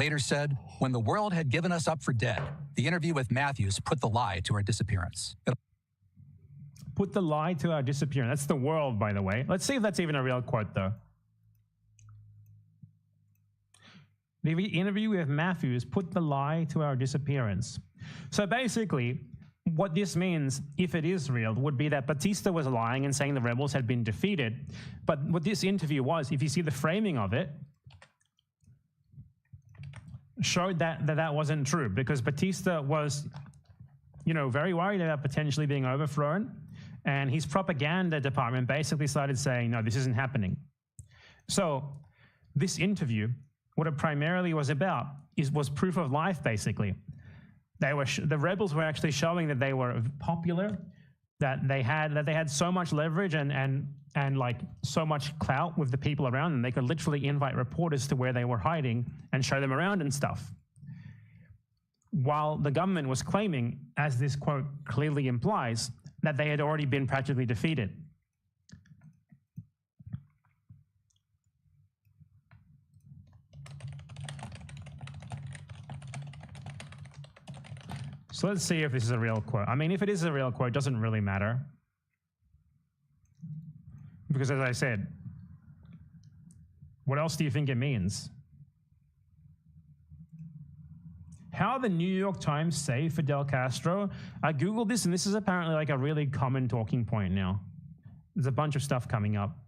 later said, when the world had given us up for dead, the interview with Matthews put the lie to our disappearance. Put the lie to our disappearance. That's the world, by the way. Let's see if that's even a real quote, though. The interview with Matthews put the lie to our disappearance. So basically, what this means, if it is real, would be that Batista was lying and saying the rebels had been defeated. But what this interview was, if you see the framing of it, showed that wasn't true, because Batista was, you know, very worried about potentially being overthrown, and his propaganda department basically started saying, no, this isn't happening. So this interview, what it primarily was about was proof of life, basically. The rebels were actually showing that they were popular, that they had so much leverage and like so much clout with the people around them. They could literally invite reporters to where they were hiding and show them around and stuff. While the government was claiming, as this quote clearly implies, that they had already been practically defeated. So let's see if this is a real quote. I mean, if it is a real quote, it doesn't really matter. Because as I said, what else do you think it means? How the New York Times saved Fidel Castro? I Googled this, and this is apparently like a really common talking point now. There's a bunch of stuff coming up.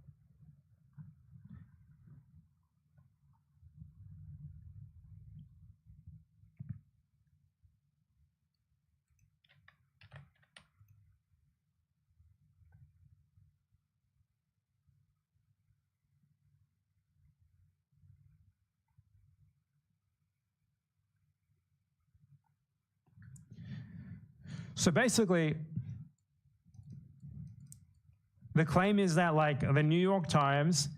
So basically, the claim is that like the New York Times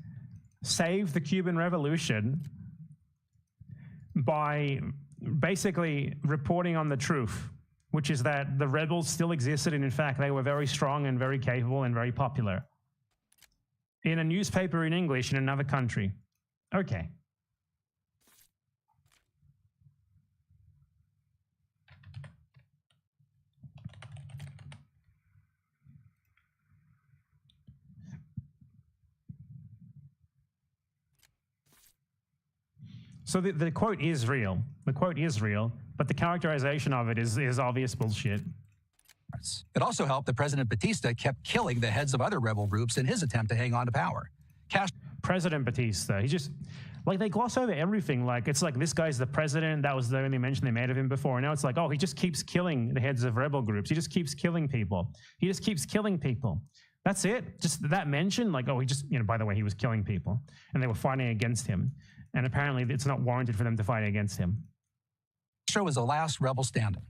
saved the Cuban Revolution by basically reporting on the truth, which is that the rebels still existed, and in fact they were very strong and very capable and very popular. In a newspaper in English in another country. Okay. So the quote is real. The quote is real, but the characterization of it is obvious bullshit. It also helped that President Batista kept killing the heads of other rebel groups in his attempt to hang on to power. President Batista, he just, like, they gloss over everything. Like, it's like, this guy's the president. That was the only mention they made of him before. And now it's like, oh, he just keeps killing the heads of rebel groups. He just keeps killing people. He just keeps killing people. That's it. Just that mention, like, oh, he just, you know, by the way, he was killing people. And they were fighting against him. And apparently it's not warranted for them to fight against him. Castro was the last rebel standing.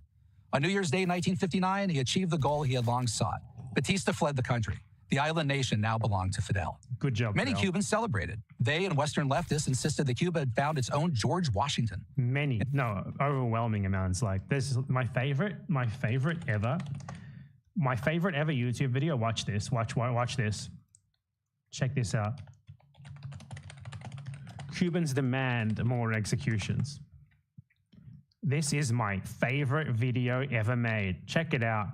On New Year's Day 1959, he achieved the goal he had long sought. Batista fled the country. The island nation now belonged to Fidel. Good job, Many Fidel. Cubans celebrated. They and Western leftists insisted that Cuba had found its own George Washington. Many, no, overwhelming amounts. Like, this is my favorite ever YouTube video. Watch this. Watch this. Check this out. Cubans demand more executions. This is my favorite video ever made. Check it out.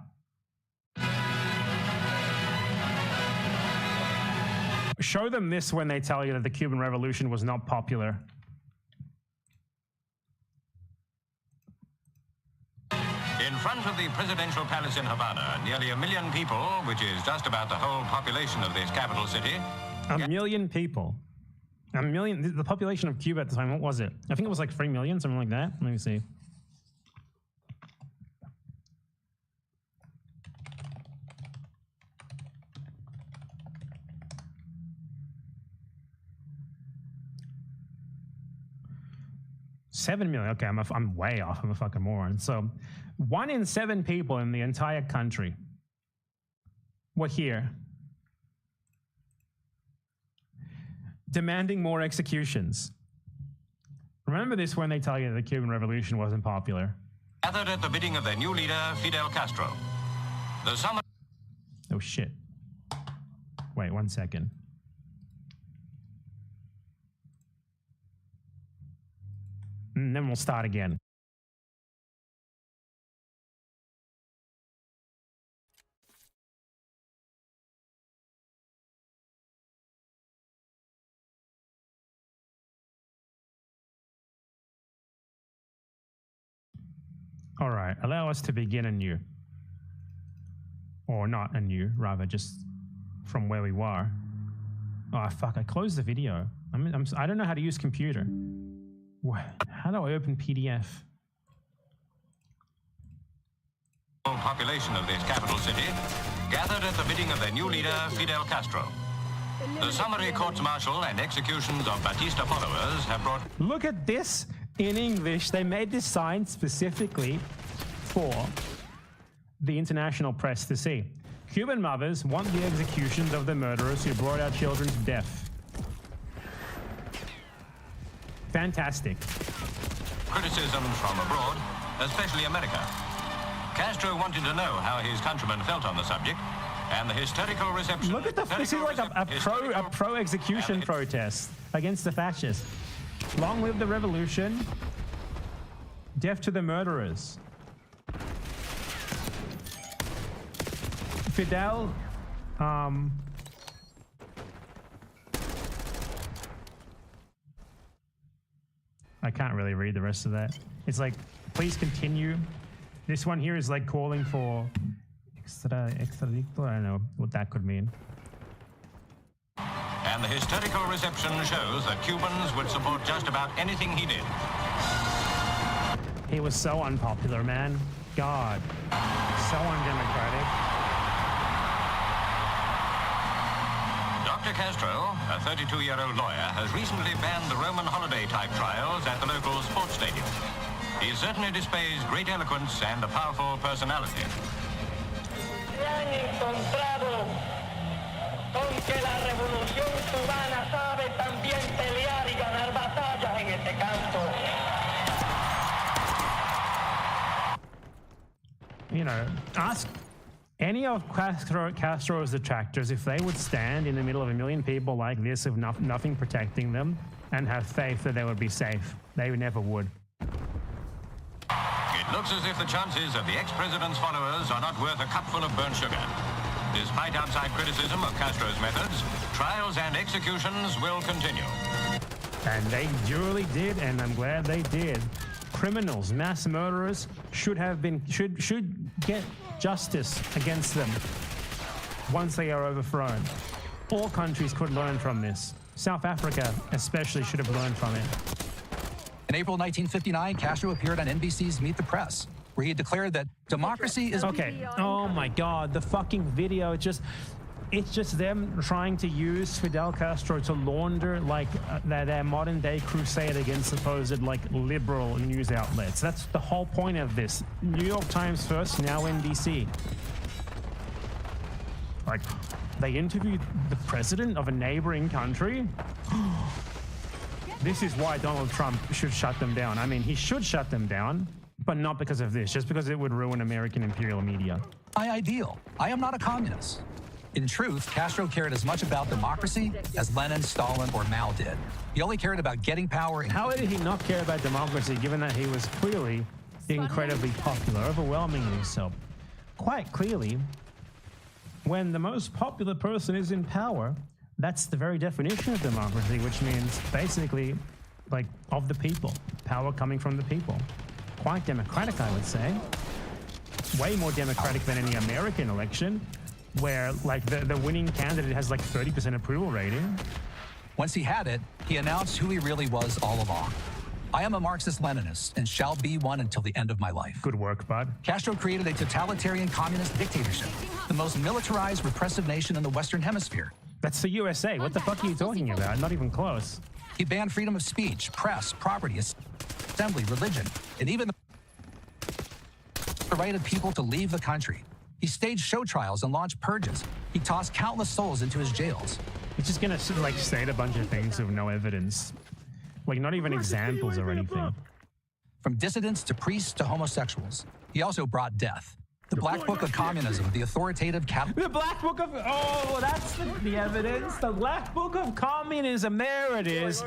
Show them this when they tell you that the Cuban Revolution was not popular. In front of the presidential palace in Havana, nearly 1 million people, which is just about the whole population of this capital city. 1 million people. 1 million, the population of Cuba at the time, what was it? I think it was like 3 million, something like that. Let me see. $7 million. Okay, I'm way off. I'm a fucking moron. So 1 in 7 people in the entire country were here demanding more executions. Remember this when they tell you the Cuban Revolution wasn't popular. Gathered at the bidding of their new leader, Fidel Castro. The summer. Oh shit. Wait 1 second. and then we'll start again. All right, allow us to begin anew. Or not anew, rather just from where we were. Oh, fuck, I closed the video. I don't know how to use computer. How do I open PDF? The population of this capital city gathered at the bidding of their new leader, Fidel Castro. The summary courts-martial and executions of Batista followers have brought... Look at this in English. They made this sign specifically for the international press to see. Cuban mothers want the executions of the murderers who brought our children to death. Fantastic. Criticism from abroad, especially America. Castro wanted to know how his countrymen felt on the subject, and the hysterical reception... Look at this is like a pro-execution protest against the fascists. Long live the revolution. Death to the murderers. Fidel, I can't really read the rest of that. It's like, please continue. This one here is like calling for extradicto. I don't know what that could mean. And the hysterical reception shows that Cubans would support just about anything he did. He was so unpopular, man. God. So undemocratic. Dr. Castro, a 32-year-old lawyer, has recently banned the Roman holiday-type trials at the local sports stadium. He certainly displays great eloquence and a powerful personality. Aunque la revolución cubana sabe también pelear y ganar batallas en este campo. You know, ask any of Castro's detractors if they would stand in the middle of a million people like this with nothing protecting them and have faith that they would be safe. They never would. It looks as if the chances of the ex-president's followers are not worth a cupful of burnt sugar. Despite outside criticism of Castro's methods, trials and executions will continue. And they duly did, and I'm glad they did. Criminals, mass murderers should get justice against them once they are overthrown. All countries could learn from this. South Africa especially should have learned from it. In April 1959, Castro appeared on NBC's Meet the Press, where he declared that democracy is... Okay, oh my God, the fucking video, it's just them trying to use Fidel Castro to launder like their modern day crusade against supposed like liberal news outlets. That's the whole point of this. New York Times first, now NBC. Like, they interviewed the president of a neighboring country? This is why Donald Trump should shut them down. I mean, he should shut them down, but not because of this, just because it would ruin American imperial media. My ideal. I am not a communist. In truth, Castro cared as much about democracy as Lenin, Stalin, or Mao did. He only cared about getting power. How did he not care about democracy, given that he was clearly incredibly popular, overwhelmingly so? Quite clearly, when the most popular person is in power, that's the very definition of democracy, which means basically, like, of the people, power coming from the people. Quite democratic, I would say. Way more democratic than any American election, where like the winning candidate has like 30% approval rating. Once he had it, he announced who he really was all along. I am a Marxist-Leninist and shall be one until the end of my life. Good work, bud. Castro created a totalitarian communist dictatorship, the most militarized, repressive nation in the Western Hemisphere. That's the USA. What the fuck are you talking about? Not even close. He banned freedom of speech, press, property, assembly, religion, and even the right of people to leave the country. He staged show trials and launched purges. He tossed countless souls into his jails. He's just gonna like state a bunch of things with no evidence. Like not even examples or anything. From dissidents to priests to homosexuals. He also brought death. The Black Book of Communism, the authoritative The Black Book of... Oh, that's the evidence. The Black Book of Communism. There it is.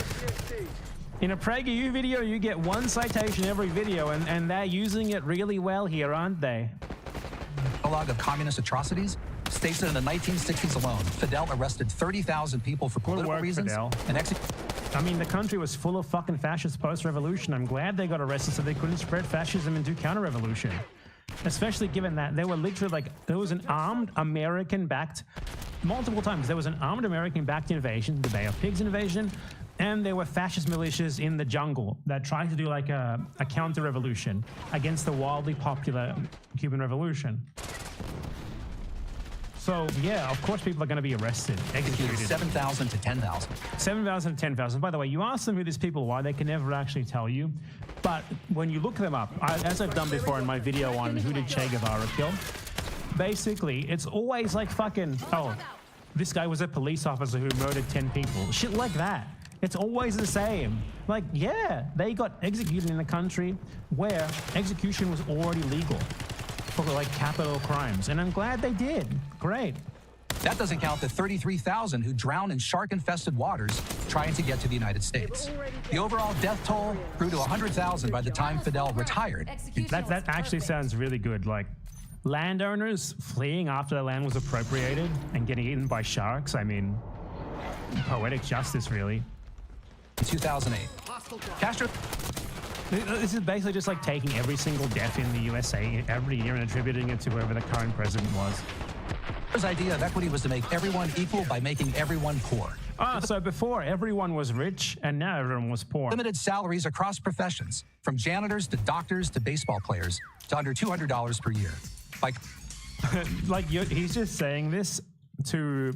In a PragerU video, you get 1 citation every video, and they're using it really well here, aren't they? Log of communist atrocities states that in the 1960s alone, Fidel arrested 30,000 people for political reasons and I mean, the country was full of fucking fascists post-revolution. I'm glad they got arrested so they couldn't spread fascism and do counter-revolution. Especially given that they were literally like, there was an armed American-backed, multiple times, there was an armed American-backed invasion, the Bay of Pigs invasion, and there were fascist militias in the jungle that tried to do like a counter-revolution against the wildly popular Cuban Revolution. So, yeah, of course people are going to be arrested, executed. 7,000 to 10,000. 7,000 to 10,000. By the way, you ask them who these people are, they can never actually tell you. But when you look them up, as I've done before in my video on who did Che Guevara kill, basically, it's always like fucking, oh, this guy was a police officer who murdered 10 people. Shit like that. It's always the same. Like, yeah, they got executed in a country where execution was already legal for like capital crimes, and I'm glad they did. Great. That doesn't count the 33,000 who drowned in shark-infested waters trying to get to the United States. The overall death toll grew to 100,000 by the time Fidel retired. That actually sounds really good. Like, landowners fleeing after their land was appropriated and getting eaten by sharks. I mean, poetic justice, really. In 2008, Castro... This is basically just like taking every single death in the USA every year and attributing it to whoever the current president was. His idea of equity was to make everyone equal by making everyone poor. So before everyone was rich and now everyone was poor. Limited salaries across professions, from janitors to doctors to baseball players, to under $200 per year. Like he's just saying this to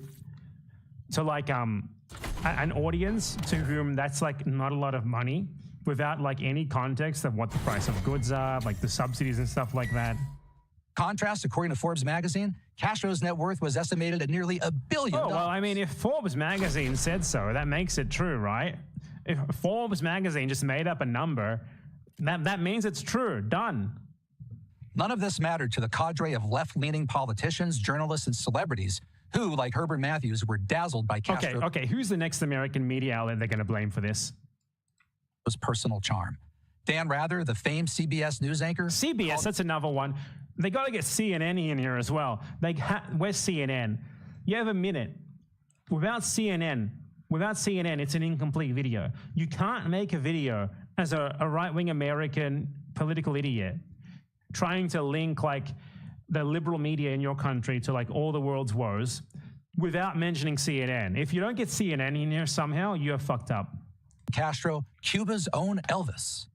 like an audience to whom that's like not a lot of money, without like any context of what the price of goods are, like the subsidies and stuff like that. Contrast, according to Forbes magazine, Castro's net worth was estimated at nearly $1 billion. Oh, well, I mean, if Forbes magazine said so, that makes it true, right? If Forbes magazine just made up a number, that means it's true. Done. None of this mattered to the cadre of left-leaning politicians, journalists, and celebrities who, like Herbert Matthews, were dazzled by Castro. Okay, who's the next American media outlet they're going to blame for this? Personal charm. Dan Rather, the famed CBS news anchor. CBS, that's another one. They got to get CNN in here as well. Where's CNN? You have a minute. Without CNN, it's an incomplete video. You can't make a video as a right-wing American political idiot trying to link like the liberal media in your country to like all the world's woes without mentioning CNN. If you don't get CNN in here somehow, you're fucked up. Castro, Cuba's own Elvis.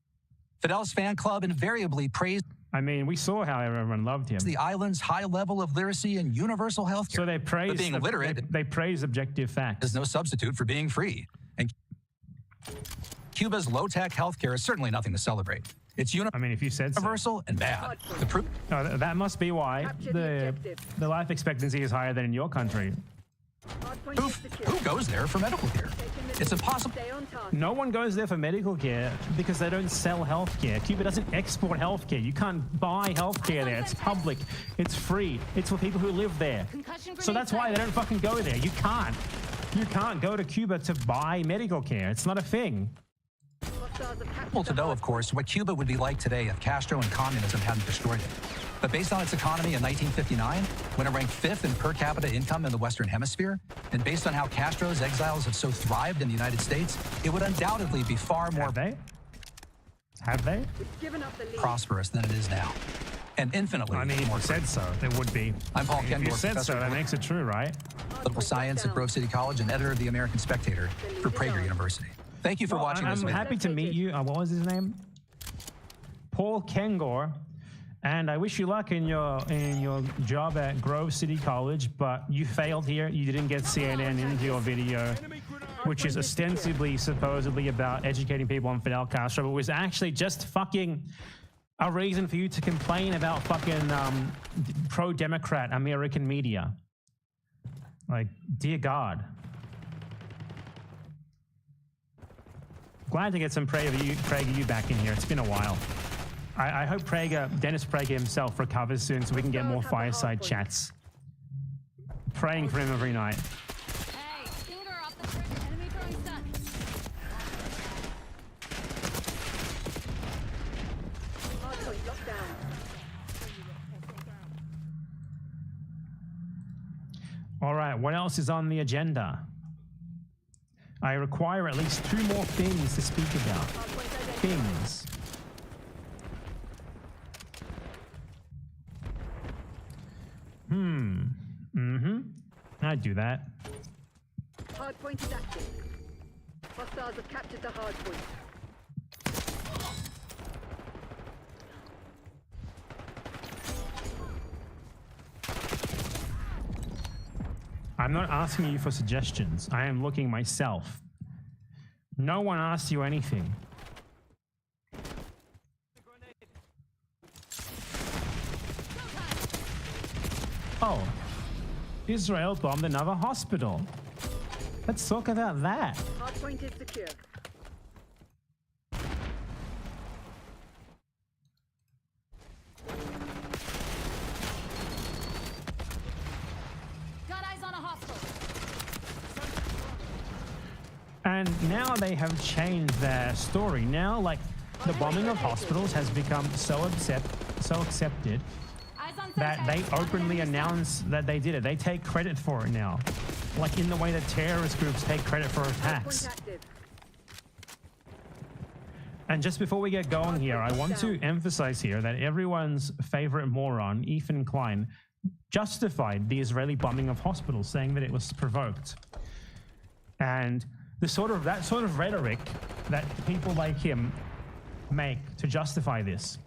Fidel's fan club invariably praised... I mean, we saw how everyone loved him. ...the island's high level of literacy and universal health care. So they praised... But being literate... They praise objective facts. ...is no substitute for being free. And Cuba's low-tech health care is certainly nothing to celebrate. It's I mean, if you said so. Universal and bad. The proof... No, that must be why the life expectancy is higher than in your country. Who goes there for medical care? It's impossible. No one goes there for medical care because they don't sell health care. Cuba doesn't export health care. You can't buy health care there. It's public. It's free. It's for people who live there. So that's why they don't fucking go there. You can't. You can't go to Cuba to buy medical care. It's not a thing. Well, to know, of course, what Cuba would be like today if Castro and communism hadn't destroyed it. But based on its economy in 1959, when it ranked 5th in per capita income in the Western Hemisphere, and based on how Castro's exiles have so thrived in the United States, it would undoubtedly be far more Have they? prosperous than it is now. And infinitely I mean, if more you said so, it would be. I'm Paul If Kendor, you said professor so, that makes it true, right? Political science at Grove City College and editor of the American Spectator for Prager University. Thank you for watching this I'm video. happy to meet you. What was his name? Paul Kendor. And I wish you luck in your job at Grove City College, but you failed here. You didn't get CNN into your video, which is ostensibly, supposedly about educating people on Fidel Castro, but was actually just fucking a reason for you to complain about fucking pro-Democrat American media. Like, dear God. Glad to get some PragerU back in here. It's been a while. I hope Dennis Prager himself recovers soon so we can get more fireside chats. Praying for him every night. Hey, finger off the enemy throwing stun. All right, what else is on the agenda? I require at least 2 more things to speak about. Things. I'd do that. Hardpoint is active. Hostiles have captured the hardpoint. I'm not asking you for suggestions. I am looking myself. No one asked you anything. Oh, Israel bombed another hospital. Let's talk about that. Hardpoint is secure. Got eyes on a hostile. And now they have changed their story. Now, like, the bombing of hospitals has become so accepted Eyes on that they openly announce that they did it. They take credit for it now. Like in the way that terrorist groups take credit for attacks. Hardpoint active. And just before we get going here, I want to emphasize here that everyone's favorite moron, Ethan Klein, justified the Israeli bombing of hospitals, saying that it was provoked. And that sort of rhetoric that people like him make to justify this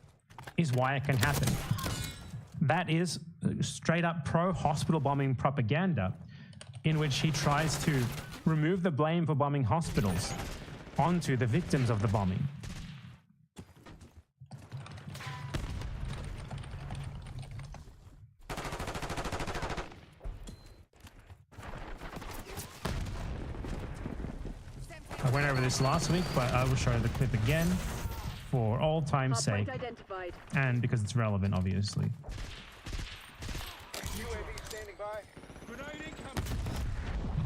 is why it can happen. That is straight up pro-hospital bombing propaganda, in which he tries to remove the blame for bombing hospitals onto the victims of the bombing. I went over this last week, but I will show you the clip again for old time's sake, Hardpoint identified. and because it's relevant, obviously.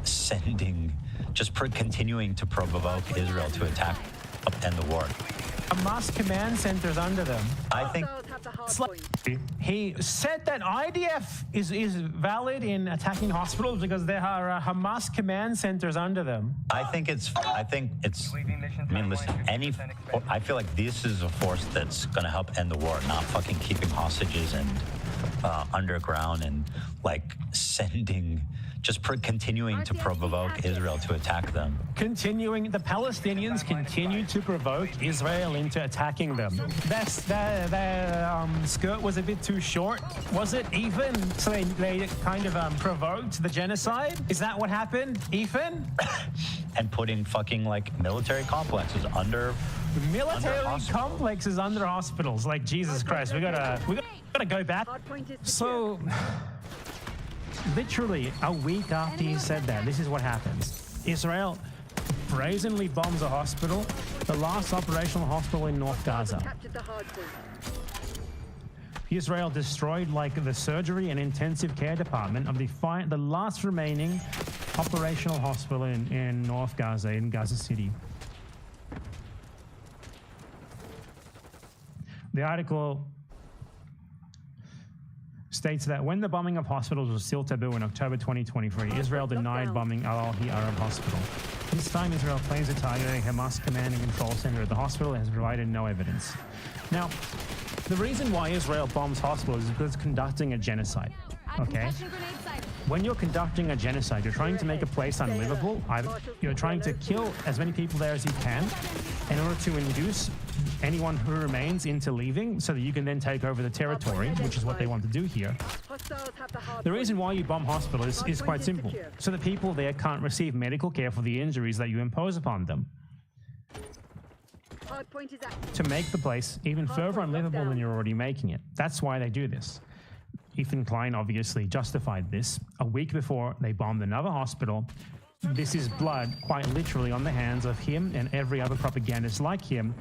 Sending, continuing to provoke Israel to attack, end the war. Hamas command centers under them. I think Hostiles have the hardpoint. He said that IDF is valid in attacking hospitals because there are Hamas command centers under them. I mean, listen, I feel like this is a force that's going to help end the war, not fucking keeping hostages and underground and like sending, continuing to provoke Israel to attack them. The Palestinians continue to provoke Israel into attacking them. Their skirt was a bit too short, was it, Ethan? So they kind of provoked the genocide? Is that what happened, Ethan? And putting fucking like military complexes under complexes under hospitals. Like, Jesus Christ, we gotta go back. Hardpoint is secure. So, literally a week after he said that, this is what happens. Israel brazenly bombs a hospital, the last operational hospital in North Gaza. Captured the hardpoint. Israel destroyed like the surgery and intensive care department of the last remaining operational hospital in North Gaza, in Gaza City. The article states that when the bombing of hospitals was still taboo in October 2023, Israel denied bombing Al-Ahli Arab Hospital. This time, Israel claims it targeted a Hamas command and control center at the hospital and has provided no evidence. Now, the reason why Israel bombs hospitals is because it's conducting a genocide, okay? When you're conducting a genocide, you're trying to make a place unlivable. You're trying to kill as many people there as you can in order to induce anyone who remains into leaving so that you can then take over the territory, which is what they want to do here. Hostiles have the hardpoint. The reason why you bomb hospitals is quite simple. So the people there can't receive medical care for the injuries that you impose upon them. Hardpoint is active. To make the place even further unlivable than you're already making it. That's why they do this. Ethan Klein obviously justified this a week before they bombed another hospital. This is blood, quite literally, on the hands of him and every other propagandist like him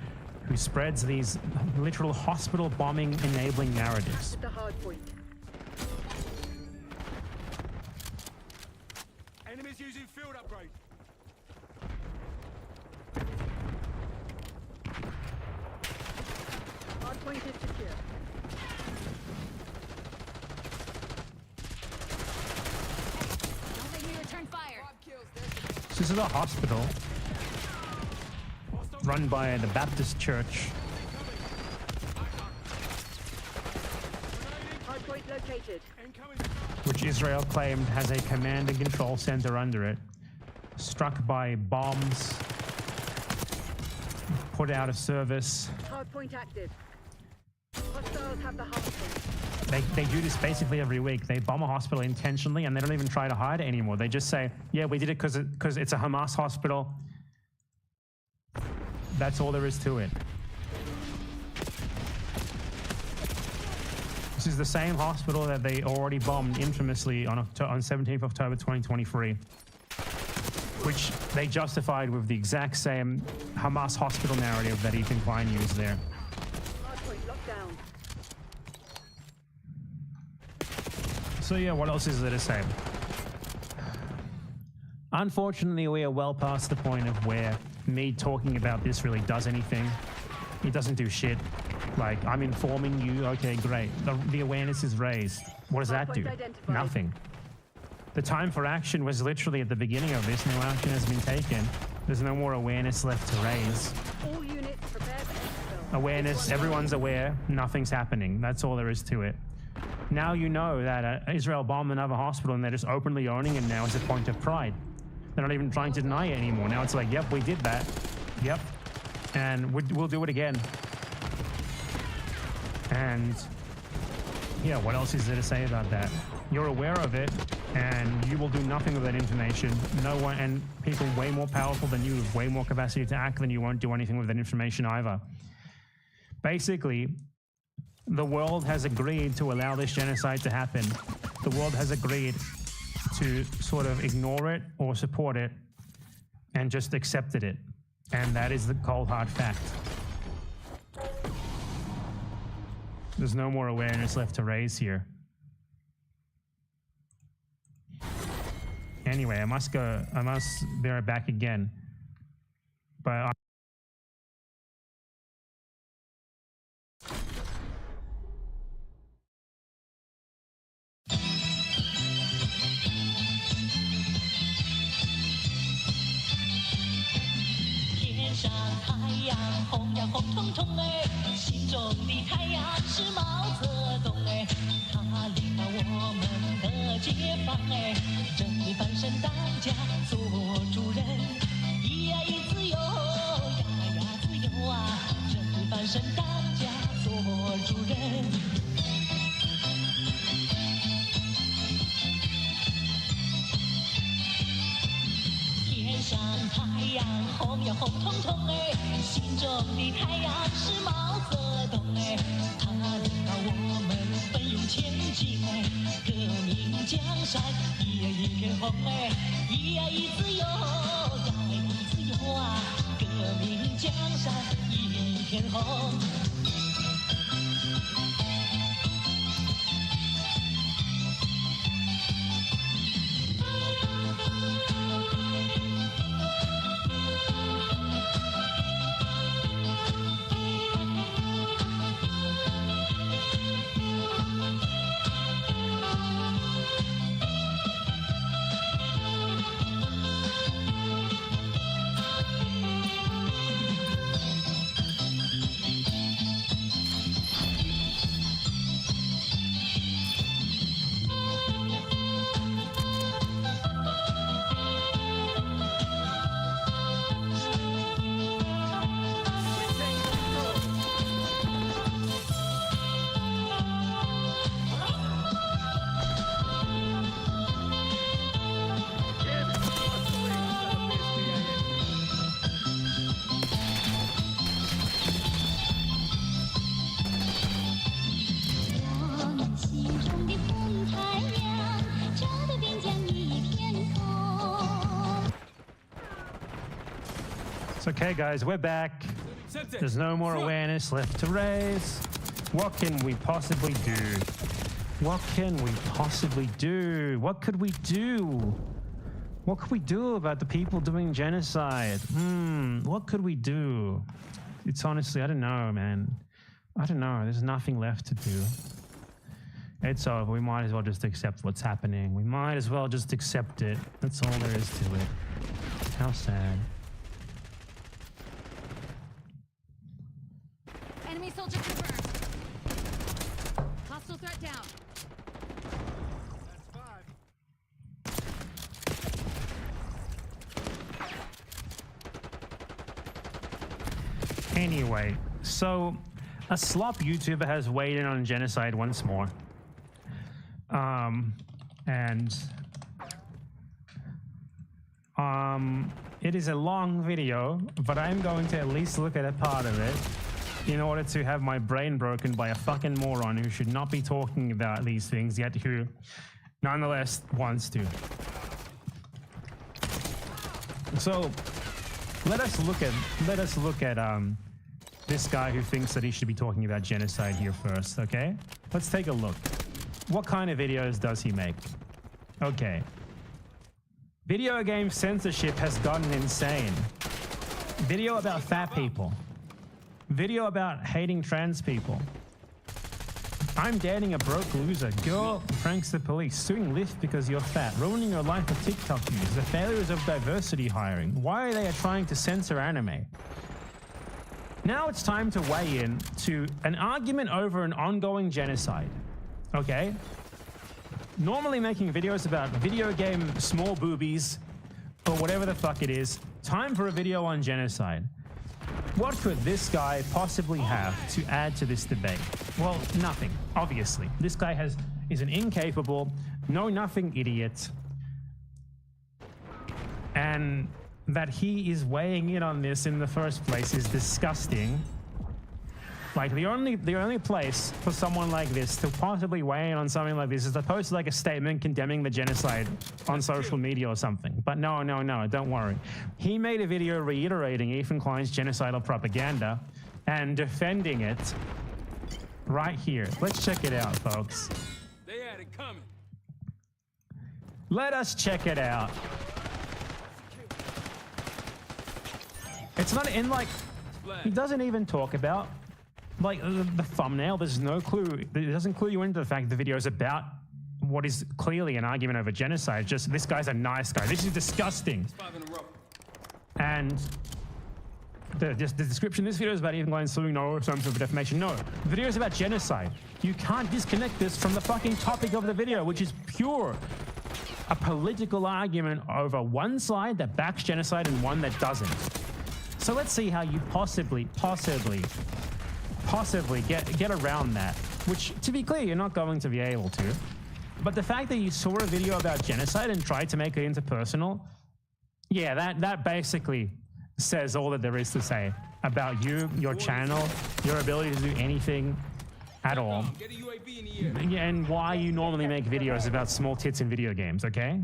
who spreads these literal hospital bombing enabling narratives. The hardpoint. Enemies using field upgrade. Hardpoint is secure. This is a hospital run by the Baptist Church. Hardpoint located. Which Israel claimed has a command and control center under it. Struck by bombs, put out of service. Hardpoint active. Hostiles have the hardpoint. They do this basically every week. They bomb a hospital intentionally and they don't even try to hide it anymore. They just say, yeah, we did it because it's a Hamas hospital. That's all there is to it. This is the same hospital that they already bombed infamously on 17th October 2023, which they justified with the exact same Hamas hospital narrative that Ethan Klein used there. Hardpoint locked down. So yeah, what else is there to say? Unfortunately, we are well past the point of where me talking about this really does anything. It doesn't do shit. Like, I'm informing you, okay, great. The awareness is raised. What does that do? Nothing. The time for action was literally at the beginning of this. No action has been taken. There's no more awareness left to raise. All units prepare for exfil. Awareness, everyone's aware, nothing's happening. That's all there is to it. Now you know that Israel bombed another hospital and they're just openly owning it now as a point of pride. They're not even trying to deny it anymore. Now it's like, yep, we did that. Yep. And we'll do it again. And yeah, what else is there to say about that? You're aware of it, and you will do nothing with that information. No one, and people way more powerful than you, with way more capacity to act than you, won't do anything with that information either. Basically, the world has agreed to allow this genocide to happen. The world has agreed to sort of ignore it or support it and just accepted it. And that is the cold hard fact. There's no more awareness left to raise here. Anyway, I must be right back again. But天上太阳红呀红彤彤哎，心中的太阳是毛泽东哎，他领导我们的解放哎，正义翻身当家做主人，咿呀咿自由呀呀自由啊，正义翻身当家做主人。天上太阳红呀红彤彤哎，心中的太阳是毛泽东哎，他领导我们奋勇前进哎，革命江山一呀一片红哎，一呀一自由呀一自由啊，革命江山一片红。Okay, guys, we're back. There's no more awareness left to raise. What can we possibly do? What can we possibly do? What could we do? What could we do about the people doing genocide? What could we do? It's honestly, I don't know, man. I don't know. There's nothing left to do. It's over. We might as well just accept what's happening. We might as well just accept it. That's all there is to it. How sad. Enemy soldier confirmed. Hostile threat down. Anyway, so a slop YouTuber has weighed in on genocide once more. It is a long video, but I'm going to at least look at a part of it in order to have my brain broken by a fucking moron who should not be talking about these things, yet who nonetheless wants to. So let us look at this guy who thinks that he should be talking about genocide here first, okay? Let's take a look. What kind of videos does he make? Okay. Video game censorship has gotten insane. Video about fat people. Video about hating trans people. I'm dating a broke loser. Girl pranks the police. Suing Lyft because you're fat. Ruining your life with TikTok views. The failures of diversity hiring. Why are they trying to censor anime? Now it's time to weigh in to an argument over an ongoing genocide. Okay? Normally making videos about video game small boobies or whatever the fuck it is. Time for a video on genocide. What could this guy possibly have to add to this debate? Well, nothing, obviously. This guy is an incapable, know-nothing idiot. And that he is weighing in on this in the first place is disgusting. Like, the only place for someone like this to possibly weigh in on something like this is to post like a statement condemning the genocide on social media or something. But no, don't worry. He made a video reiterating Ethan Klein's genocidal propaganda and defending it right here. Let's check it out, folks. They had it coming. Let us check it out. It's not in, like, he doesn't even talk about, like, the thumbnail. There's no clue. It doesn't clue you into the fact the video is about what is clearly an argument over genocide. Just, this guy's a nice guy. This is disgusting. And the description, this video is about Ethan Klein suing no some sort of defamation. No, the video is about genocide. You can't disconnect this from the fucking topic of the video, which is pure a political argument over one side that backs genocide and one that doesn't. So let's see how you possibly get around that, which, to be clear, you're not going to be able to. But the fact that you saw a video about genocide and tried to make it interpersonal, yeah, that basically says all that there is to say about you, your channel, your ability to do anything at all, and why you normally make videos about small tits in video games, okay?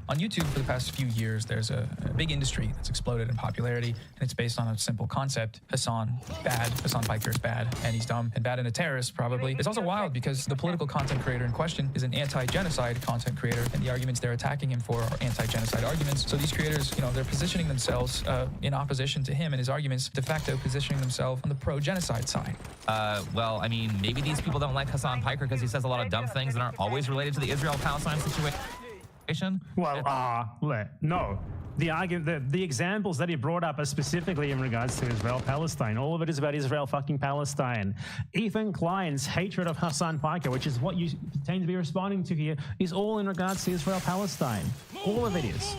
On YouTube for the past few years, there's a big industry that's exploded in popularity, and it's based on a simple concept. Hassan, bad. Hassan Piker's bad, and he's dumb, and bad and a terrorist, probably. It's also wild because the political content creator in question is an anti-genocide content creator, and the arguments they're attacking him for are anti-genocide arguments. So these creators, you know, they're positioning themselves in opposition to him and his arguments, de facto positioning themselves on the pro-genocide side. Well, I mean, maybe these people don't like Hassan Piker because he says a lot of dumb things that aren't always related to the Israel-Palestine situation. Well, no. The examples that he brought up are specifically in regards to Israel-Palestine. All of it is about Israel-fucking-Palestine. Ethan Klein's hatred of Hassan Piker, which is what you tend to be responding to here, is all in regards to Israel-Palestine. All of it is.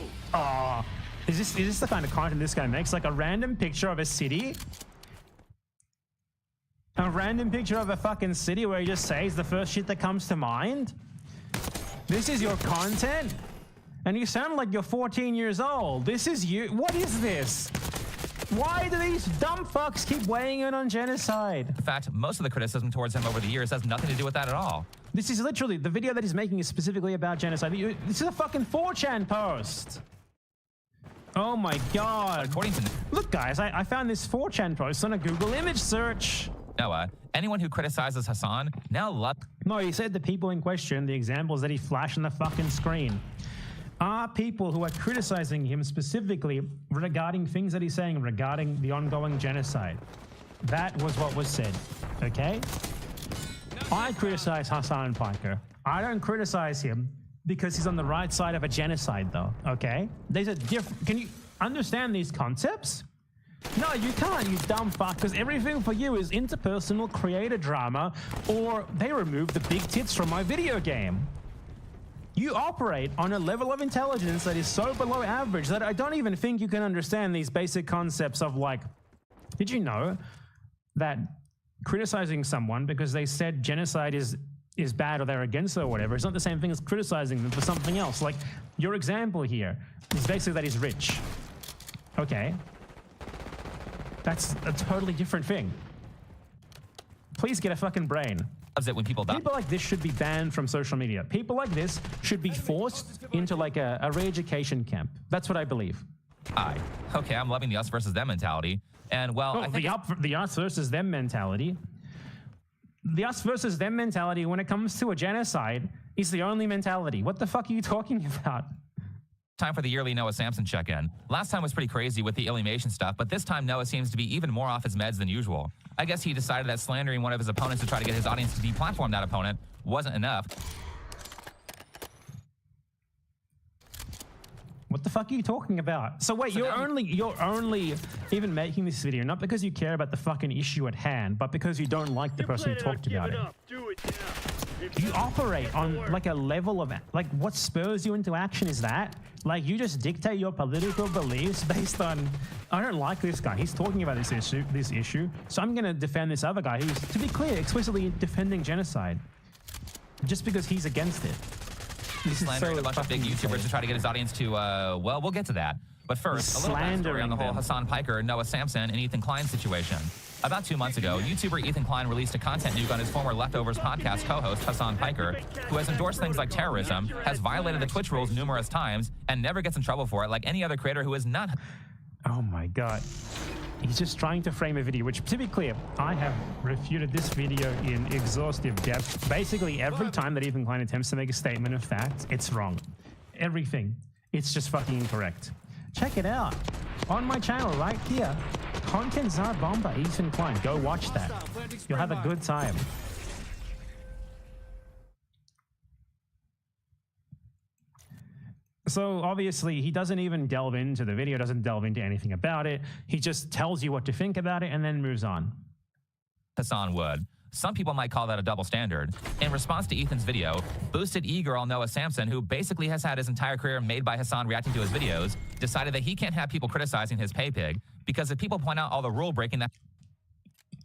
Is this the kind of content this guy makes? Like a random picture of a city? A random picture of a fucking city where he just says the first shit that comes to mind? This is your content? And you sound like you're 14 years old. This is you. What is this? Why do these dumb fucks keep weighing in on genocide? In fact, most of the criticism towards him over the years has nothing to do with that at all. This is literally, the video that he's making is specifically about genocide. This is a fucking 4chan post. Oh my God. According to... Look, guys, I found this 4chan post on a Google image search. Noah, anyone who criticizes Hassan now No, he said the people in question, the examples that he flashed on the fucking screen, are people who are criticizing him specifically regarding things that he's saying regarding the ongoing genocide. That was what was said, okay? I criticize Hassan Piker. I don't criticize him because he's on the right side of a genocide, though, okay? There's a different... understand these concepts? No, you can't, you dumb fuck, because everything for you is interpersonal creator drama, or they removed the big tits from my video game. You operate on a level of intelligence that is so below average that I don't even think you can understand these basic concepts of, like, did you know that criticizing someone because they said genocide is bad or they're against it or whatever, it's not the same thing as criticizing them for something else? Like, your example here is basically that he's rich. Okay. That's a totally different thing. Please get a fucking brain. Loves it when people die. People like this should be banned from social media. People like this should be forced into like a re-education camp. That's what I believe. Okay, I'm loving the us versus them mentality. And well, I think the us versus them mentality. The us versus them mentality when it comes to a genocide is the only mentality. What the fuck are you talking about? time for the yearly Noah Samson check-in. Last time was pretty crazy with the alienation stuff, but this time Noah seems to be even more off his meds than usual. I guess he decided that slandering one of his opponents to try to get his audience to deplatform that opponent wasn't enough. What the fuck are you talking about? So wait, you're only even making this video not because you care about the fucking issue at hand, but because you don't like the person who talked about it. You operate on like a level of like what spurs you into action is that? Like you just dictate your political beliefs based on I don't like this guy. He's talking about this issue. So I'm gonna defend this other guy who's, to be clear, explicitly defending genocide. Just because he's against it. He's slandering a bunch of big YouTubers to try to get his audience to, well, we'll get to that. But first, a little backstory on the whole Hassan Piker, Noah Samson, and Ethan Klein situation. About 2 months ago, YouTuber Ethan Klein released a content nuke on his former Leftovers podcast co-host, Hassan Piker, who has endorsed things like terrorism, has violated the Twitch rules numerous times, and never gets in trouble for it like any other creator who is not... Oh my god. He's just trying to frame a video, which, to be clear, I have refuted this video in exhaustive depth. Basically, every time that Ethan Klein attempts to make a statement of fact, it's wrong. Everything. It's just fucking incorrect. Check it out. On my channel, right here. Content Czar Bomber, Ethan Klein. Go watch that. You'll have a good time. So obviously he doesn't even delve into the video, doesn't delve into anything about it. He just tells you what to think about it and then moves on. Hassan would. Some people might call that a double standard. In response to Ethan's video, boosted e-girl Noah Samson, who basically has had his entire career made by Hassan reacting to his videos, decided that he can't have people criticizing his pay pig because if people point out all the rule breaking that...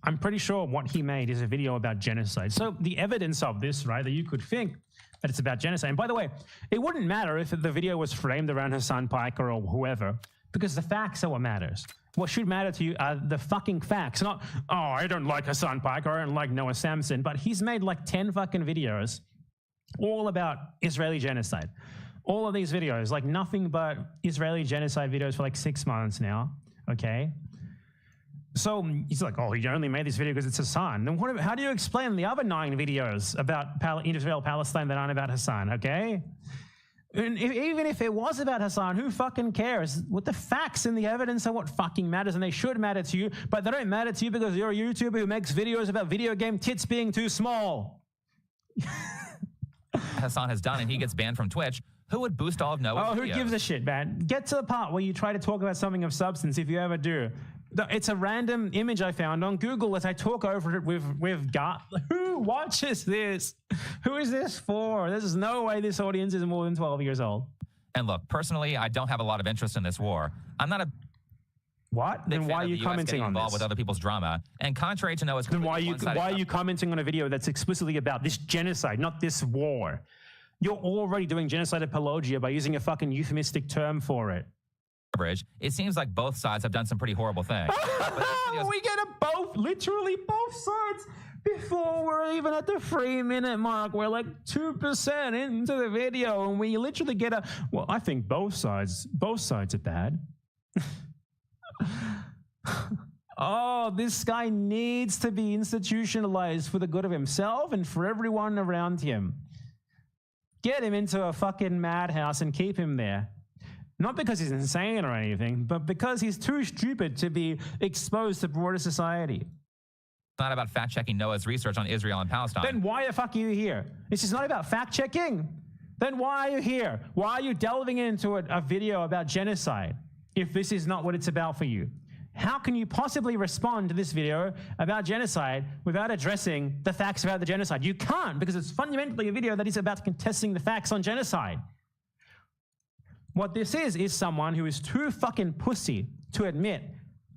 I'm pretty sure what he made is a video about genocide. So the evidence of this, right, that you could think that it's about genocide. And by the way, it wouldn't matter if the video was framed around Hassan Piker or whoever, because the facts are what matters. What should matter to you are the fucking facts, not, oh, I don't like Hassan Piker, I don't like Noah Samson, but he's made like 10 fucking videos all about Israeli genocide. All of these videos, like nothing but Israeli genocide videos for like 6 months now, okay? So he's like, oh, he only made this video because it's Hassan. Then how do you explain the other 9 videos about Israel-Palestine that aren't about Hassan, okay? And even if it was about Hassan, who fucking cares? What the facts and the evidence are what fucking matters, and they should matter to you, but they don't matter to you because you're a YouTuber who makes videos about video game tits being too small. Hassan has done, and he gets banned from Twitch. Who would boost all of Noah's videos? Who gives a shit, man? Get to the part where you try to talk about something of substance, if you ever do. It's a random image I found on Google as I talk over it with gut. Who watches this? Who is this for? There's no way this audience is more than 12 years old. And look, personally, I don't have a lot of interest in this war. I'm not a... What? Then why are you commenting on this? With other people's drama. And contrary to Noah's... Then why are you commenting on a video that's explicitly about this genocide, not this war? You're already doing genocide apologia by using a fucking euphemistic term for it. It seems like both sides have done some pretty horrible things. We get literally both sides. Before we're even at the 3-minute mark, we're like 2% into the video, and we literally get well, I think both sides are bad. Oh, this guy needs to be institutionalized for the good of himself and for everyone around him. Get him into a fucking madhouse and keep him there. Not because he's insane or anything, but because he's too stupid to be exposed to broader society. It's not about fact-checking Noah's research on Israel and Palestine. Then why the fuck are you here? This is not about fact-checking. Then why are you here? Why are you delving into a video about genocide? if this is not what it's about for you? How can you possibly respond to this video about genocide without addressing the facts about the genocide? You can't, because it's fundamentally a video that is about contesting the facts on genocide. What this is someone who is too fucking pussy to admit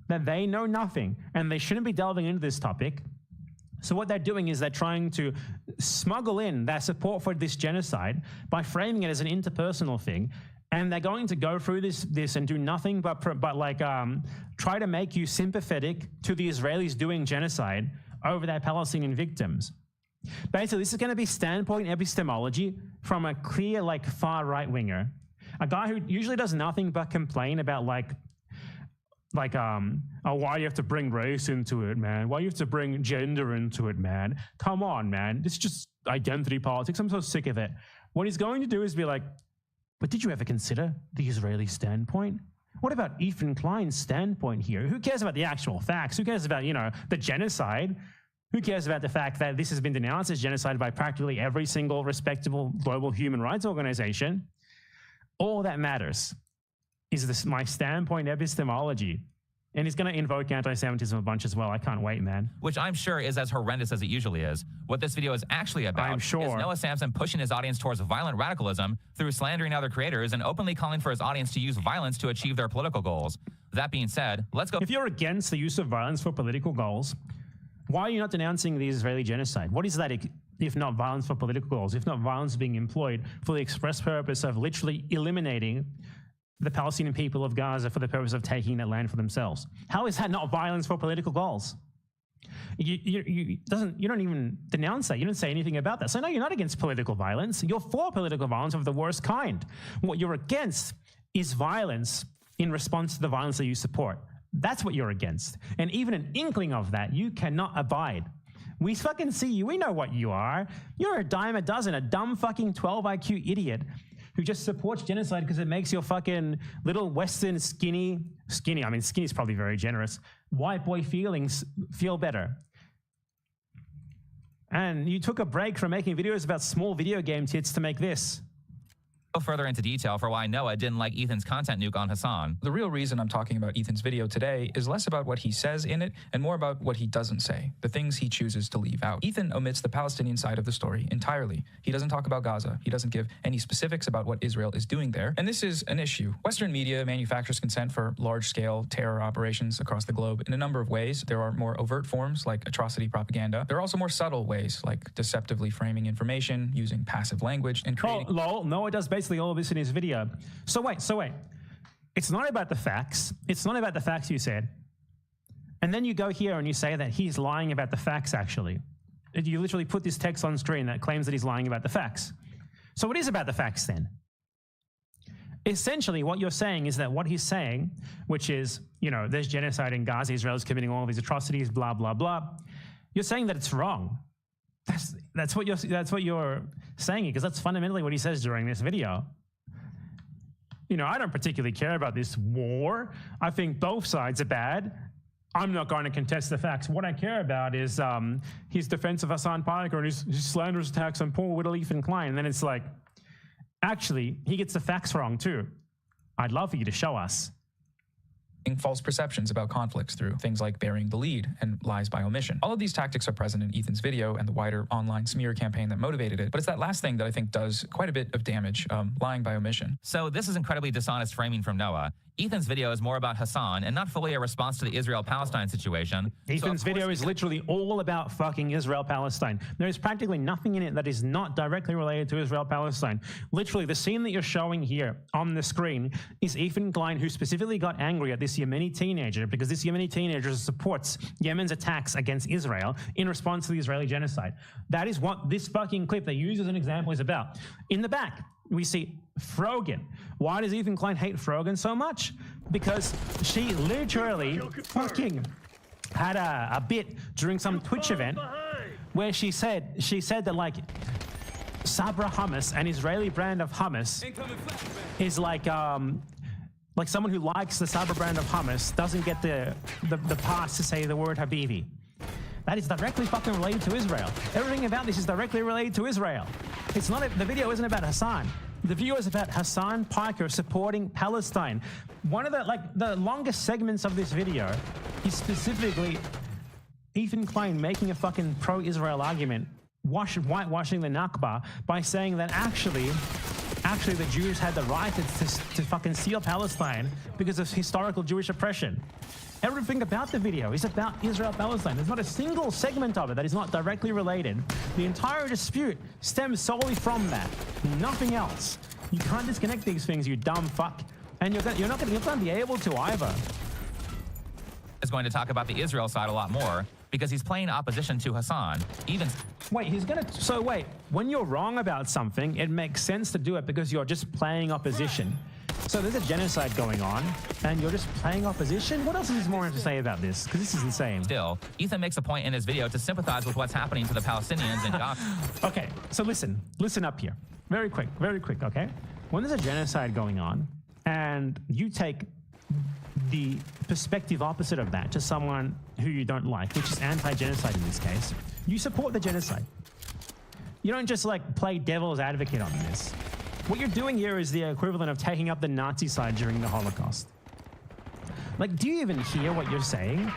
that they know nothing and they shouldn't be delving into this topic. So what they're doing is they're trying to smuggle in their support for this genocide by framing it as an interpersonal thing. And they're going to go through this and do nothing but try to make you sympathetic to the Israelis doing genocide over their Palestinian victims. Basically, this is going to be standpoint epistemology from a clear, far right winger, a guy who usually does nothing but complain about why you have to bring race into it, man? Why you have to bring gender into it, man? Come on, man. It's just identity politics. I'm so sick of it. What he's going to do is be like, but did you ever consider the Israeli standpoint? What about Ethan Klein's standpoint here? Who cares about the actual facts? Who cares about, the genocide? Who cares about the fact that this has been denounced as genocide by practically every single respectable global human rights organization? All that matters is my standpoint epistemology. And he's going to invoke anti-Semitism a bunch as well. I can't wait, man. Which I'm sure is as horrendous as it usually is. What this video is actually about is Noah Samsen pushing his audience towards violent radicalism through slandering other creators and openly calling for his audience to use violence to achieve their political goals. That being said, let's go. If you're against the use of violence for political goals, why are you not denouncing the Israeli genocide? What is that if not violence for political goals, if not violence being employed for the express purpose of literally eliminating the Palestinian people of Gaza for the purpose of taking that land for themselves? How is that not violence for political goals? You don't even denounce that. You don't say anything about that. So no, you're not against political violence. You're for political violence of the worst kind. What you're against is violence in response to the violence that you support. That's what you're against. And even an inkling of that, you cannot abide. We fucking see you. We know what you are. You're a dime a dozen, a dumb fucking 12 IQ idiot who just supports genocide because it makes your fucking little Western skinny, I mean, skinny is probably very generous, white boy feelings feel better. And you took a break from making videos about small video game tits to make this. Go further into detail for why Noah didn't like Ethan's content nuke on Hassan. The real reason I'm talking about Ethan's video today is less about what he says in it and more about what he doesn't say, the things he chooses to leave out. Ethan omits the Palestinian side of the story entirely. He doesn't talk about Gaza. He doesn't give any specifics about what Israel is doing there. And this is an issue. Western media manufactures consent for large-scale terror operations across the globe in a number of ways. There are more overt forms like atrocity propaganda. There are also more subtle ways like deceptively framing information, using passive language, and creating... lol, Noah does basically all of this in his video. So wait. It's not about the facts. It's not about the facts you said. And then you go here and you say that he's lying about the facts, actually. You literally put this text on screen that claims that he's lying about the facts. So it is about the facts then. Essentially, what you're saying is that what he's saying, which is, there's genocide in Gaza, Israel is committing all of these atrocities, blah, blah, blah. You're saying that it's wrong. That's what you're saying, because that's fundamentally what he says during this video. I don't particularly care about this war. I think both sides are bad. I'm not going to contest the facts. What I care about is his defense of Hassan Piker and his slanderous attacks on poor little Ethan Klein. And then it's like, actually, he gets the facts wrong too. I'd love for you to show us. False perceptions about conflicts through things like burying the lead and lies by omission. All of these tactics are present in Ethan's video and the wider online smear campaign that motivated it, but it's that last thing that I think does quite a bit of damage, lying by omission. So this is incredibly dishonest framing from Noah. Ethan's video is more about Hassan and not fully a response to the Israel-Palestine situation. Ethan's video is literally all about fucking Israel-Palestine. There is practically nothing in it that is not directly related to Israel-Palestine. Literally, the scene that you're showing here on the screen is Ethan Klein, who specifically got angry at this Yemeni teenager because this Yemeni teenager supports Yemen's attacks against Israel in response to the Israeli genocide. That is what this fucking clip they use as an example is about. In the back, we see Frogan. Why does Ethan Klein hate Frogan so much? Because she literally fucking had a bit during some Twitch event where she said that like Sabra hummus, an Israeli brand of hummus, is like someone who likes the Sabra brand of hummus doesn't get the pass to say the word Habibi. That is directly fucking related to Israel. Everything about this is directly related to Israel. It's not, the video isn't about Hassan. The video is about Hassan Piker supporting Palestine. One of the longest segments of this video is specifically Ethan Klein making a fucking pro-Israel argument, whitewashing the Nakba by saying that actually the Jews had the right to fucking steal Palestine because of historical Jewish oppression. Everything about the video is about Israel-Palestine. There's not a single segment of it that is not directly related. The entire dispute stems solely from that. Nothing else. You can't disconnect these things, you dumb fuck. And you're not going to be able to either. Is going to talk about the Israel side a lot more because he's playing opposition to Hassan. Wait, when you're wrong about something, it makes sense to do it because you're just playing opposition. So there's a genocide going on, and you're just playing opposition? What else is there more to say about this? Because this is insane. Still, Ethan makes a point in his video to sympathize with what's happening to the Palestinians in Gaza. Okay, so listen up here. Very quick, okay? When there's a genocide going on, and you take the perspective opposite of that to someone who you don't like, which is anti-genocide in this case, you support the genocide. You don't just play devil's advocate on this. What you're doing here is the equivalent of taking up the Nazi side during the Holocaust. Do you even hear what you're saying?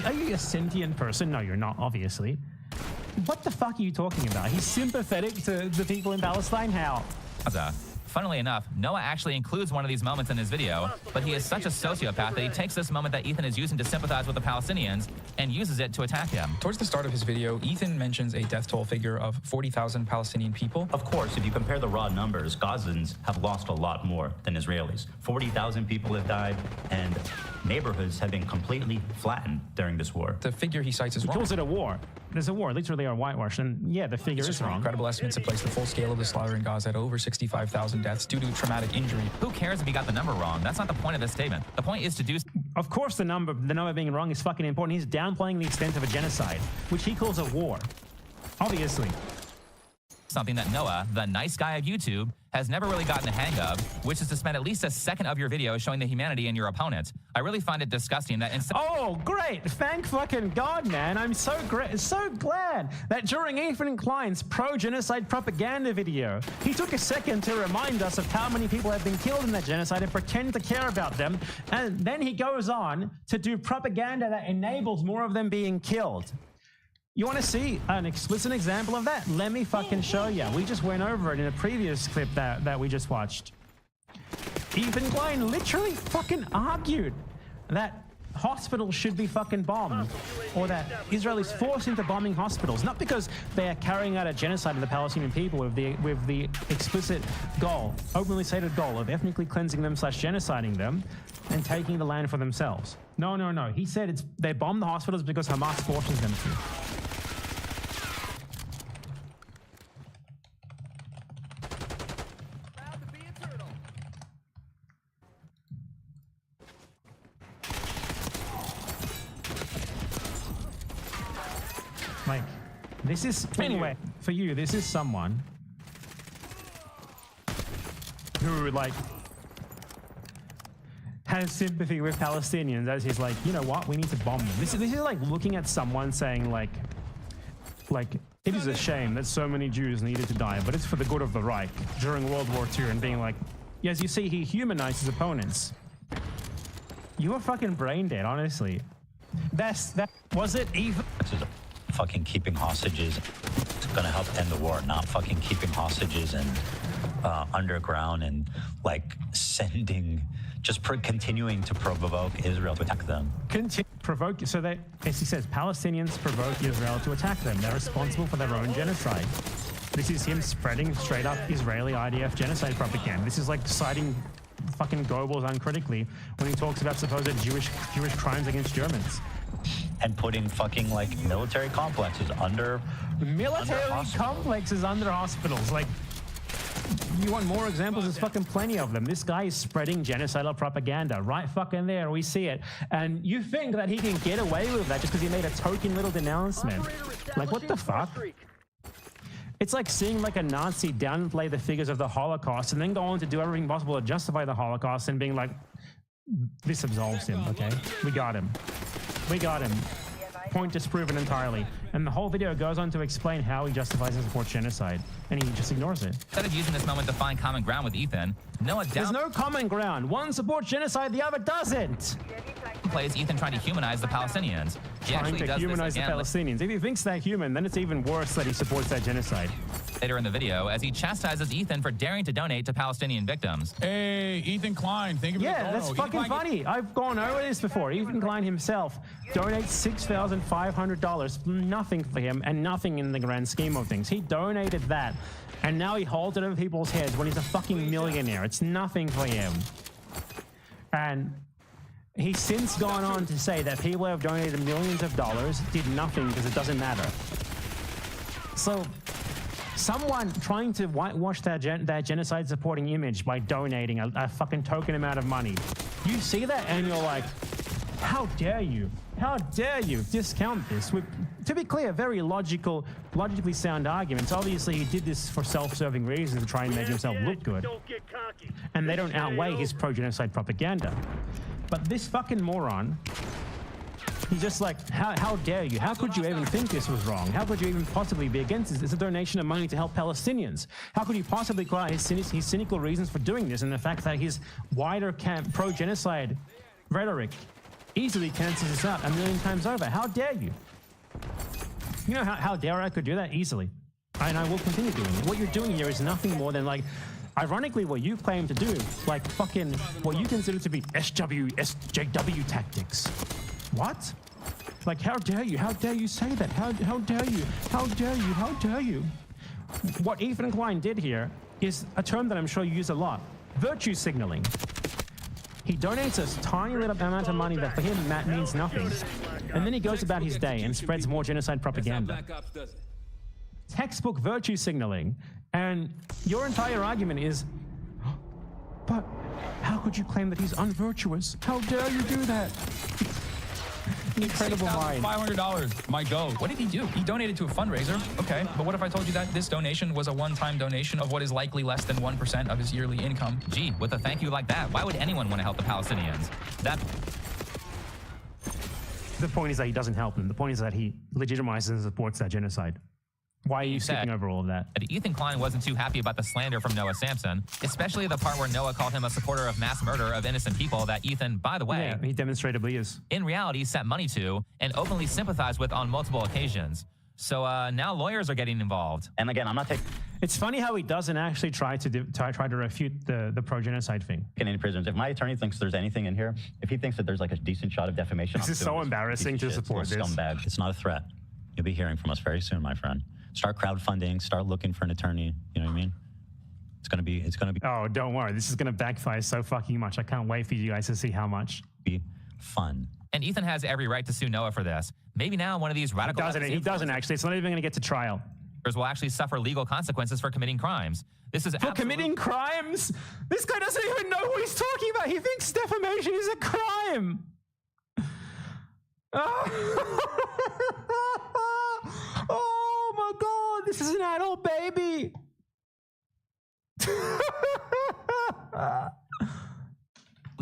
Are you a sentient person? No, you're not, obviously. What the fuck are you talking about? He's sympathetic to the people in Palestine? How? Funnily enough, Noah actually includes one of these moments in his video, but he is such a sociopath that he takes this moment that Ethan is using to sympathize with the Palestinians and uses it to attack him. Towards the start of his video, Ethan mentions a death toll figure of 40,000 Palestinian people. Of course, if you compare the raw numbers, Gazans have lost a lot more than Israelis. 40,000 people have died, and neighborhoods have been completely flattened during this war. The figure he cites is wrong. He calls it a war. There's a war, literally a whitewash, and yeah, the figure is wrong. Incredible estimates have placed the full scale of the slaughter in Gaza at over 65,000 deaths due to traumatic injury. Who cares if he got the number wrong? That's not the point of this statement. The point is to do... Of course the number being wrong is fucking important. He's downplaying the extent of a genocide, which he calls a war. Obviously. Something that Noah, the nice guy of YouTube, has never really gotten the hang of, which is to spend at least a second of your video showing the humanity in your opponent. I really find it disgusting that instead... Oh, great. Thank fucking God, man. I'm so glad that during Ethan Klein's pro-genocide propaganda video, he took a second to remind us of how many people have been killed in that genocide and pretend to care about them. And then he goes on to do propaganda that enables more of them being killed. You want to see an explicit example of that? Let me fucking show you. We just went over it in a previous clip that we just watched. Ethan Klein literally fucking argued that hospitals should be fucking bombed, or that Israel is forced into bombing hospitals, not because they are carrying out a genocide of the Palestinian people with the explicit goal, openly stated goal of ethnically cleansing them / genociding them and taking the land for themselves. No. He said they bomb the hospitals because Hamas forces them to. This is, anyway, for you, this is someone who, has sympathy with Palestinians as he's you know what, we need to bomb them. This is looking at someone saying, it is a shame that so many Jews needed to die, but it's for the good of the Reich during World War II, and being as you see, he humanized his opponents. You are fucking brain dead, honestly. Was it even... Fucking keeping hostages is going to help end the war, not fucking keeping hostages and underground and continuing to provoke Israel to attack them. So that, as he says, Palestinians provoke Israel to attack them. They're responsible for their own genocide. This is him spreading straight up Israeli IDF genocide propaganda. This is citing fucking Goebbels uncritically when he talks about supposed Jewish crimes against Germans. And putting fucking military complexes under complexes under hospitals. You want more examples? There's fucking plenty of them. This guy is spreading genocidal propaganda right fucking there. We see it. And you think that he can get away with that just because he made a token little denouncement? What the fuck? It's like seeing a Nazi downplay the figures of the Holocaust and then go on to do everything possible to justify the Holocaust and being this absolves him, okay? We got him. Point disproven entirely. And the whole video goes on to explain how he justifies and supports genocide, and he just ignores it. Instead of using this moment to find common ground with Ethan, Noah There's no common ground. One supports genocide, the other doesn't. Plays Ethan trying to humanize the Palestinians. Trying to humanize the Palestinians. If he thinks they're human, then it's even worse that he supports that genocide. Later in the video, as he chastises Ethan for daring to donate to Palestinian victims. Hey, Ethan Klein, thank you for the dono. That's fucking funny. I've gone over this before. Ethan Klein himself donates $6,500. Nothing for him and nothing in the grand scheme of things. He donated that, and now he holds it over people's heads when he's a fucking millionaire. It's nothing for him. And he's since gone on to say that people who have donated millions of dollars did nothing because it doesn't matter. So someone trying to whitewash that genocide supporting image by donating a fucking token amount of money. You see that and you're like, how dare you? How dare you discount this? With, to be clear, very logically sound arguments. Obviously, he did this for self-serving reasons to try and make himself look good. And they don't outweigh his pro-genocide propaganda. But this fucking moron, he's just like, how dare you? How could you even think this was wrong? How could you even possibly be against this? It's a donation of money to help Palestinians. How could you possibly call out his cynical reasons for doing this and the fact that his wider pro-genocide rhetoric easily cancels this out 1,000,000 times over? How dare you? You know how dare I could do that? Easily. And I will continue doing it. What you're doing here is nothing more than like, ironically, what you claim to do, like fucking what you consider to be SJW tactics. What? Like, how dare you? How dare you say that? How dare you? How dare you? How dare you? What Ethan Klein did here is a term that I'm sure you use a lot. Virtue signaling. He donates a tiny little amount of money that for him means nothing. And then he goes about his day and spreads more genocide propaganda. Textbook virtue signaling. And your entire argument is, but how could you claim that he's unvirtuous? How dare you do that? Incredible mind. $500. My go. What did he do? He donated to a fundraiser. Okay, but what if I told you that this donation was a one-time donation of what is likely less than 1% of his yearly income? Gee, with a thank you like that, why would anyone want to help the Palestinians? The point is that he doesn't help them. The point is that he legitimizes and supports that genocide. Why are you skipping over all of that? Ethan Klein wasn't too happy about the slander from Noah Samsen, especially the part where Noah called him a supporter of mass murder of innocent people that Ethan, by the way, he demonstrably is. In reality, sent money to and openly sympathized with on multiple occasions. So now lawyers are getting involved. And again, I'm not taking... It's funny how he doesn't actually try to refute the pro-genocide thing. Any prisoners. If my attorney thinks there's anything in here, if he thinks that there's like a decent shot of defamation... This is so embarrassing to support this. Scumbag. It's not a threat. You'll be hearing from us very soon, my friend. Start crowdfunding, start looking for an attorney. You know what I mean? It's gonna be. Oh, don't worry. This is gonna backfire so fucking much. I can't wait for you guys to see how much. Be fun. And Ethan has every right to sue Noah for this. Maybe now one of these radical... He doesn't actually. It's not even gonna get to trial. ...will actually suffer legal consequences for committing crimes. This is for committing crimes? This guy doesn't even know what he's talking about. He thinks defamation is a crime. Oh my God, this is an adult baby.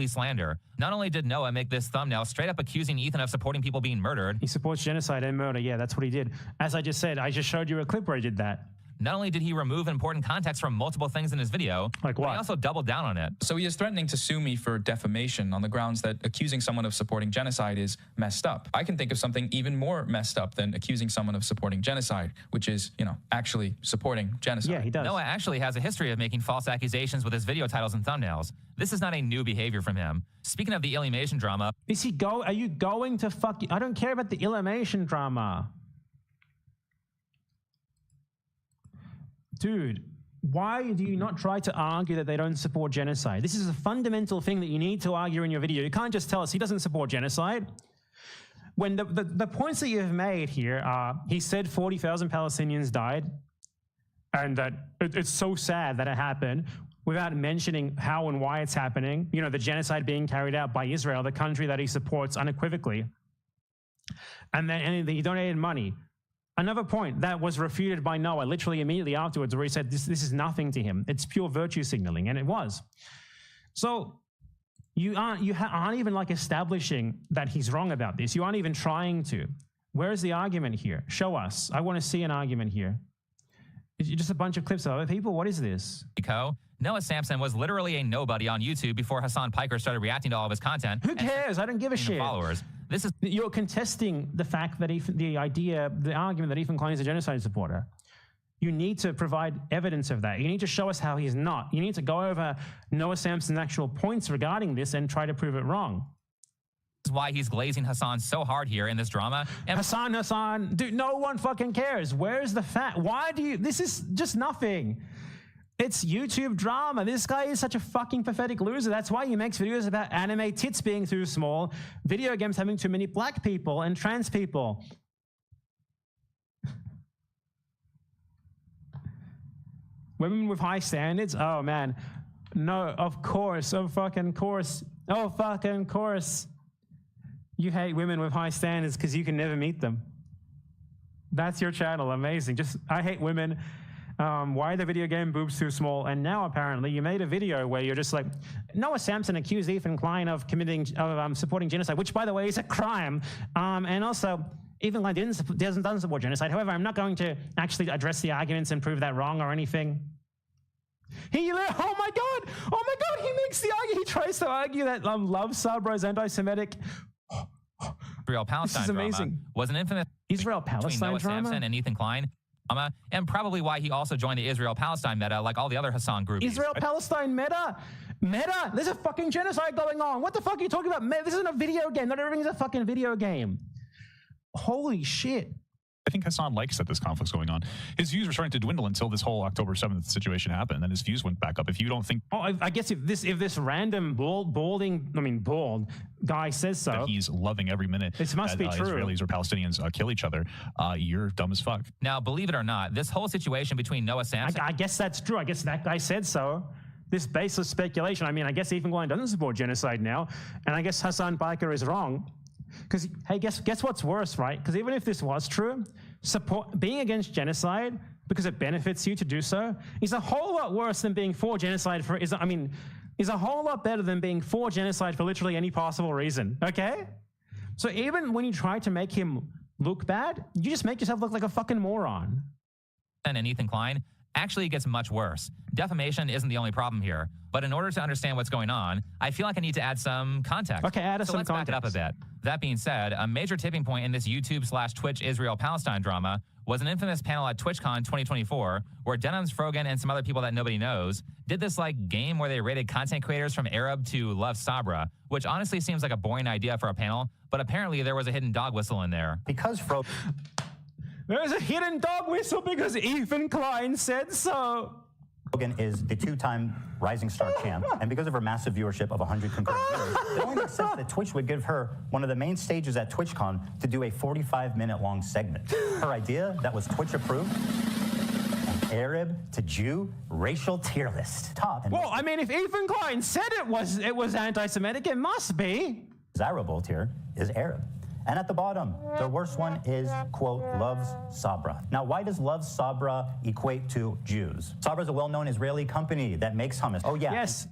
Slander. Not only did Noah make this thumbnail straight up accusing Ethan of supporting people being murdered. He supports genocide and murder. Yeah, that's what he did. As I just said, I just showed you a clip where he did that. Not only did he remove important context from multiple things in his video, like what? He also doubled down on it. So he is threatening to sue me for defamation on the grounds that accusing someone of supporting genocide is messed up. I can think of something even more messed up than accusing someone of supporting genocide, which is, you know, actually supporting genocide. Yeah, he does. Noah actually has a history of making false accusations with his video titles and thumbnails. This is not a new behavior from him. Speaking of the Illymation drama... Are you going to fuck... I don't care about the Illymation drama. Dude, why do you not try to argue that they don't support genocide? This is a fundamental thing that you need to argue in your video. You can't just tell us he doesn't support genocide. When the points that you've made here are, he said 40,000 Palestinians died, and that it's so sad that it happened, without mentioning how and why it's happening. You know, the genocide being carried out by Israel, the country that he supports unequivocally. And then he donated money. Another point that was refuted by Noah literally immediately afterwards, where he said this is nothing to him. It's pure virtue signaling, and it was. So you aren't even like establishing that he's wrong about this. You aren't even trying to. Where's the argument here? Show us. I want to see an argument here. It's just a bunch of clips of other people. What is this? Noah Samsen was literally a nobody on YouTube before Hassan Piker started reacting to all of his content. Who cares? I don't give a shit. Followers. This is You're contesting the fact that the argument that Ethan Klein is a genocide supporter. You need to provide evidence of that. You need to show us how he's not. You need to go over Noah Samsen's actual points regarding this and try to prove it wrong. This is why he's glazing Hassan so hard here in this drama. And Hassan, dude, no one fucking cares. Where's the fact? Why do you? This is just nothing. It's YouTube drama. This guy is such a fucking pathetic loser. That's why he makes videos about anime tits being too small, video games having too many black people and trans people. Women with high standards? Oh, man. No, of course. Oh, fucking course. Oh, fucking course. You hate women with high standards because you can never meet them. That's your channel. Amazing. I hate women. Why are the video game boobs too small? And now apparently you made a video where you're just like, Noah Samsen accused Ethan Klein of supporting genocide, which, by the way, is a crime. And also, Ethan Klein doesn't support genocide. However, I'm not going to actually address the arguments and prove that wrong or anything. Oh my God, he makes the argument. He tries to argue that Love Sabra is anti-Semitic. Israel-Palestine drama was an infamous Israel-Palestine between Noah drama? Samsen and Ethan Klein, and probably why he also joined the Israel-Palestine meta like all the other Hassan groups. Israel-Palestine meta? Meta? There's a fucking genocide going on. What the fuck are you talking about? This isn't a video game. Not everything's a fucking video game. Holy shit. I think Hassan likes that this conflict's going on. His views were starting to dwindle until this whole October 7th situation happened, and then his views went back up. If you don't think... I guess if this random bald guy says so... that he's loving every minute this must be true. Israelis or Palestinians kill each other, you're dumb as fuck. Now, believe it or not, this whole situation between Noah Samsen... I guess that's true. I guess that guy said so. This baseless speculation. I guess Ethan Klein doesn't support genocide now, and I guess Hassan Piker is wrong. Because, hey, guess what's worse, right? Because even if this was true, being against genocide because it benefits you to do so is a whole lot worse than being for genocide is a whole lot better than being for genocide for literally any possible reason, okay? So even when you try to make him look bad, you just make yourself look like a fucking moron. And Ethan Klein actually gets much worse. Defamation isn't the only problem here, but in order to understand what's going on, I feel like I need to add some context. Okay, add some context. Let's back it up a bit. That being said, a major tipping point in this YouTube/Twitch Israel-Palestine drama was an infamous panel at TwitchCon 2024 where Denham's Frogan and some other people that nobody knows did this game where they rated content creators from Arab to Love Sabra, which honestly seems like a boring idea for a panel, but apparently there was a hidden dog whistle in there. Because there's a hidden dog whistle because Ethan Klein said so. Rogan is the two-time Rising Star champ, and because of her massive viewership of 100 concurrent viewers, it only makes sense that Twitch would give her one of the main stages at TwitchCon to do a 45-minute-long segment. Her idea that was Twitch-approved, an Arab to Jew racial tier list. Well, if Ethan Klein said it was anti-Semitic, it must be. Desirable tier is Arab. And at the bottom, the worst one is, quote, Loves Sabra. Now, why does Loves Sabra equate to Jews? Sabra is a well-known Israeli company that makes hummus. Oh, yeah. Yes.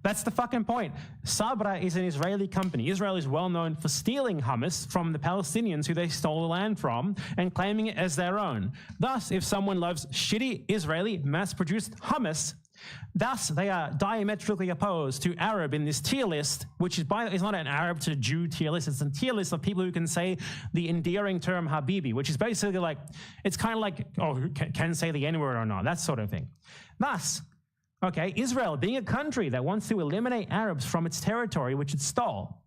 That's the fucking point. Sabra is an Israeli company. Israel is well known for stealing hummus from the Palestinians who they stole the land from and claiming it as their own. Thus, if someone loves shitty Israeli mass-produced hummus, thus, they are diametrically opposed to Arab in this tier list, which is not an Arab to Jew tier list. It's a tier list of people who can say the endearing term Habibi, which is basically like, it's kind of like, who can say the N-word or not, that sort of thing. Thus, okay, Israel being a country that wants to eliminate Arabs from its territory, which it stole,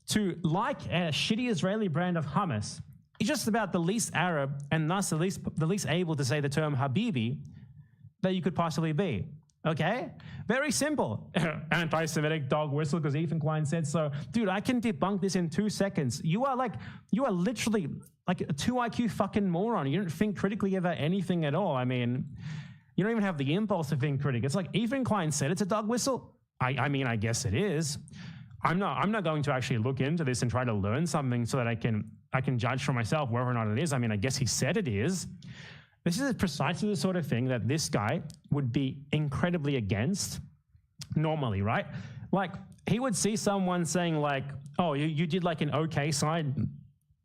to like a shitty Israeli brand of hummus, is just about the least Arab and thus the least able to say the term Habibi that you could possibly be, okay? Very simple. Anti-Semitic dog whistle because Ethan Klein said so. Dude, I can debunk this in 2 seconds. You are literally like a 2 IQ fucking moron. You don't think critically about anything at all. You don't even have the impulse to think critically. It's like Ethan Klein said it's a dog whistle. I guess it is. I'm not going to actually look into this and try to learn something so that I can judge for myself whether or not it is. I guess he said it is. This is precisely the sort of thing that this guy would be incredibly against normally, right? Like, he would see someone saying like, oh, you did like an okay side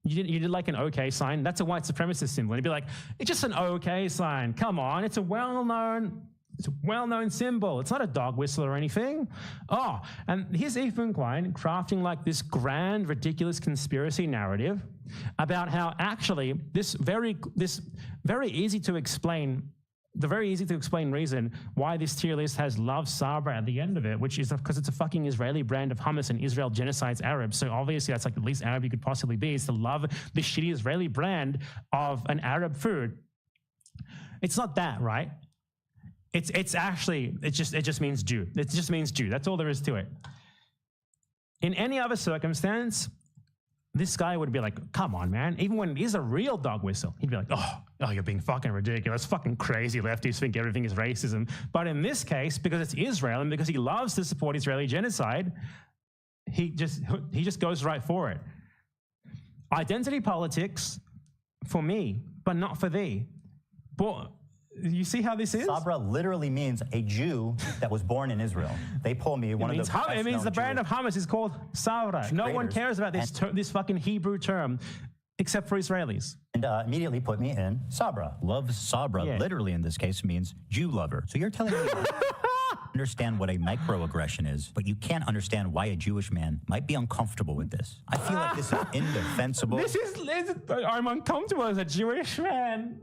You did like an okay sign. That's a white supremacist symbol. And he'd be like, it's just an okay sign. Come on, it's a well-known symbol. It's not a dog whistle or anything. Oh, and here's Ethan Klein crafting like this grand, ridiculous conspiracy narrative about how actually this very easy to explain reason why this tier list has Love Sabra at the end of it, which is because it's a fucking Israeli brand of hummus and Israel genocides Arabs. So obviously that's like the least Arab you could possibly be, is to love the shitty Israeli brand of an Arab food. It's not that, right? It just means Jew. It just means Jew. That's all there is to it. In any other circumstance, this guy would be like, come on, man. Even when it is a real dog whistle, he'd be like, oh, you're being fucking ridiculous. Fucking crazy lefties think everything is racism. But in this case, because it's Israel and because he loves to support Israeli genocide, he just goes right for it. Identity politics for me, but not for thee. But you see how this is? Sabra literally means a Jew that was born in Israel. They pull me one of the best it means the brand of hummus is called Sabra. No one cares about this fucking Hebrew term except for Israelis. And immediately put me in Sabra. Love Sabra, literally in this case, means Jew lover. So you're telling me you understand what a microaggression is, but you can't understand why a Jewish man might be uncomfortable with this. I feel like this is indefensible. I'm uncomfortable as a Jewish man.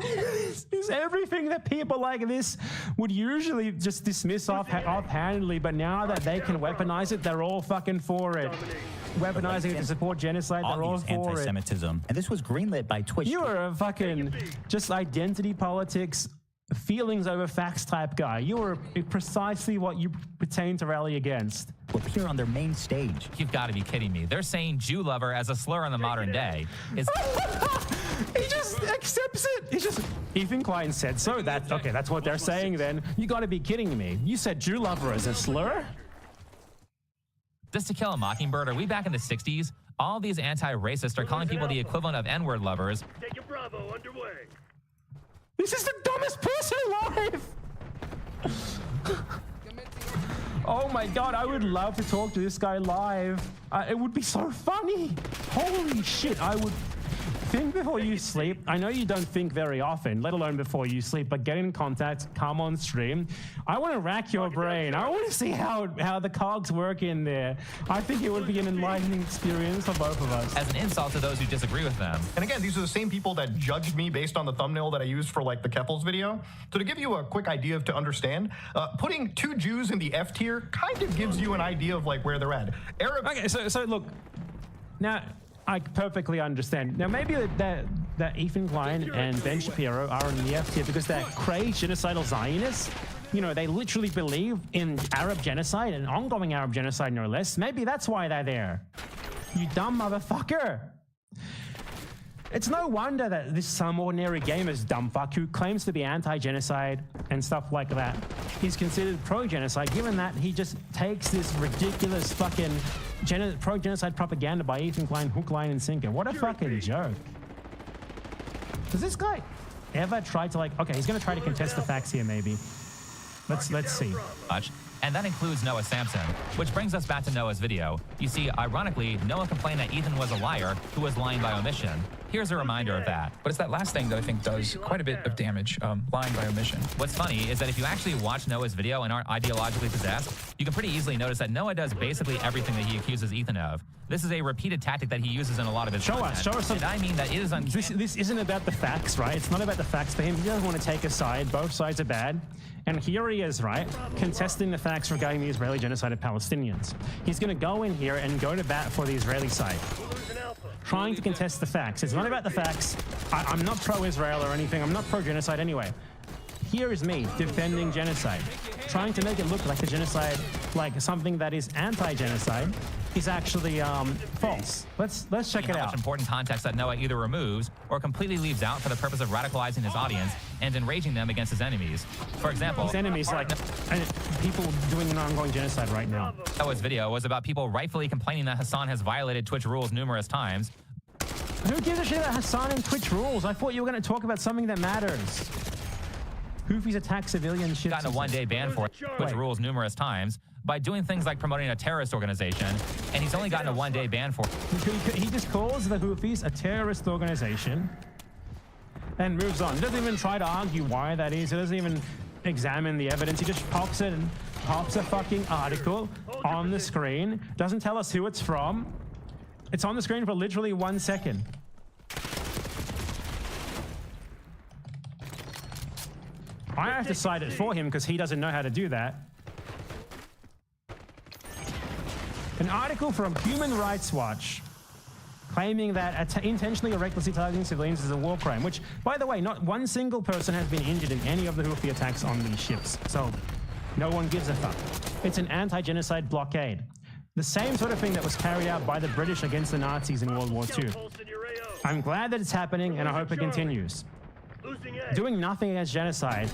Is everything that people like this would usually just dismiss offhandedly, but now that they can weaponize it, they're all fucking for it. Weaponizing it to support genocide, they're all for anti-Semitism. And this was greenlit by Twitch. You are a fucking just identity politics, feelings over facts type guy. You are precisely what you pertain to rally against. Appear on their main stage. You've got to be kidding me. They're saying Jew lover as a slur in the modern day. He just accepts it. He's just, Ethan Klein said so. That's what they're saying then. You got to be kidding me. You said Jew lover as a slur? Just To Kill a Mockingbird, are we back in the 60s? All these anti-racists are calling people the equivalent of N-word lovers. Take a Bravo underway. This is the dumbest person alive! Oh my god, I would love to talk to this guy live. It would be so funny. Holy shit, I would think before you sleep. I know you don't think very often, let alone before you sleep, but get in contact, come on stream. I want to rack your brain. I want to see how the cogs work in there. I think it would be an enlightening experience for both of us. As an insult to those who disagree with them. And again, these are the same people that judged me based on the thumbnail that I used for like the Keppels video. So to give you a quick idea to understand, putting two Jews in the F tier kind of gives you an idea of like where they're at. Okay, so look, now I perfectly understand. Now maybe that Ethan Klein and Ben Shapiro are in the F tier because they're crazed genocidal Zionists. You know, they literally believe in Arab genocide and ongoing Arab genocide, no less. Maybe that's why they're there. You dumb motherfucker. It's no wonder that this some ordinary gamer's dumb fuck who claims to be anti-genocide and stuff like that is considered pro-genocide, given that he just takes this ridiculous fucking pro-genocide propaganda by Ethan Klein, hook, line, and sinker. What a fucking joke. Does this guy ever try to okay, he's going to try to contest the facts here maybe. Let's see. And that includes Noah Sampson, which brings us back to Noah's video. You see, ironically, Noah complained that Ethan was a liar who was lying by omission. Here's a reminder of that. But it's that last thing that I think does quite a bit of damage, lying by omission. What's funny is that if you actually watch Noah's video and aren't ideologically possessed, you can pretty easily notice that Noah does basically everything that he accuses Ethan of. This is a repeated tactic that he uses in a lot of his content. Show us. And I mean that it is this isn't about the facts, right? It's not about the facts for him. He doesn't want to take a side. Both sides are bad. And here he is, right, contesting the facts regarding the Israeli genocide of Palestinians. He's going to go in here and go to bat for the Israeli side, trying to contest the facts. It's not about the facts. I'm not pro-Israel or anything. I'm not pro-genocide anyway. Here is me defending genocide, trying to make it look like the genocide, like something that is anti-genocide, is actually false. Let's check it out. Much important context that Noah either removes or completely leaves out for the purpose of radicalizing his audience and enraging them against his enemies. For example, his enemies, like people doing an ongoing genocide right now. Noah's video was about people rightfully complaining that Hassan has violated Twitch rules numerous times. Who gives a shit about Hassan and Twitch rules? I thought you were going to talk about something that matters. Houthis attack civilian ships. Gotten a one-day ban for it, which rules numerous times, by doing things like promoting a terrorist organization, and he's only gotten a one-day ban for it. He just calls the Houthis a terrorist organization and moves on. He doesn't even try to argue why that is. He doesn't even examine the evidence. He just pops it and pops a fucking article on the screen. Doesn't tell us who it's from. It's on the screen for literally 1 second. I have to cite it for him because he doesn't know how to do that. An article from Human Rights Watch claiming that intentionally or recklessly targeting civilians is a war crime, which, by the way, not one single person has been injured in any of the Houthi attacks on these ships, so no one gives a fuck. It's an anti-genocide blockade. The same sort of thing that was carried out by the British against the Nazis in World War II. I'm glad that it's happening, and I hope it continues. Doing nothing against genocide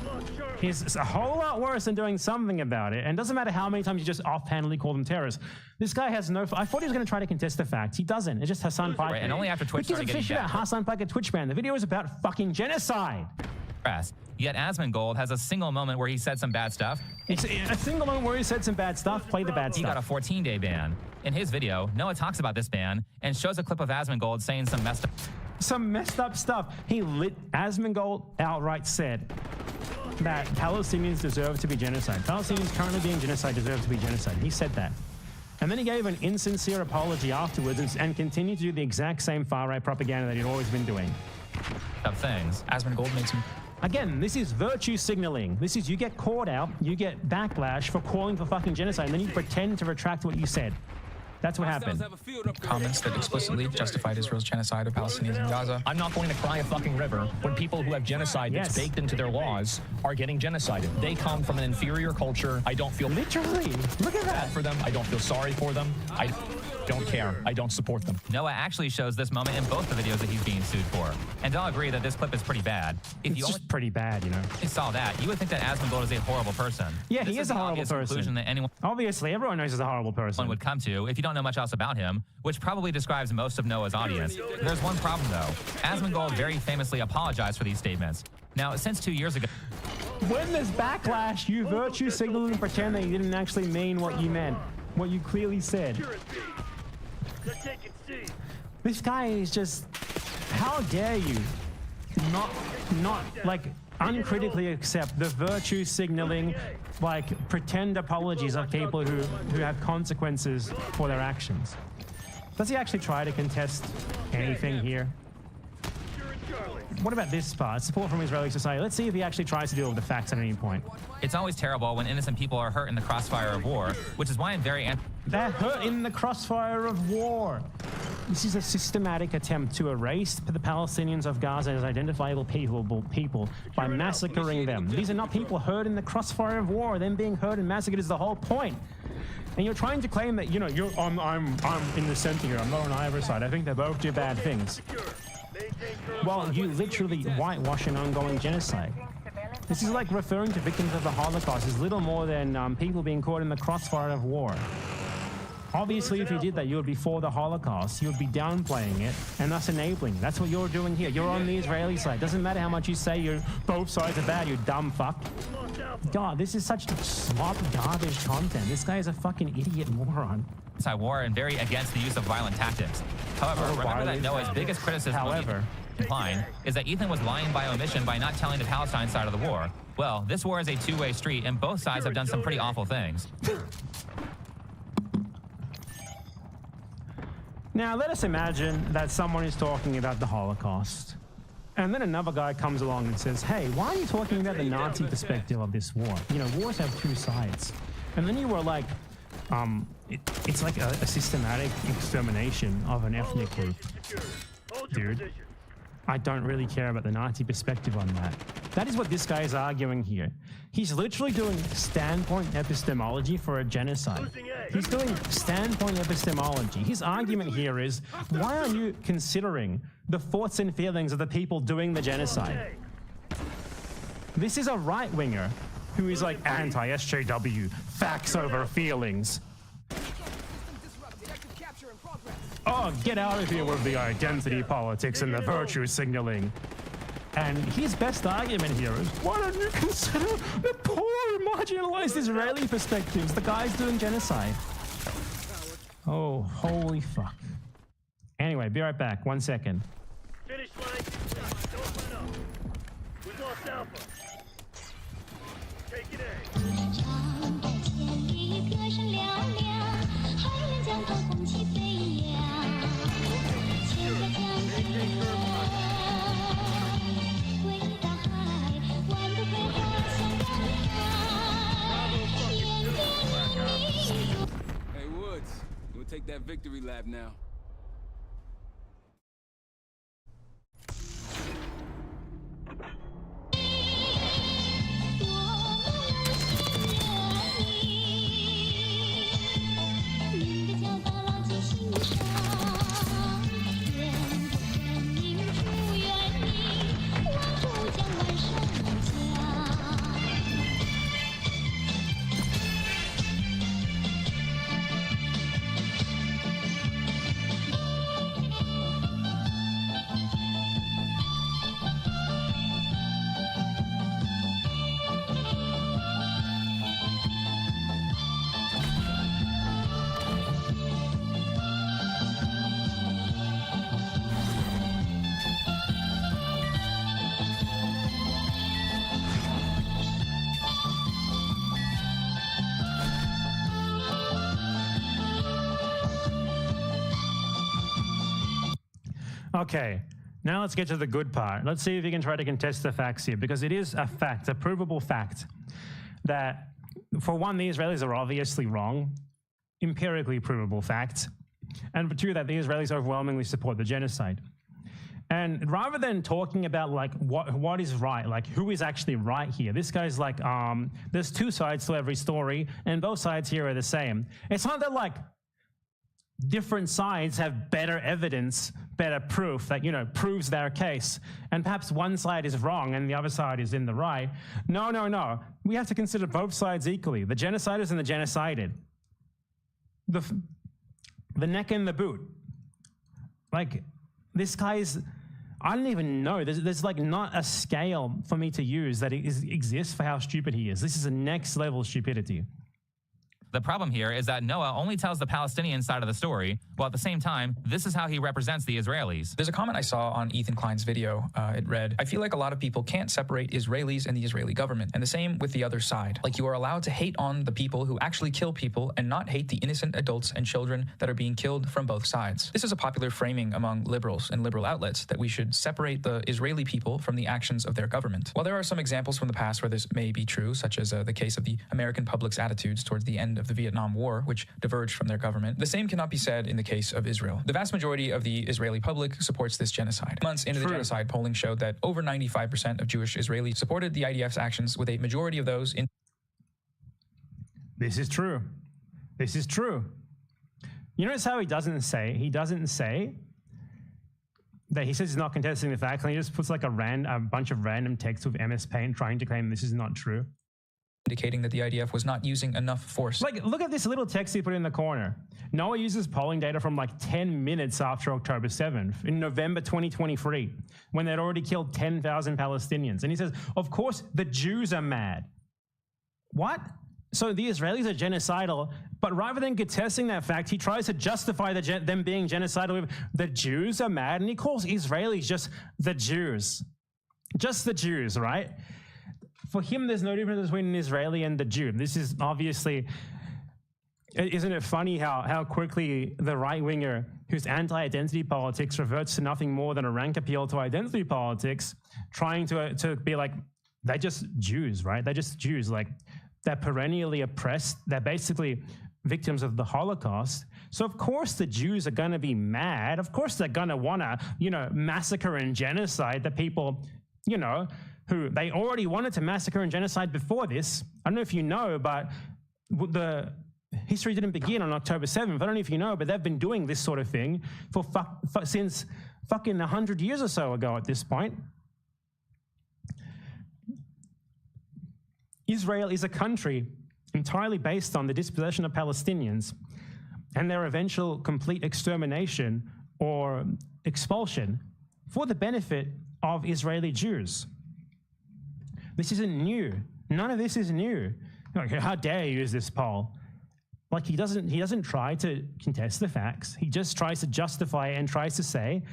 is a whole lot worse than doing something about it. And it doesn't matter how many times you just offhandedly call them terrorists. This guy has no... I thought he was going to try to contest the facts. He doesn't. It's just Hassan Piker. Right, and only after Twitch started getting about Hassan Piker Twitch ban. The video is about fucking genocide. Yet Asmongold has a single moment where he said some bad stuff. It's a single moment where he said some bad stuff. Play the bad stuff. He got a 14-day ban. In his video, Noah talks about this ban and shows a clip of Asmongold saying some messed up stuff. Asmongold outright said that Palestinians deserve to be genocide. Palestinians currently being genocide deserve to be genocide. He said that. And then he gave an insincere apology afterwards and continued to do the exact same far-right propaganda that he'd always been doing. Things. Asmongold makes him... Again, this is virtue signaling. This is you get caught out, you get backlash for calling for fucking genocide, and then you pretend to retract what you said. That's what happened. Comments that explicitly justified Israel's genocide of Palestinians in Gaza. I'm not going to cry a fucking river when people who have genocide that's baked into their laws are getting genocided. They come from an inferior culture. I don't feel literally look at that for them. I don't feel sorry for them. I don't care. I don't support them. Noah actually shows this moment in both the videos that he's being sued for. And I'll agree that this clip is pretty bad. If it's just pretty bad, you know. If you saw that, you would think that Asmongold is a horrible person. Yeah, he is a horrible person. That anyone obviously, everyone knows he's a horrible person. Would come to if you don't know much else about him, which probably describes most of Noah's audience. There's one problem, though. Asmongold very famously apologized for these statements. Now, since 2 years ago... When there's backlash, you virtue signal and pretend that you didn't actually mean what you meant, what you clearly said. This guy is just... How dare you not like uncritically accept the virtue signaling, like pretend apologies of people who have consequences for their actions. Does he actually try to contest anything here? What about this part? Support from Israeli society. Let's see if he actually tries to deal with the facts at any point. It's always terrible when innocent people are hurt in the crossfire of war, which is why I'm very... They're hurt in the crossfire of war. This is a systematic attempt to erase the Palestinians of Gaza as identifiable people by massacring them. These are not people hurt in the crossfire of war. Them being hurt and massacred is the whole point. And you're trying to claim that, you know, I'm in the center here. I'm not on either side. I think they both do bad things. Well, you literally whitewash an ongoing genocide. This is like referring to victims of the Holocaust as little more than people being caught in the crossfire of war. Obviously, if you did that, you would be for the Holocaust. You would be downplaying it and thus enabling. That's what you're doing here. You're on the Israeli side. Doesn't matter how much you say both sides are bad, you dumb fuck. God, this is such slop garbage content. This guy is a fucking idiot moron. War and very against the use of violent tactics. However, remember that Noah's biggest criticism is that Ethan was lying by omission by not telling the Palestine side of the war. Well, this war is a two-way street, and both sides have done some pretty awful things. Now, let us imagine that someone is talking about the Holocaust. And then another guy comes along and says, hey, why are you talking about the Nazi perspective of this war? You know, wars have two sides. And then you were like, it's like a systematic extermination of an ethnic group. Dude, I don't really care about the Nazi perspective on that. That is what this guy is arguing here. He's literally doing standpoint epistemology for a genocide. He's doing standpoint epistemology. His argument here is, why are you considering the thoughts and feelings of the people doing the genocide? This is a right-winger who is like anti-SJW, facts over feelings. Oh, get out of here with the identity politics and the virtue signaling. And his best argument here is, why don't you consider the poor, marginalized Israeli perspectives? The guy's doing genocide. Oh, holy fuck. Anyway, be right back. 1 second. Finish line, don't let up. We've lost Alpha. Take it A. 长百千里，歌声嘹亮，海面江河红旗飞扬，千个江天归大海，万个桂花香赶开，眼见你。 Hey Woods, we'll take that victory lap now. Okay, now let's get to the good part. Let's see if you can try to contest the facts here, because it is a fact, a provable fact, that for one, the Israelis are obviously wrong, empirically provable fact, and for two, that the Israelis overwhelmingly support the genocide. And rather than talking about like what is right, like who is actually right here, this guy's like, there's two sides to every story, and both sides here are the same. It's not that like different sides have better evidence, better proof that, you know, proves their case, and perhaps one side is wrong and the other side is in the right. No, no, no. We have to consider both sides equally, the genociders and the genocided. The neck and the boot. Like, this guy is, I don't even know. There's like not a scale for me to use that exists for how stupid he is. This is a next level stupidity. The problem here is that Noah only tells the Palestinian side of the story, while at the same time, this is how he represents the Israelis. There's a comment I saw on Ethan Klein's video. It read, I feel like a lot of people can't separate Israelis and the Israeli government, and the same with the other side. Like, you are allowed to hate on the people who actually kill people and not hate the innocent adults and children that are being killed from both sides. This is a popular framing among liberals and liberal outlets, that we should separate the Israeli people from the actions of their government. While there are some examples from the past where this may be true, such as the case of the American public's attitudes towards the end of the Vietnam War, which diverged from their government, the same cannot be said in the case of Israel. The vast majority of the Israeli public supports this genocide. Months into the genocide, polling showed that over 95% of Jewish Israelis supported the IDF's actions, with a majority of those in... This is true. This is true. You notice how he doesn't say that he says he's not contesting the facts, and he just puts like a bunch of random text with MS Paint trying to claim this is not true, indicating that the IDF was not using enough force. Like, look at this little text he put in the corner. Noah uses polling data from like 10 minutes after October 7th, in November 2023, when they'd already killed 10,000 Palestinians. And he says, of course, the Jews are mad. What? So the Israelis are genocidal, but rather than contesting that fact, he tries to justify them being genocidal with the Jews are mad, and he calls Israelis just the Jews. Just the Jews, right? For him, there's no difference between an Israeli and a Jew. This is obviously, isn't it funny how quickly the right-winger whose anti-identity politics reverts to nothing more than a rank appeal to identity politics, trying to be like, they're just Jews, right? They're just Jews. Like, they're perennially oppressed. They're basically victims of the Holocaust. So of course the Jews are going to be mad. Of course they're going to want to, you know, massacre and genocide the people, you know, who they already wanted to massacre and genocide before this. I don't know if you know, but the history didn't begin on October 7th. I don't know if you know, but they've been doing this sort of thing since fucking 100 years or so ago at this point. Israel is a country entirely based on the dispossession of Palestinians and their eventual complete extermination or expulsion for the benefit of Israeli Jews. This isn't new. None of this is new. Like, how dare you use this poll? Like, he doesn't try to contest the facts. He just tries to justify and tries to say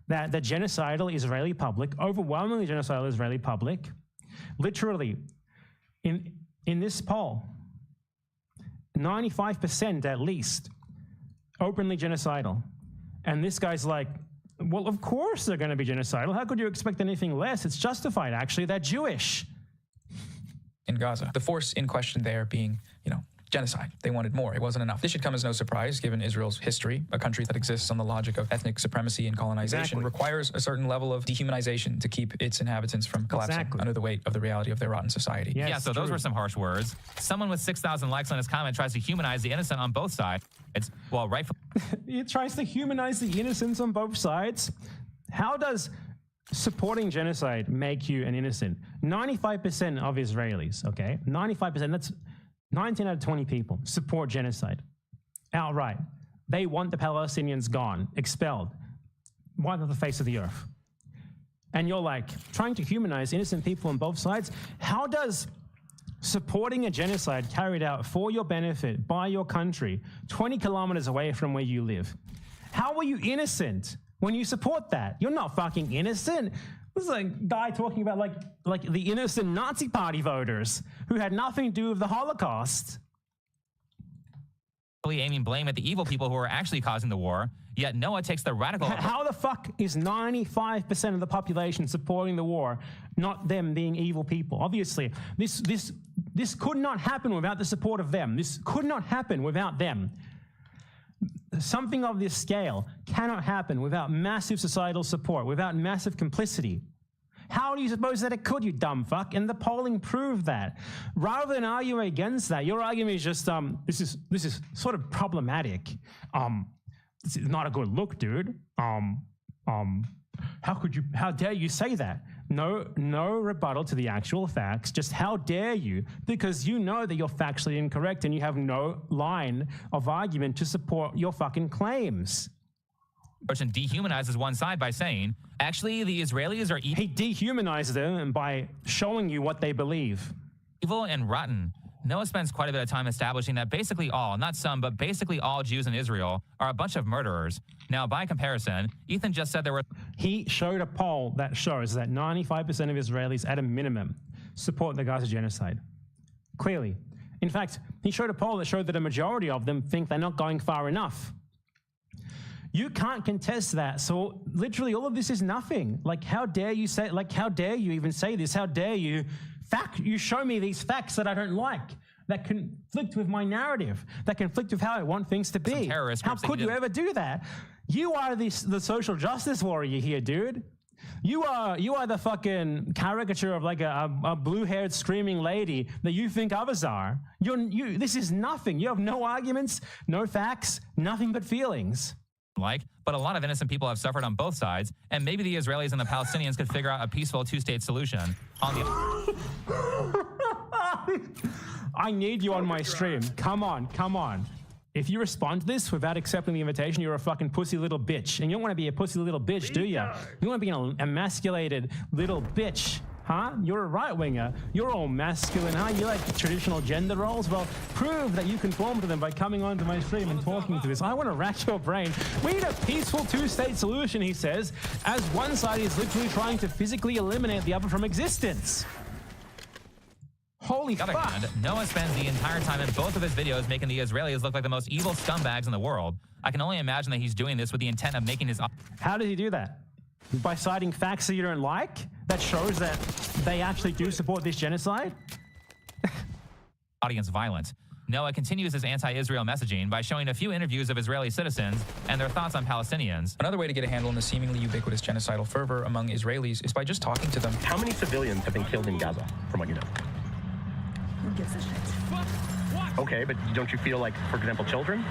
that the genocidal Israeli public, overwhelmingly genocidal Israeli public, literally, in this poll, 95% at least, openly genocidal. And this guy's like, well, of course they're going to be genocidal. How could you expect anything less? It's justified, actually. They're Jewish. In Gaza. The force in question there being, genocide. They wanted more. It wasn't enough. This should come as no surprise, given Israel's history. A country that exists on the logic of ethnic supremacy and colonization requires a certain level of dehumanization to keep its inhabitants from collapsing under the weight of the reality of their rotten society. Yeah, so those were some harsh words. Someone with 6,000 likes on his comment tries to humanize the innocent on both sides. It's, well, rightfully... It tries to humanize the innocents on both sides. How does supporting genocide make you an innocent? 95% of Israelis, okay? 95%, that's 19 out of 20 people support genocide outright. They want the Palestinians gone, expelled, wiped off the face of the earth. And you're like trying to humanize innocent people on both sides. How does supporting a genocide carried out for your benefit by your country 20 kilometers away from where you live, how are you innocent when you support that? You're not fucking innocent. This is a guy talking about like the innocent Nazi Party voters who had nothing to do with the Holocaust. Aiming blame at the evil people who are actually causing the war, yet Noah takes the radical... How the fuck is 95% of the population supporting the war, not them being evil people? Obviously, this could not happen without the support of them. This could not happen without them. Something of this scale cannot happen without massive societal support, without massive complicity. How do you suppose that it could, you dumb fuck? And the polling proved that. Rather than argue against that, your argument is just, this is sort of problematic. This is not a good look, dude. How dare you say that? No rebuttal to the actual facts. Just how dare you? Because you know that you're factually incorrect and you have no line of argument to support your fucking claims. Person dehumanizes one side by saying, actually, the Israelis are evil. He dehumanizes them by showing you what they believe. Evil and rotten. Noah spends quite a bit of time establishing that basically all, not some, but basically all Jews in Israel are a bunch of murderers. Now, by comparison, Ethan just said there were... He showed a poll that shows that 95% of Israelis, at a minimum, support the Gaza genocide. Clearly. In fact, he showed a poll that showed that a majority of them think they're not going far enough. You can't contest that, so literally all of this is nothing. Like, how dare you say, how dare you even say this? How dare you show me these facts that I don't like, that conflict with my narrative, that conflict with how I want things to be. How could you ever do that? You are the social justice warrior here, dude. You are the fucking caricature of like a blue-haired screaming lady that you think others are. This is nothing. You have no arguments, no facts, nothing but feelings. But a lot of innocent people have suffered on both sides, and maybe the Israelis and the Palestinians could figure out a peaceful two-state solution. I need you on my stream. Come on. If you respond to this without accepting the invitation, you're a fucking pussy little bitch. And you don't want to be a pussy little bitch, do you? You want to be an emasculated little bitch. Huh? You're a right-winger. You're all masculine, huh? You like traditional gender roles? Well, prove that you conform to them by coming onto my stream and talking to this. I want to rack your brain. We need a peaceful two-state solution, he says, as one side is literally trying to physically eliminate the other from existence. Holy fuck. On the other hand, Noah spends the entire time in both of his videos making the Israelis look like the most evil scumbags in the world. I can only imagine that he's doing this with the intent of making his... How does he do that? By citing facts that you don't like? That shows that they actually do support this genocide? Audience violent. Noah continues his anti-Israel messaging by showing a few interviews of Israeli citizens and their thoughts on Palestinians. Another way to get a handle on the seemingly ubiquitous genocidal fervor among Israelis is by just talking to them. How many civilians have been killed in Gaza, from what you know? Who gives a shit? Okay, but don't you feel like, for example, children?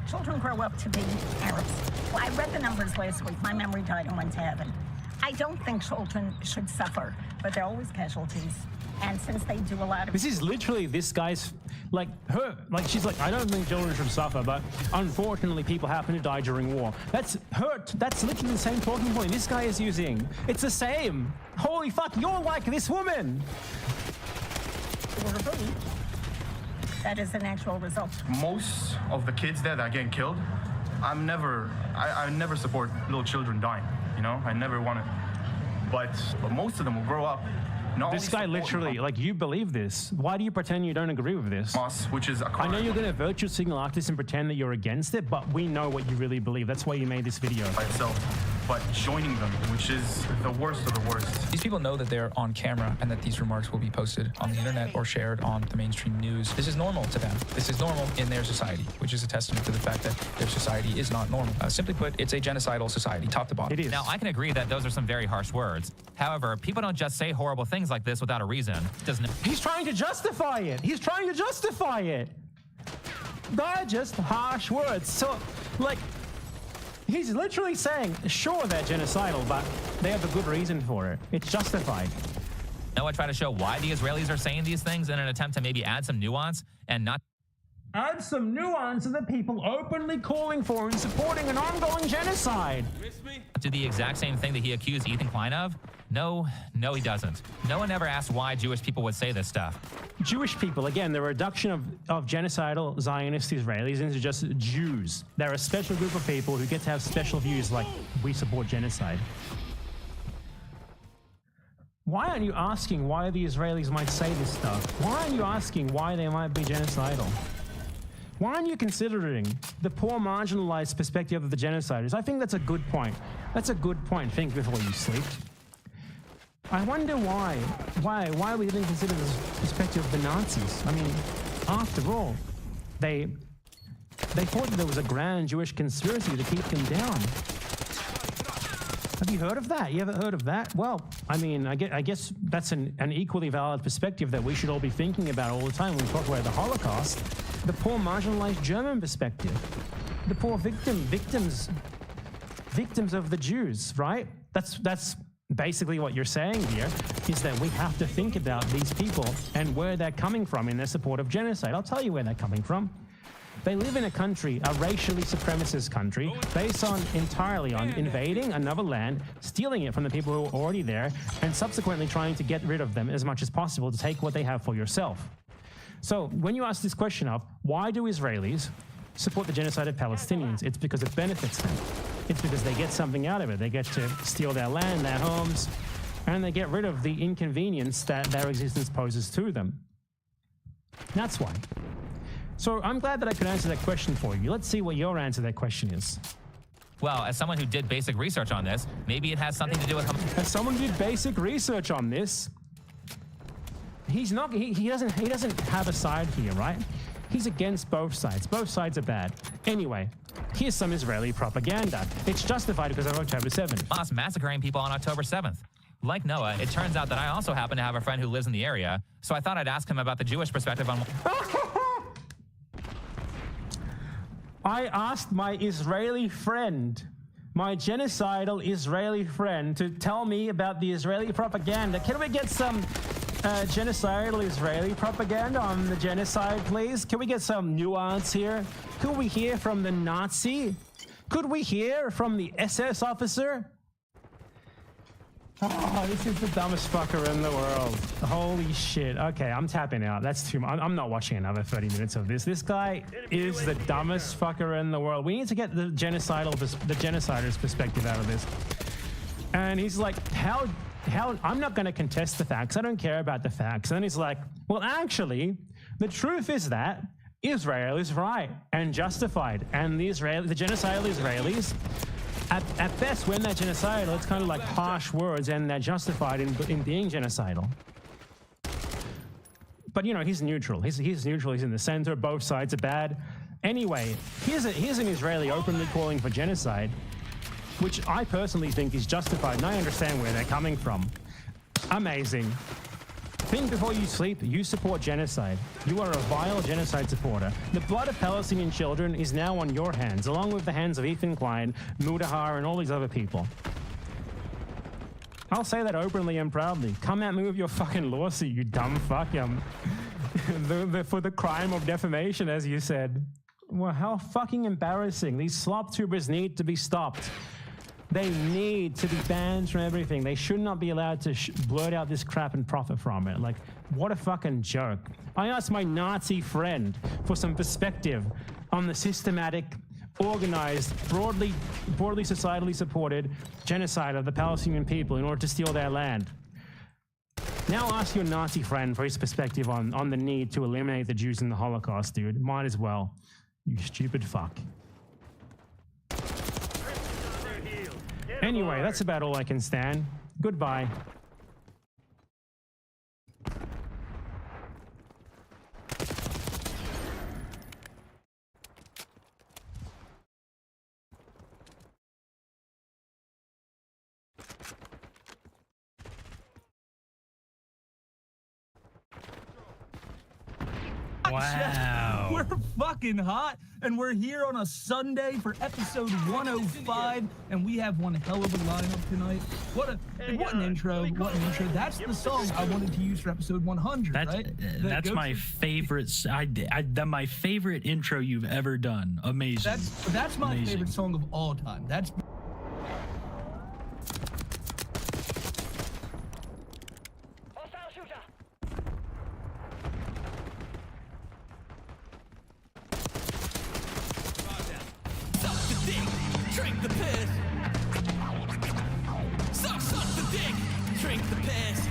Children grow up to be Arabs. Well, I read the numbers last week. My memory died and went to heaven. I I don't think children should suffer, but they're always casualties. And since they do a lot of... This is literally this guy's, she's like, I don't think children should suffer, but unfortunately people happen to die during war. That's literally the same talking point this guy is using. It's the same. Holy fuck, you're like this woman. That is an actual result. Most of the kids there that are getting killed, I never support little children dying, you know? I never want it. But most of them will grow up. This guy literally, you believe this. Why do you pretend you don't agree with this? Which is a crime. I know you're going to virtue signal artist and pretend that you're against it, but we know what you really believe. That's why you made this video. By itself, but joining them, which is the worst of the worst. These people know that they're on camera and that these remarks will be posted on the internet or shared on the mainstream news. This is normal to them. This is normal in their society, which is a testament to the fact that their society is not normal. Simply put, it's a genocidal society, top to bottom. It is. Now, I can agree that those are some very harsh words. However, people don't just say horrible things like this without a reason. He's trying to justify it. He's trying to justify it. They're just harsh words. So, he's literally saying, sure, they're genocidal, but they have a good reason for it. It's justified. Noah tried to show why the Israelis are saying these things in an attempt to maybe add some nuance and not add some nuance to the people openly calling for and supporting an ongoing genocide. do the exact same thing that he accused Ethan Klein of? No, he doesn't. No one ever asked why Jewish people would say this stuff. Jewish people, again, the reduction of genocidal Zionist Israelis into just Jews. They're a special group of people who get to have special views like, we support genocide. Why aren't you asking why the Israelis might say this stuff? Why aren't you asking why they might be genocidal? Why aren't you considering the poor marginalized perspective of the genociders? I think that's a good point. That's a good point. Think before you sleep. I wonder why we didn't consider this perspective of the Nazis. I mean, after all, they thought that there was a grand Jewish conspiracy to keep them down. Have you heard of that? You ever heard of that? Well, I mean, I guess that's an equally valid perspective that we should all be thinking about all the time when we talk about the Holocaust. The poor marginalized German perspective. The poor victims of the Jews, right? That's basically what you're saying here, is that we have to think about these people and where they're coming from in their support of genocide. I'll tell you where they're coming from. They live in a country, a racially supremacist country, based entirely on invading another land, stealing it from the people who are already there, and subsequently trying to get rid of them as much as possible to take what they have for yourself. So when you ask this question of, why do Israelis support the genocide of Palestinians? It's because it benefits them. It's because they get something out of it. They get to steal their land, their homes, and they get rid of the inconvenience that their existence poses to them. That's why. So I'm glad that I could answer that question for you. Let's see what your answer to that question is. Well, as someone who did basic research on this, maybe it has something to do with... As someone who did basic research on this, he doesn't have a side here, right? He's against both sides. Both sides are bad. Anyway, here's some Israeli propaganda. It's justified because of October 7th. Hamas massacring people on October 7th. Like Noah, it turns out that I also happen to have a friend who lives in the area, so I thought I'd ask him about the Jewish perspective on... I asked my Israeli friend, my genocidal Israeli friend, to tell me about the Israeli propaganda. Can we get some genocidal Israeli propaganda on the genocide, please? Can we get some nuance here? Could we hear from the Nazi? Could we hear from the SS officer? Oh, this is the dumbest fucker in the world. Holy shit. Okay, I'm tapping out. That's too much. I'm not watching another 30 minutes of this. This guy is the dumbest fucker in the world. We need to get the genociders' perspective out of this. And he's like, how I'm not going to contest the facts. I don't care about the facts. And then he's like, well, actually, the truth is that Israel is right and justified. And the genocidal Israelis, at best, when they're genocidal, it's kind of like harsh words, and they're justified in being genocidal. But, you know, he's neutral. He's neutral. He's in the center. Both sides are bad. Anyway, here's an Israeli openly calling for genocide, which I personally think is justified, and I understand where they're coming from. Amazing. Think before you sleep. You support genocide. You are a vile genocide supporter. The blood of Palestinian children is now on your hands, along with the hands of Ethan Klein, Mudahar, and all these other people. I'll say that openly and proudly. Come at me with your fucking lawsuit, you dumb fuck. For the crime of defamation, as you said. Well, how fucking embarrassing. These slop tubers need to be stopped. They need to be banned from everything. They should not be allowed to blurt out this crap and profit from it. Like, what a fucking joke. I asked my Nazi friend for some perspective on the systematic, organized, broadly societally supported genocide of the Palestinian people in order to steal their land. Now ask your Nazi friend for his perspective on the need to eliminate the Jews in the Holocaust, dude. Might as well. You stupid fuck. Anyway, that's about all I can stand. Goodbye. Wow. We're fucking hot, and we're here on a Sunday for episode 105, and we have one hell of a lineup tonight. What an intro. What an intro. That's the song I wanted to use for episode 100, right? That's my favorite. My favorite intro you've ever done. Amazing. That's my favorite song of all time. That's Drink the piss. Suck the dick. Drink the piss.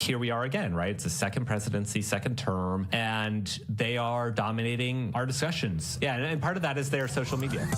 Here we are again, right? It's the second presidency, second term, and they are dominating our discussions. Yeah, and part of that is their social media.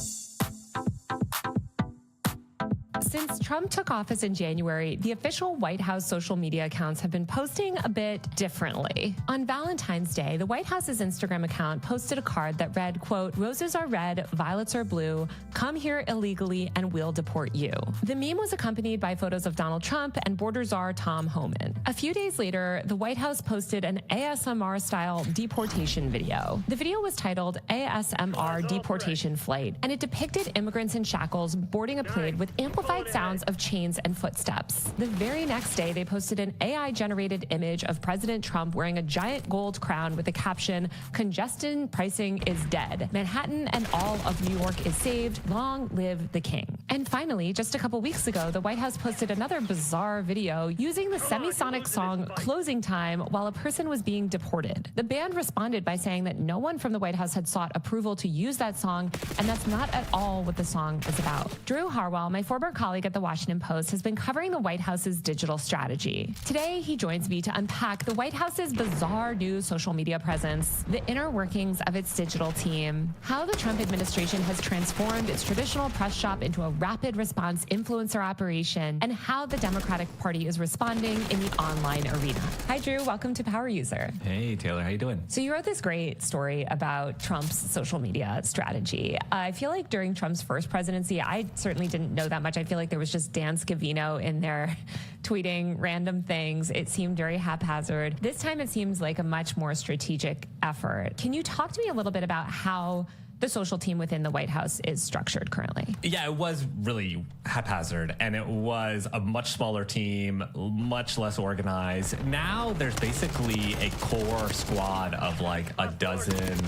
Since Trump took office in January, the official White House social media accounts have been posting a bit differently. On Valentine's Day, the White House's Instagram account posted a card that read, quote, "Roses are red, violets are blue. Come here illegally and we'll deport you." The meme was accompanied by photos of Donald Trump and border czar Tom Homan. A few days later, the White House posted an ASMR-style deportation video. The video was titled ASMR Deportation Flight, and it depicted immigrants in shackles boarding a plane with amplified sounds of chains and footsteps. The very next day, they posted an AI-generated image of President Trump wearing a giant gold crown with the caption, "Congestion pricing is dead. Manhattan and all of New York is saved. Long live the king." And finally, just a couple weeks ago, the White House posted another bizarre video using the semisonic song Closing Time while a person was being deported. The band responded by saying that no one from the White House had sought approval to use that song, and that's not at all what the song is about. Drew Harwell, my former colleague at the Washington Post, has been covering the White House's digital strategy. Today, he joins me to unpack the White House's bizarre new social media presence, the inner workings of its digital team, how the Trump administration has transformed its traditional press shop into a rapid response influencer operation, and how the Democratic Party is responding in the online arena. Hi, Drew. Welcome to Power User. Hey, Taylor. How you doing? So you wrote this great story about Trump's social media strategy. I feel like during Trump's first presidency, I certainly didn't know that much. I feel like there was just Dan Scavino in there tweeting random things. It seemed very haphazard. This time it seems like a much more strategic effort. Can you talk to me a little bit about how the social team within the White House is structured currently? Yeah, it was really haphazard, and it was a much smaller team, much less organized. Now there's basically a core squad of like a dozen,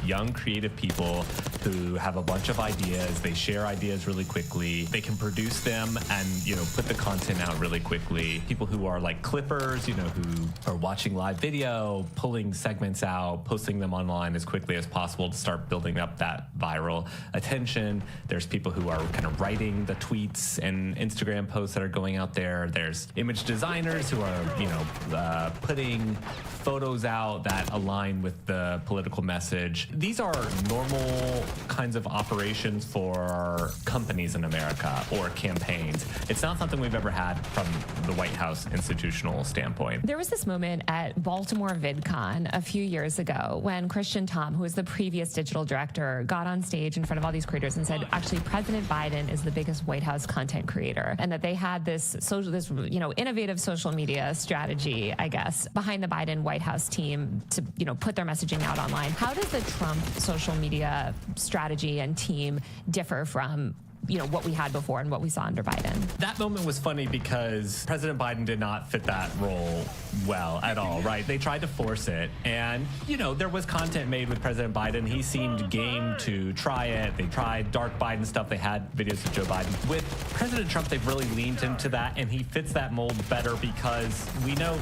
young creative people who have a bunch of ideas. They share ideas really quickly. They can produce them and, put the content out really quickly. People who are like clippers, who are watching live video, pulling segments out, posting them online as quickly as possible to start building up that viral attention. There's people who are kind of writing the tweets and Instagram posts that are going out there. There's image designers who are, putting photos out that align with the political message. These are normal kinds of operations for companies in America or campaigns. It's not something we've ever had from the White House institutional standpoint. There was this moment at Baltimore VidCon a few years ago when Christian Tom, who was the previous digital director, got on stage in front of all these creators and said, actually, President Biden is the biggest White House content creator, and that they had this innovative social media strategy, I guess, behind the Biden White House team to, put their messaging out online. How does the Trump social media strategy and team differ from what we had before and what we saw under Biden? That moment was funny because President Biden did not fit that role well at all, right? They tried to force it, and there was content made with President Biden. He seemed game to try it. They tried dark Biden stuff. They had videos of Joe Biden. With President Trump, they've really leaned into that, and he fits that mold better because we know,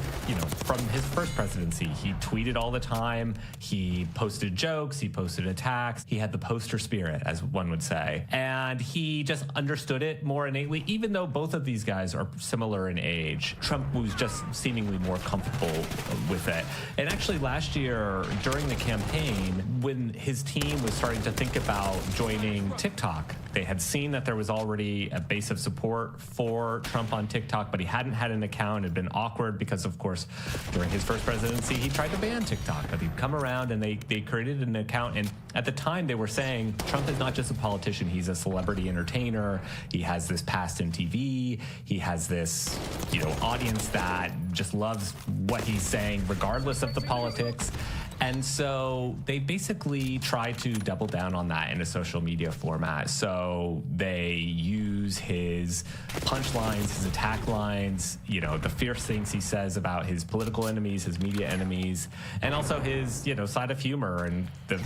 from his first presidency, he tweeted all the time. He posted jokes. He posted attacks. He had the poster spirit, as one would say, and he just understood it more innately. Even though both of these guys are similar in age, Trump was just seemingly more comfortable with it. And actually last year during the campaign, when his team was starting to think about joining TikTok, they had seen that there was already a base of support for Trump on TikTok, but he hadn't had an account. It had been awkward because, of course, during his first presidency, he tried to ban TikTok, but he'd come around and they created an account. And at the time they were saying, Trump is not just a politician, he's a celebrity entertainer. He has this past in TV. He has this, audience that just loves what he's saying, regardless of the politics. And so they basically try to double down on that in a social media format. So they use his punchlines, his attack lines, the fierce things he says about his political enemies, his media enemies, and also his, side of humor and the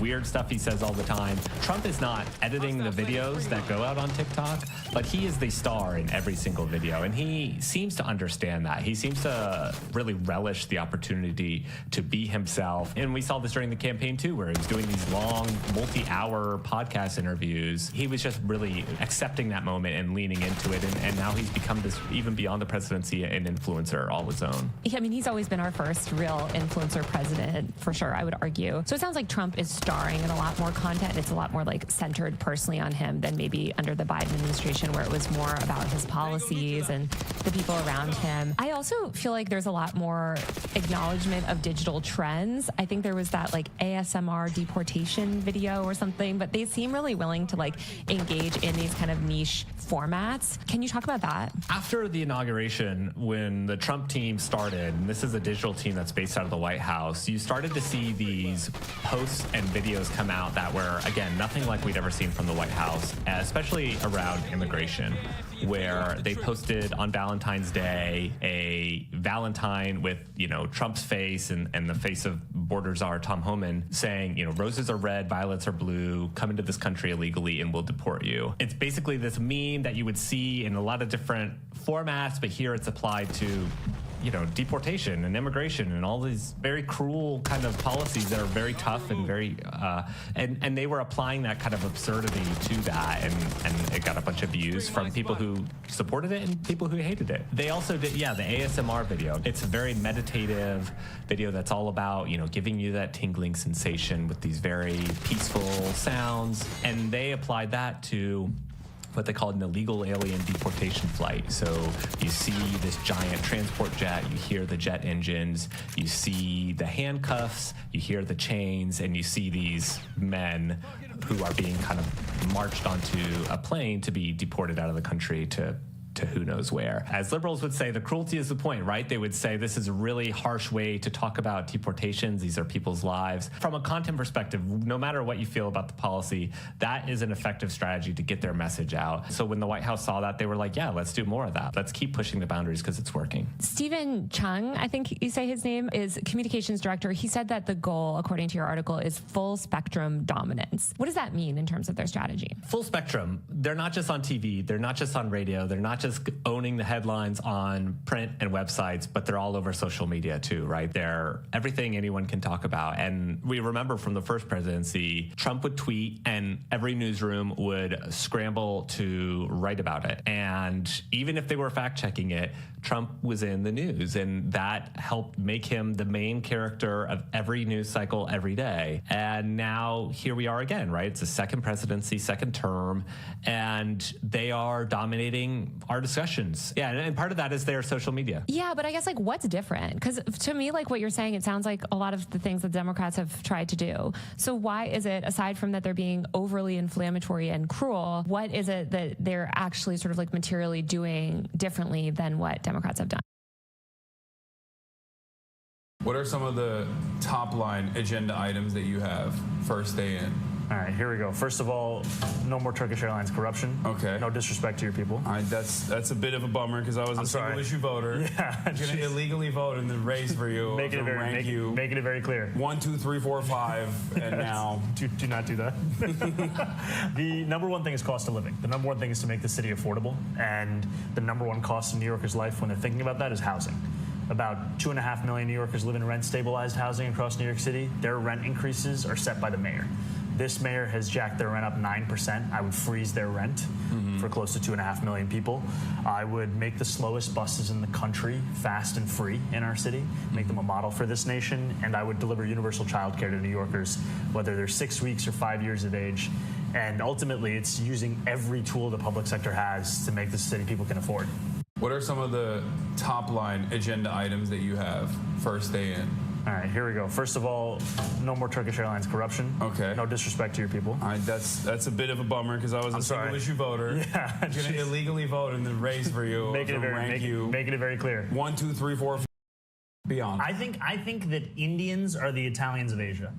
weird stuff he says all the time. Trump is not editing the videos that go out on TikTok, but he is the star in every single video. And he seems to understand that. He seems to really relish the opportunity to be himself. And we saw this during the campaign too, where he was doing these long, multi-hour podcast interviews. He was just really accepting that moment and leaning into it. And now he's become this, even beyond the presidency, an influencer all his own. I mean, he's always been our first real influencer president, for sure, I would argue. So it sounds like Trump is starring in a lot more content. It's a lot more centered personally on him than maybe under the Biden administration, where it was more about his policies and the people around him. I also feel like there's a lot more acknowledgement of digital trends. I think there was that ASMR deportation video or something, but they seem really willing to engage in these kind of niche formats. Can you talk about that? After the inauguration, when the Trump team started, and this is a digital team that's based out of the White House, you started to see these posts and videos come out that were, again, nothing like we'd ever seen from the White House, especially around immigration, where they posted on Valentine's Day a Valentine with, Trump's face and the face of border czar Tom Homan saying, roses are red, violets are blue, come into this country illegally and we'll deport you. It's basically this meme that you would see in a lot of different formats, but here it's applied to deportation and immigration and all these very cruel kind of policies that are very tough and very and they were applying that kind of absurdity to that, and it got a bunch of views from people who supported it and people who hated it. They also did the ASMR video. It's a very meditative video that's all about giving you that tingling sensation with these very peaceful sounds, and they applied that to what they called an illegal alien deportation flight. So you see this giant transport jet, you hear the jet engines, you see the handcuffs, you hear the chains, and you see these men who are being kind of marched onto a plane to be deported out of the country to who knows where. As liberals would say, the cruelty is the point, right? They would say this is a really harsh way to talk about deportations. These are people's lives. From a content perspective, no matter what you feel about the policy, that is an effective strategy to get their message out. So when the White House saw that, they were like, yeah, let's do more of that. Let's keep pushing the boundaries because it's working. Stephen Chung, I think you say his name, is communications director. He said that the goal, according to your article, is full spectrum dominance. What does that mean in terms of their strategy? Full spectrum. They're not just on TV. They're not just on radio. They're not just just owning the headlines on print and websites, but they're all over social media too, right? They're everything anyone can talk about. And we remember from the first presidency, Trump would tweet and every newsroom would scramble to write about it. And even if they were fact checking it, Trump was in the news, and that helped make him the main character of every news cycle every day. And now here we are again, right? It's a second presidency, second term, and they are dominating our discussions. Yeah, and part of that is their social media. Yeah, but I guess like what's different? Because to me, like what you're saying, it sounds like a lot of the things that Democrats have tried to do. So why is it, aside from that they're being overly inflammatory and cruel, what is it that they're actually sort of like materially doing differently than what Democrats have done? What are some of the top line agenda items that you have first day in? All right, here we go. First of all, no more Turkish Airlines corruption. Okay. No disrespect to your people. All right, that's a bit of a bummer because I was a single issue voter. Yeah. I'm going to illegally vote and then raise for you. Making it very clear. 1, 2, 3, 4, 5, and now. Do not do that. The number one thing is cost of living. The number one thing is to make the city affordable. And the number one cost in New Yorkers' life when they're thinking about that is housing. About 2.5 million New Yorkers live in rent-stabilized housing across New York City. Their rent increases are set by the mayor. This mayor has jacked their rent up 9%. I would freeze their rent for close to 2.5 million people. I would make the slowest buses in the country fast and free in our city, make them a model for this nation, and I would deliver universal childcare to New Yorkers, whether they're 6 weeks or 5 years of age. And ultimately, it's using every tool the public sector has to make this city people can afford. What are some of the top line agenda items that you have first day in? All right, here we go. First of all, no more Turkish Airlines corruption. Okay. No disrespect to your people. All right, that's a bit of a bummer because I was a single issue voter. Yeah. I'm going to illegally vote and then raise for you. Making it very clear. 1, 2, 3, 4, 5, beyond. I think that Indians are the Italians of Asia.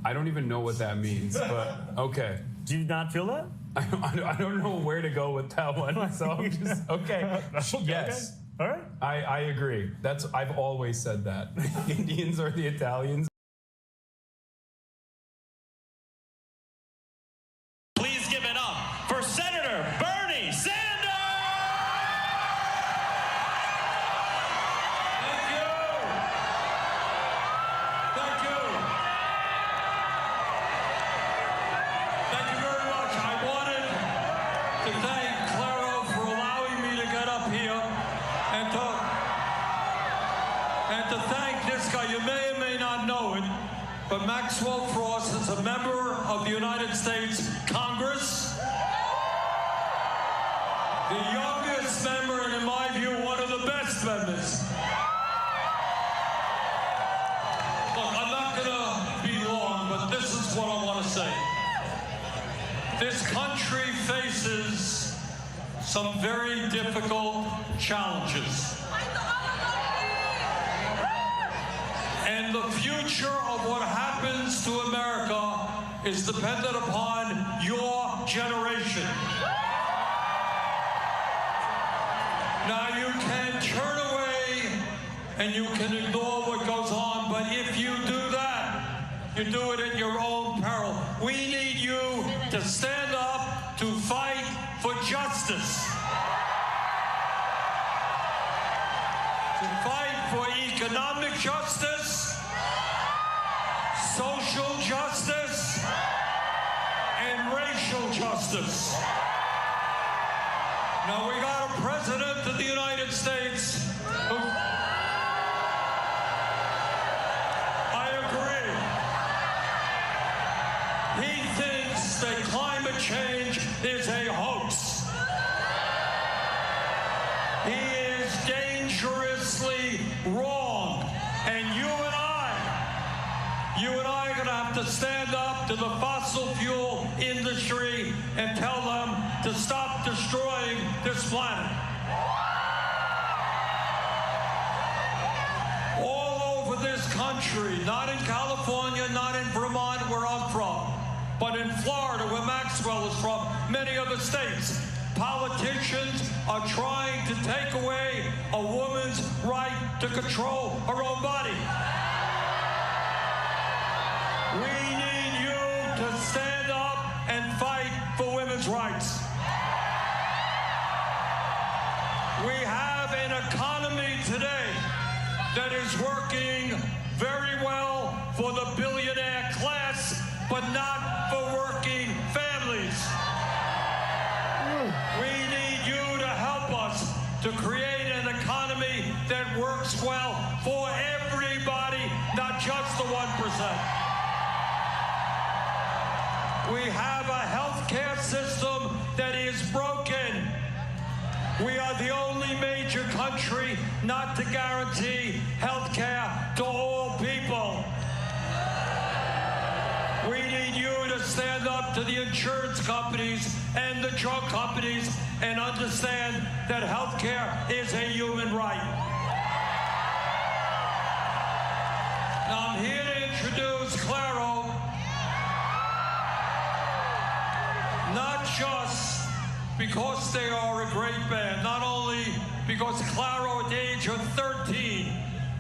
I don't even know what that means, but okay. Do you not feel that? I don't know where to go with that one, so I'm just okay. Yes. Okay. All right. I agree. I've always said that. Indians are the Italians. Please give it up for Senator Bernie Sanders! Thank you. Thank you. Thank you very much. I wanted to thank Claro for allowing me to get up here and to thank this guy. You may or may not know it, but Maxwell Frost is a member of the United States Congress, the youngest member, and in my view, one of the best members. Look, I'm not gonna be long, but this is what I want to say. This country faces some very difficult challenges. And the future of what happens to America is dependent upon your generation. Now, you can turn away and you can ignore what goes on, but if you do that, you do it at your own peril. We need you to stand up to fight for justice. To fight for economic justice, social justice, and racial justice. Now, we got a president of the United States who, I agree, he thinks that climate change is a hoax. He is dangerously wrong. And you and I are going to have to stand up to the fossil fuel industry and tell them to stop destroying this planet. All over this country, not in California, not in Vermont, where I'm from, but in Florida, where Maxwell is from, many other states, politicians are trying to take away a woman's right to control her own body. We need you to stand up and fight for women's rights. We have an economy today that is working very well for the billionaire class, but not for working families. We need you to help us to create an economy that works well for everybody, not just the 1%. We have a healthcare system that is broken. We are the only major country not to guarantee health care to all people. We need you to stand up to the insurance companies and the drug companies and understand that health care is a human right. Now I'm here to introduce Claro, not just because they are a great band, not only because Claro at the age of 13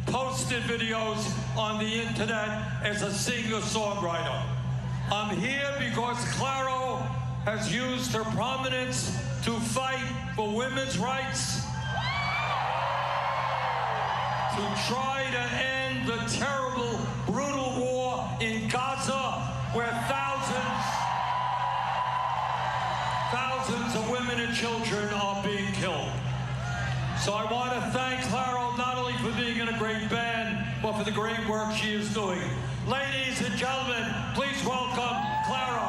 posted videos on the internet as a singer-songwriter. I'm here because Claro has used her prominence to fight for women's rights, to try to end the terrible, brutal war in Gaza, where thousands of women and children are being killed. So I want to thank Claro not only for being in a great band, but for the great work she is doing. Ladies and gentlemen, please welcome Claro.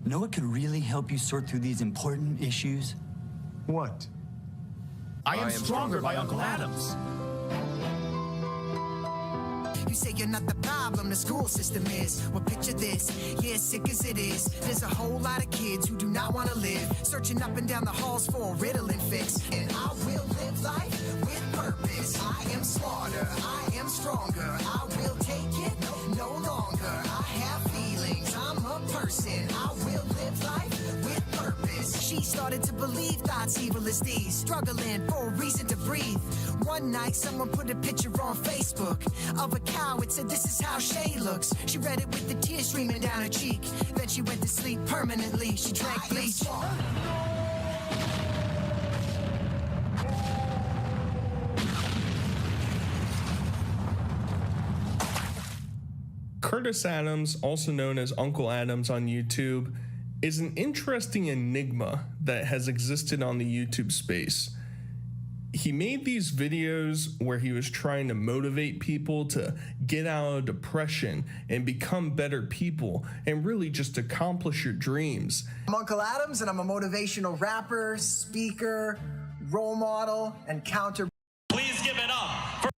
Know what could really help you sort through these important issues? What? I Am Stronger by Uncle Adams. You say you're not the problem, the school system is. Well, picture this, yeah, sick as it is. There's a whole lot of kids who do not want to live, searching up and down the halls for a Ritalin fix. And I will live life with purpose. I am smarter, I am stronger. I will take it no longer. I have feelings, I'm a person. I will live life with purpose. She started to believe thoughts evil as these, struggling for a reason to breathe. One night, someone put a picture on Facebook of a cow. It said, "This is how Shay looks." She read it with the tears streaming down her cheek. Then she went to sleep permanently. She drank bleach. Curtis Adams, also known as Uncle Adams on YouTube, is an interesting enigma that has existed on the YouTube space. He made these videos where he was trying to motivate people to get out of depression and become better people and really just accomplish your dreams. I'm Uncle Adams, and I'm a motivational rapper, speaker, role model, and counter. Please give it up for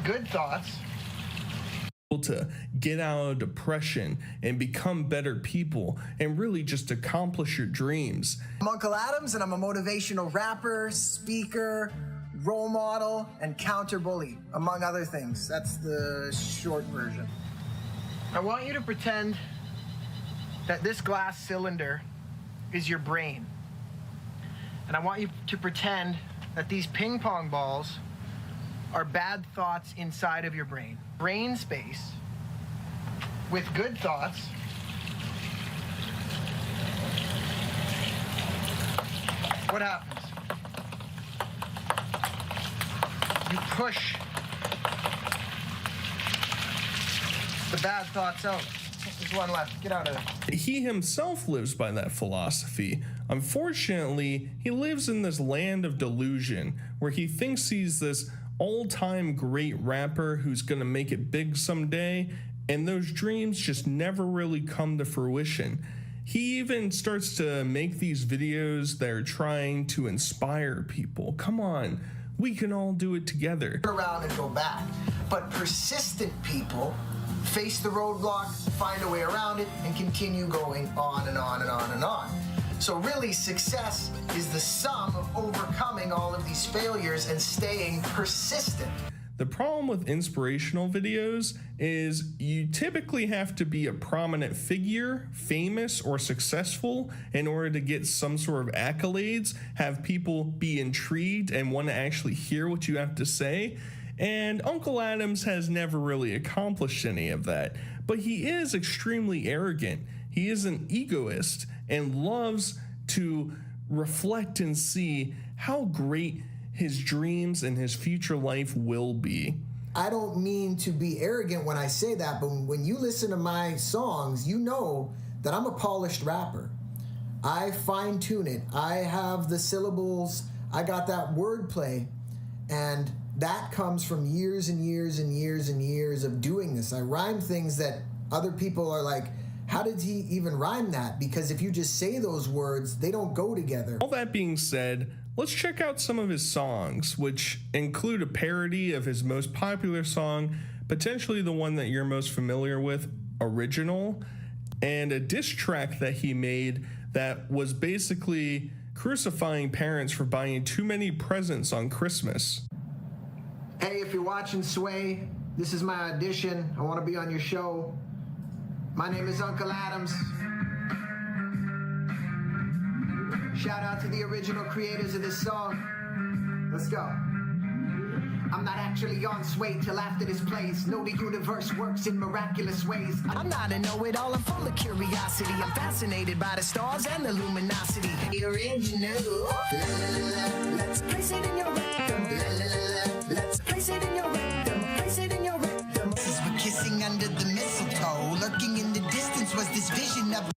good thoughts. To get out of depression and become better people and really just accomplish your dreams. I'm Uncle Adams, and I'm a motivational rapper, speaker, role model, and counter bully, among other things. That's the short version. I want you to pretend that this glass cylinder is your brain. And I want you to pretend that these ping pong balls are bad thoughts inside of your brain. Brain space with good thoughts. What happens? You push the bad thoughts out. There's one left. Get out of there. He himself lives by that philosophy. Unfortunately, he lives in this land of delusion where he thinks he's this all-time great rapper who's gonna make it big someday, and those dreams just never really come to fruition. He even starts to make these videos that are trying to inspire people. Come on, we can all do it together. Around and go back. But persistent people face the roadblock, find a way around it, and continue going on and on and on and on. So really, success is the sum of overcoming all of these failures and staying persistent. The problem with inspirational videos is you typically have to be a prominent figure, famous or successful, in order to get some sort of accolades, have people be intrigued and want to actually hear what you have to say. And Uncle Adams has never really accomplished any of that, but he is extremely arrogant. He is an egoist and loves to reflect and see how great his dreams and his future life will be. I don't mean to be arrogant when I say that, but when you listen to my songs, you know that I'm a polished rapper. I fine-tune it. I have the syllables. I got that wordplay. And that comes from years and years and years and years of doing this. I rhyme things that other people are like, how did he even rhyme that? Because if you just say those words, they don't go together. All that being said, let's check out some of his songs, which include a parody of his most popular song, potentially the one that you're most familiar with, Original, and a diss track that he made that was basically crucifying parents for buying too many presents on Christmas. Hey, if you're watching Sway, this is my audition. I want to be on your show. My name is Uncle Adams. Shout out to the original creators of this song. Let's go. I'm not actually on Sway till after this plays. Know the universe works in miraculous ways. I'm not a know-it-all, I'm full of curiosity. I'm fascinated by the stars and the luminosity. The original. Let's place it in your rectum. Let's place it in your rectum. Place it in your rectum. As we're kissing under the mistletoe, lurking in the distance was this vision of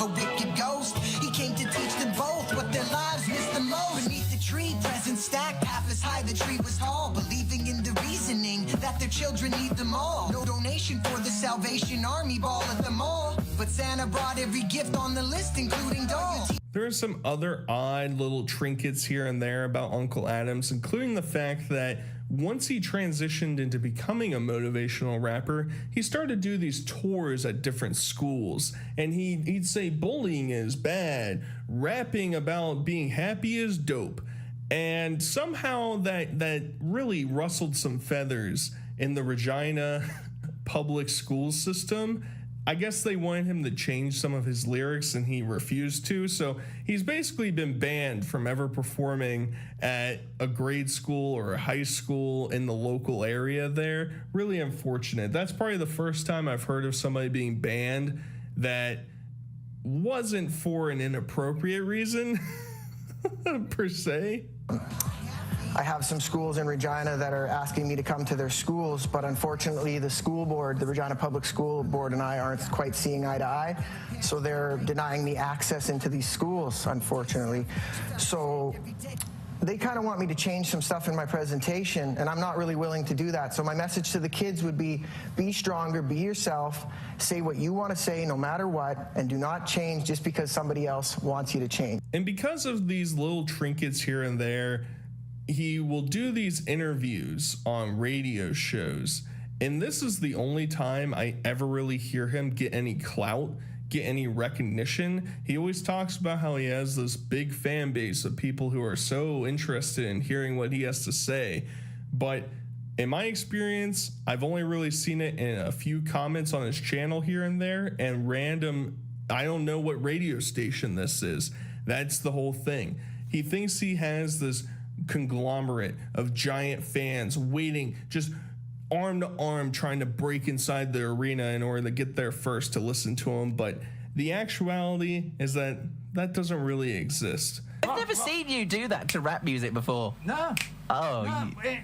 a wicked ghost. He came to teach them both what their lives missed the most. Beneath the tree, presents stacked half as high, the tree was tall, believing in the reasoning that their children need them all. No donation for the Salvation Army ball at the mall, but Santa brought every gift on the list, including dolls. There are some other odd little trinkets here and there about Uncle Adams, including the fact that once he transitioned into becoming a motivational rapper, he started to do these tours at different schools, and he'd say bullying is bad, rapping about being happy is dope, and somehow that really rustled some feathers in the Regina public school system. I guess they wanted him to change some of his lyrics and he refused to, so he's basically been banned from ever performing at a grade school or a high school in the local area there. Really unfortunate. That's probably the first time I've heard of somebody being banned that wasn't for an inappropriate reason. per se. I have some schools in Regina that are asking me to come to their schools, but unfortunately the school board, the Regina Public School Board, and I aren't quite seeing eye to eye, so they're denying me access into these schools, unfortunately. So they kind of want me to change some stuff in my presentation, and I'm not really willing to do that. So my message to the kids would be stronger, be yourself, say what you want to say no matter what, and do not change just because somebody else wants you to change. And because of these little trinkets here and there, he will do these interviews on radio shows, and this is the only time I ever really hear him get any clout, get any recognition. He always talks about how he has this big fan base of people who are so interested in hearing what he has to say, but in my experience, I've only really seen it in a few comments on his channel here and there, and random, I don't know what radio station this is. That's the whole thing. He thinks he has this conglomerate of giant fans waiting, just arm to arm, trying to break inside the arena in order to get there first to listen to him. But the actuality is that that doesn't really exist. I've never seen you do that to rap music before. No. Oh. No,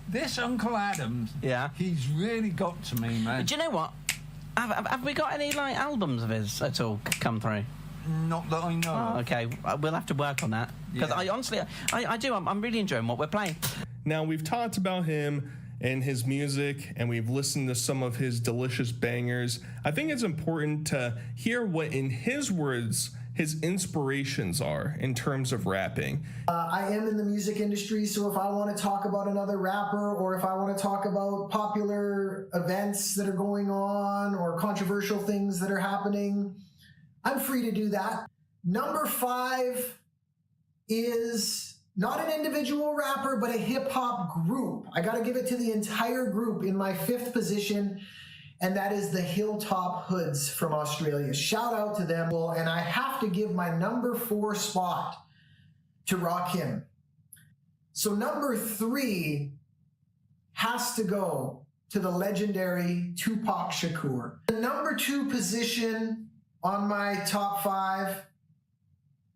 this Uncle Adams, yeah, he's really got to me, man. Do you know what? Have we got any like albums of his at all come through? Not that I know. Oh, okay, we'll have to work on that, because I honestly, I do. I'm really enjoying what we're playing. Now, we've talked about him and his music, and we've listened to some of his delicious bangers. I think it's important to hear what, in his words, his inspirations are in terms of rapping. I am in the music industry, so if I want to talk about another rapper, or if I want to talk about popular events that are going on or controversial things that are happening, I'm free to do that. Number 5 is not an individual rapper, but a hip-hop group. I got to give it to the entire group in my 5th position, and that is the Hilltop Hoods from Australia. Shout out to them. And I have to give my number 4 spot to Rakim. So number 3 has to go to the legendary Tupac Shakur. The number 2 position on my top 5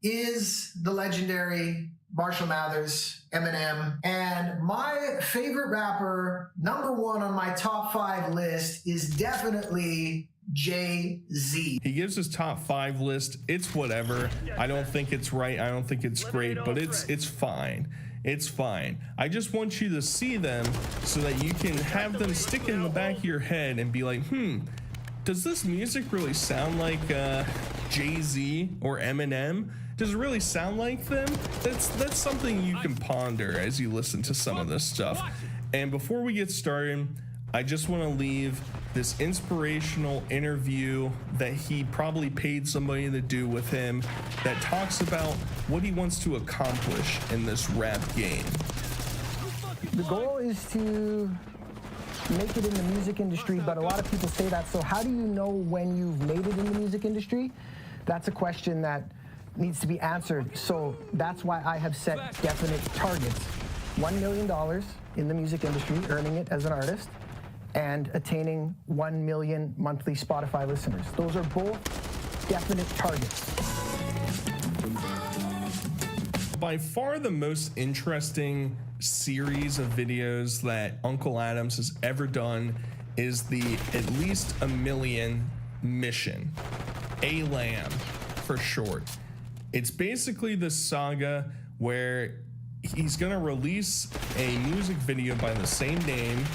is the legendary Marshall Mathers, Eminem, and my favorite rapper, number 1 on my top 5 list, is definitely Jay-Z. He gives his top 5 list. It's whatever. I don't think it's right. I don't think it's great, but it's fine. It's fine. I just want you to see them so that you can have them stick in the back of your head and be like, does this music really sound like Jay-Z or Eminem? Does it really sound like them? That's something you can ponder as you listen to some of this stuff. And before we get started, I just want to leave this inspirational interview that he probably paid somebody to do with him that talks about what he wants to accomplish in this rap game. The goal is to make it in the music industry, but a lot of people say that. So how do you know when you've made it in the music industry? That's a question that needs to be answered. So that's why I have set definite targets. $1 million in the music industry, earning it as an artist, and attaining 1 million monthly Spotify listeners. Those are both definite targets. By far the most interesting series of videos that Uncle Adams has ever done is the at least a million mission, ALAM for short. It's basically this saga where he's gonna release a music video by the same name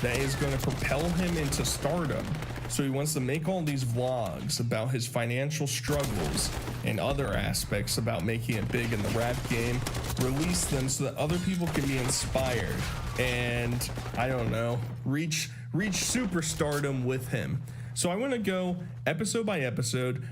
that is gonna propel him into stardom. So he wants to make all these vlogs about his financial struggles and other aspects about making it big in the rap game, release them so that other people can be inspired and, I don't know, reach superstardom with him. So I want to go episode by episode.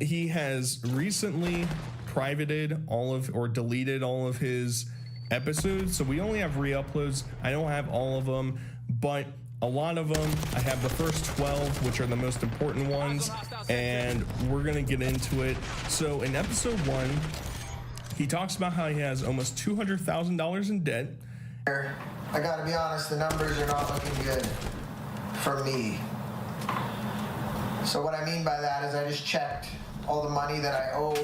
He has recently privated deleted all of his episodes, so we only have re-uploads. I don't have all of them, but a lot of them. I have the first 12, which are the most important ones, and we're gonna get into it. So in episode 1, he talks about how he has almost $200,000 in debt. I gotta be honest, the numbers are not looking good for me. So what I mean by that is I just checked all the money that I owe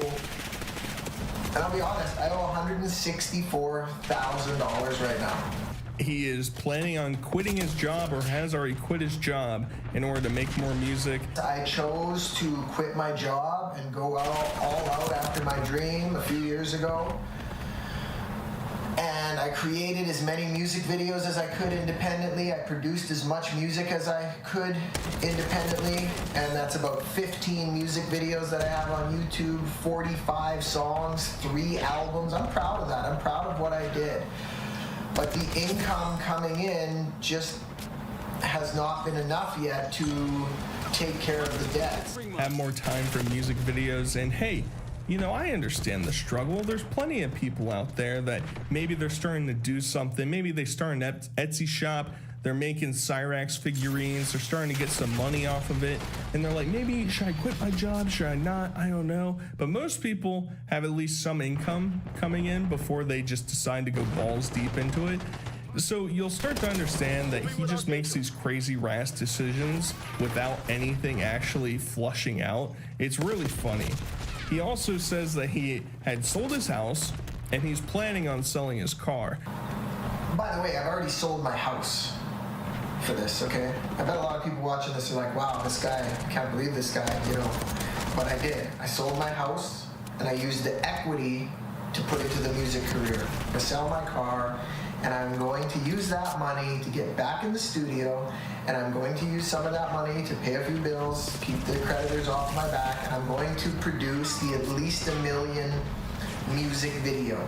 And I'll be honest, I owe $164,000 right now. He is planning on quitting his job or has already quit his job in order to make more music. I chose to quit my job and go all out after my dream a few years ago. And I created as many music videos as I could independently. I produced as much music as I could independently. And that's about 15 music videos that I have on YouTube, 45 songs, 3 albums. I'm proud of that. I'm proud of what I did. But the income coming in just has not been enough yet to take care of the debts. Have more time for music videos, and hey, you know, I understand the struggle. There's plenty of people out there that maybe they're starting to do something. Maybe they start an Etsy shop. They're making Cyrax figurines. They're starting to get some money off of it. And they're like, maybe should I quit my job? Should I not? I don't know. But most people have at least some income coming in before they just decide to go balls deep into it. So you'll start to understand that he just makes these crazy rash decisions without anything actually flushing out. It's really funny. He also says that he had sold his house and he's planning on selling his car. By the way, I've already sold my house for this, okay? I bet a lot of people watching this are like, wow, this guy, I can't believe this guy, you know. But I did. I sold my house and I used the equity to put into the music career. I sell my car and I'm going to use that money to get back in the studio, and I'm going to use some of that money to pay a few bills, keep the creditors off my back, and I'm going to produce the at least $1 million music video.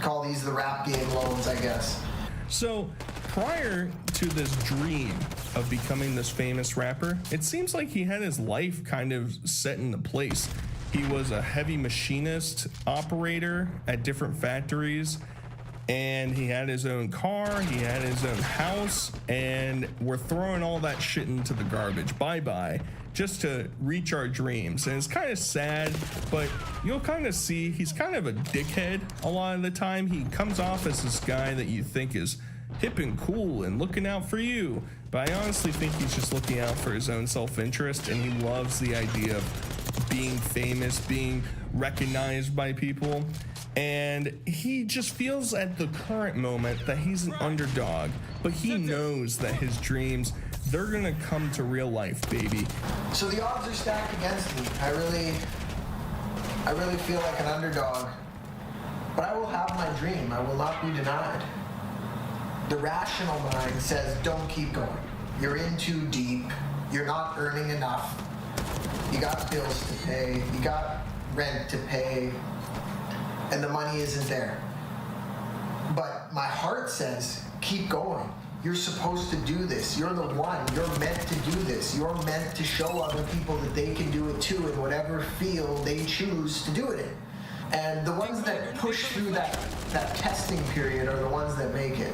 Call these the rap game loans, I guess. So prior to this dream of becoming this famous rapper, it seems like he had his life kind of set into place. He was a heavy machinist operator at different factories, and he had his own car, he had his own house, and we're throwing all that shit into the garbage. Bye-bye. Just to reach our dreams. And it's kind of sad, but you'll kind of see he's kind of a dickhead a lot of the time. He comes off as this guy that you think is hip and cool and looking out for you. But I honestly think he's just looking out for his own self-interest, and he loves the idea of being famous, being recognized by people. And he just feels at the current moment that he's an underdog, but he knows that his dreams, they're gonna come to real life, baby. So the odds are stacked against me. I really feel like an underdog, but I will have my dream. I will not be denied. The rational mind says, don't keep going. You're in too deep. You're not earning enough. You got bills to pay. You got rent to pay. And the money isn't there. But my heart says, keep going. You're supposed to do this. You're the one. You're meant to do this. You're meant to show other people that they can do it too in whatever field they choose to do it in. And the ones that push through that testing period are the ones that make it.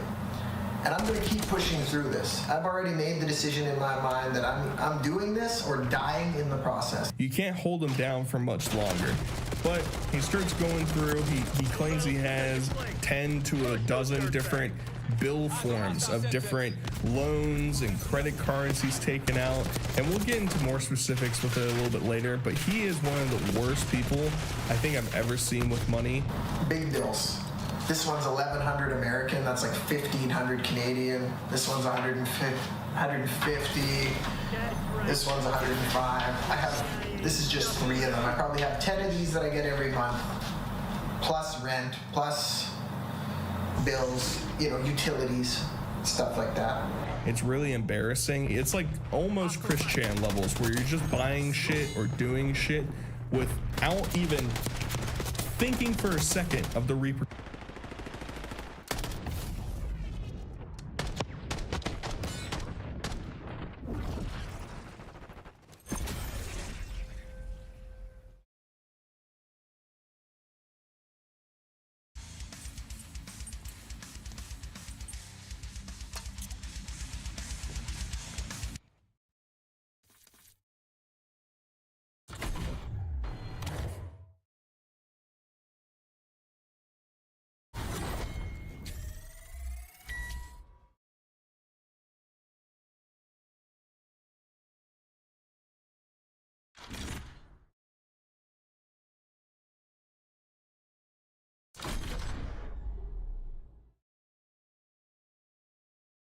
And I'm going to keep pushing through this. I've already made the decision in my mind that I'm doing this or dying in the process. You can't hold him down for much longer. But he starts going through, he claims he has 10 to a dozen different bill forms of different loans and credit cards he's taken out. And we'll get into more specifics with it a little bit later, but he is one of the worst people I think I've ever seen with money. Big bills. This one's 1,100 American, that's like 1,500 Canadian. This one's 150. This one's 105. This is just 3 of them. I probably have 10 of these that I get every month, plus rent, plus bills, you know, utilities, stuff like that. It's really embarrassing. It's like almost Chris Chan levels where you're just buying shit or doing shit without even thinking for a second of the repercussions.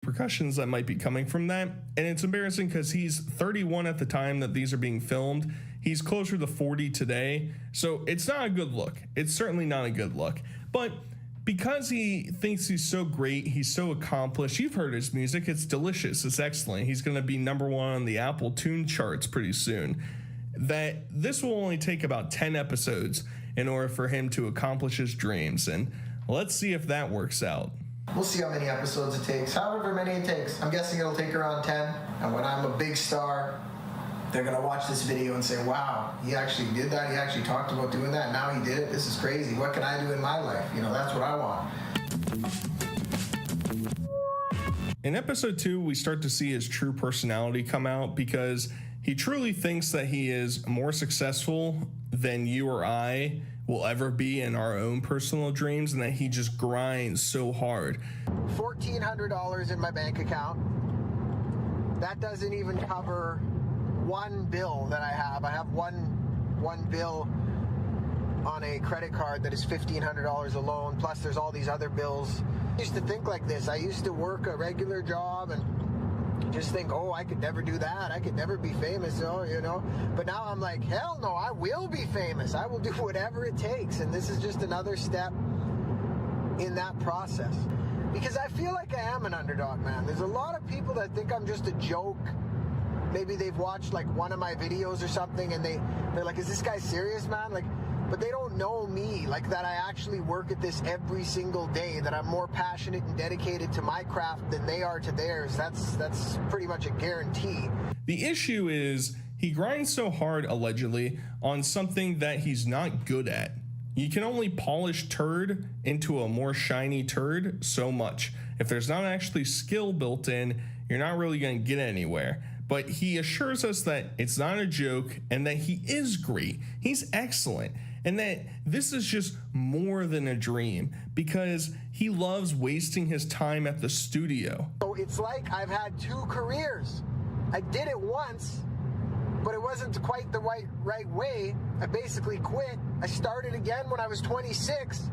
repercussions that might be coming from that. And it's embarrassing because he's 31 at the time that these are being filmed. He's closer to 40 today. So it's not a good look. It's certainly not a good look. But because he thinks he's so great, he's so accomplished. You've heard his music. It's delicious. It's excellent. He's going to be #1 on the Apple Tune charts pretty soon. That this will only take about 10 episodes in order for him to accomplish his dreams. And let's see if that works out. We'll see how many episodes it takes, however many it takes. I'm guessing it'll take around 10. And when I'm a big star, they're going to watch this video and say, wow, he actually did that. He actually talked about doing that. Now he did it. This is crazy. What can I do in my life? You know, that's what I want. In episode 2, we start to see his true personality come out because he truly thinks that he is more successful than you or I will ever be in our own personal dreams, and that he just grinds so hard. $1,400 in my bank account. That doesn't even cover one bill that I have. I have one bill on a credit card that is $1,500 alone, plus there's all these other bills. I used to think like this. I used to work a regular job and just think, oh, I could never do that. I could never be famous, you know. But now I'm like, hell no, I will be famous. I will do whatever it takes. And this is just another step in that process. Because I feel like I am an underdog, man. There's a lot of people that think I'm just a joke. Maybe they've watched like one of my videos or something and they're like, is this guy serious, man? Like, but they don't know me, like that I actually work at this every single day, that I'm more passionate and dedicated to my craft than they are to theirs. That's pretty much a guarantee. The issue is he grinds so hard, allegedly, on something that he's not good at. You can only polish turd into a more shiny turd so much. If there's not actually skill built in, you're not really going to get anywhere. But he assures us that it's not a joke and that he is great. He's excellent. And that this is just more than a dream because he loves wasting his time at the studio. So it's like I've had 2 careers. I did it once, but it wasn't quite the right way. I basically quit. I started again when I was 26.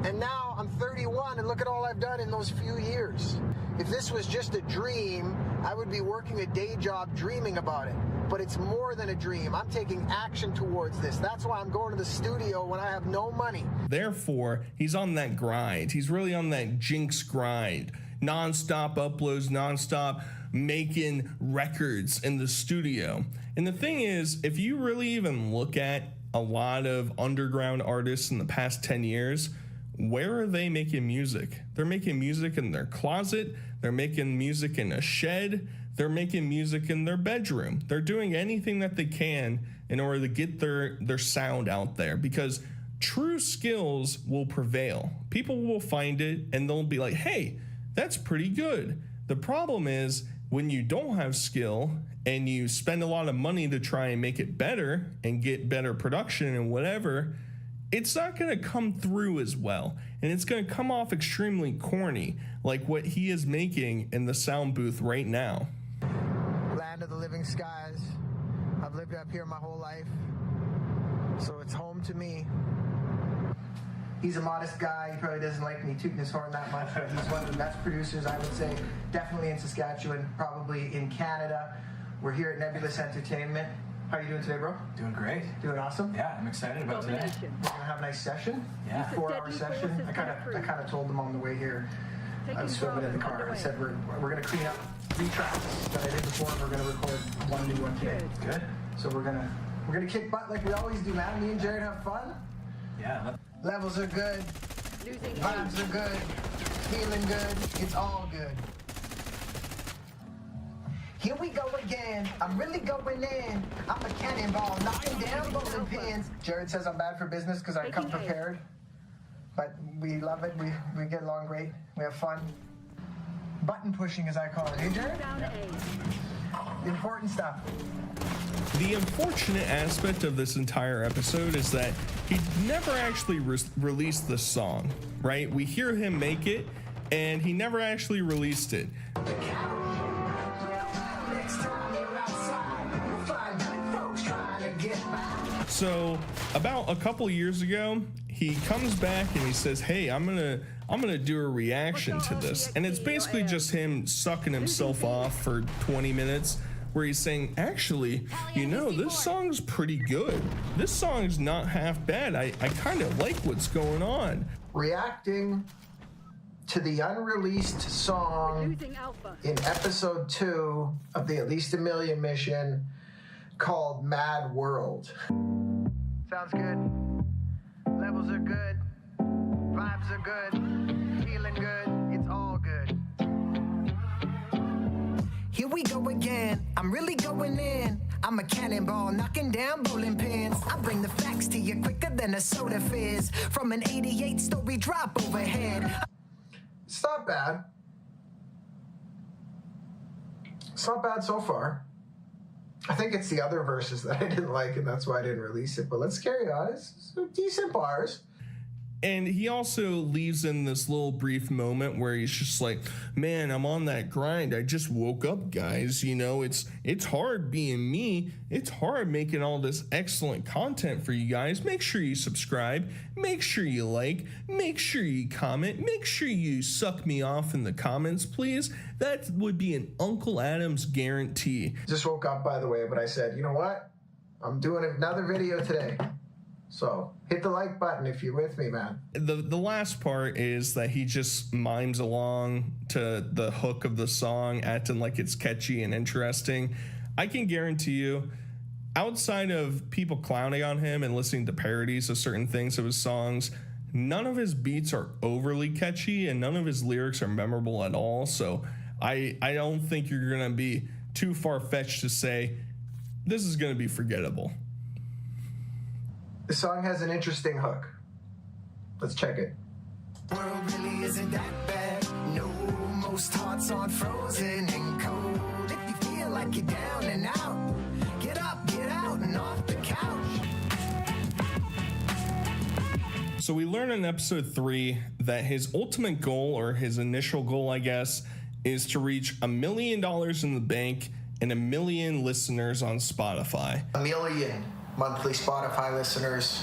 And now I'm 31, and look at all I've done in those few years. If this was just a dream, I would be working a day job dreaming about it. But it's more than a dream. I'm taking action towards this. That's why I'm going to the studio when I have no money. Therefore, he's on that grind. He's really on that Jinx grind. Non-stop uploads, non-stop making records in the studio. And the thing is, if you really even look at a lot of underground artists in the past 10 years, where are they making music? They're making music in their closet. They're making music in a shed. They're making music in their bedroom. They're doing anything that they can in order to get their sound out there, because true skills will prevail. People will find it and they'll be like, hey, that's pretty good. The problem is when you don't have skill and you spend a lot of money to try and make it better and get better production and whatever, it's not going to come through as well, and it's going to come off extremely corny, like what he is making in the sound booth right now. Land of the living skies. I've lived up here my whole life, so it's home to me. He's a modest guy. He probably doesn't like me tooting his horn that much, but he's one of the best producers, I would say, definitely in Saskatchewan, probably in Canada. We're here at Nebulous Entertainment. How are you doing today, bro? Doing great. Doing awesome? Yeah, I'm excited about today. We're going to have a nice session. Yeah. 4-hour session. I kind of told them on the way here. I was filming in the car. I said we're going to clean up 3 tracks that I did before, and we're going to record one new one today. Good. So we're gonna kick butt like we always do, man. Me and Jared have fun. Yeah. Levels are good. Vibes are good. Feeling good. It's all good. Here we go again. I'm really going in. I'm a cannonball, knocking down bowling pins. Jared says I'm bad for business because I come prepared. But we love it. We get along great. We have fun. Button pushing, as I call it. Hey, Jared? Yeah. Important stuff. The unfortunate aspect of this entire episode is that he never actually released the song, right? We hear him make it, and he never actually released it. So about a couple years ago, he he comes back and he says, hey, I'm gonna do a reaction to this, and it's basically just him sucking himself off for 20 minutes where he's saying, actually, you know, this song's pretty good. This song's not half bad. I kind of like what's going on. Reacting to the unreleased song in episode 2 of the At Least a Million mission called Mad World. Sounds good. Levels are good. Vibes are good. Feeling good. It's all good. Here we go again. I'm really going in. I'm a cannonball knocking down bowling pins. I bring the facts to you quicker than a soda fizz. From an 88-story drop overhead. It's not bad. It's not bad so far. I think it's the other verses that I didn't like, and that's why I didn't release it. But let's carry on. It's decent bars. And he also leaves in this little brief moment where he's just like, man, I'm on that grind. I just woke up, guys. You know, it's hard being me. It's hard making all this excellent content for you guys. Make sure you subscribe. Make sure you like. Make sure you comment. Make sure you suck me off in the comments, please. That would be an Uncle Adam's guarantee. Just woke up, by the way, but I said, you know what? I'm doing another video today. So hit the like button if you're with me, man. The last part is that he just mimes along to the hook of the song, acting like it's catchy and interesting. I can guarantee you, outside of people clowning on him and listening to parodies of certain things of his songs, none of his beats are overly catchy and none of his lyrics are memorable at all. So I don't think you're going to be too far-fetched to say this is going to be forgettable. The song has an interesting hook. Let's check it. World really isn't that bad. No, most hearts aren't frozen and cold. If you feel like you're down and out, get up, get out and off the couch. So we learn in episode 3 that his ultimate goal, or his initial goal, I guess, is to reach $1 million in the bank and 1 million listeners on Spotify. 1 million monthly Spotify listeners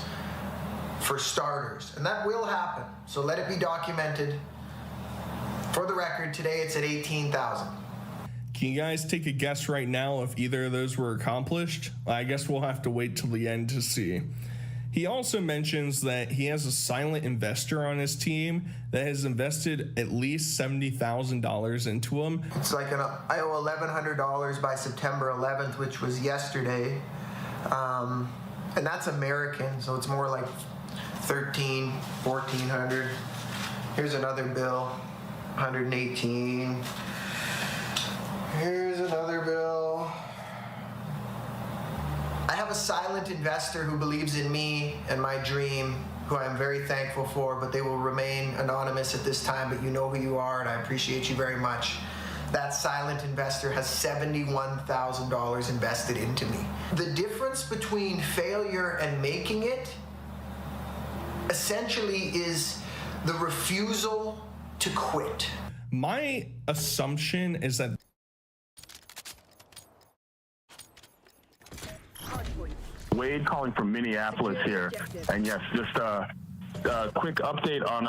for starters, and that will happen, so let it be documented. For the record, today it's at 18,000. Can you guys take a guess right now if either of those were accomplished? I guess we'll have to wait till the end to see. He also mentions that he has a silent investor on his team that has invested at least $70,000 into him. It's like I owe $1,100 by September 11th, which was yesterday. And that's American, so it's more like $1,400. Here's another bill, 118. Here's another bill. I have a silent investor who believes in me and my dream, who I'm very thankful for, but they will remain anonymous at this time, but you know who you are, and I appreciate you very much. That silent investor has $71,000 invested into me. The difference between failure and making it essentially is the refusal to quit. My assumption is that Wade calling from Minneapolis here, and yes, just a quick update on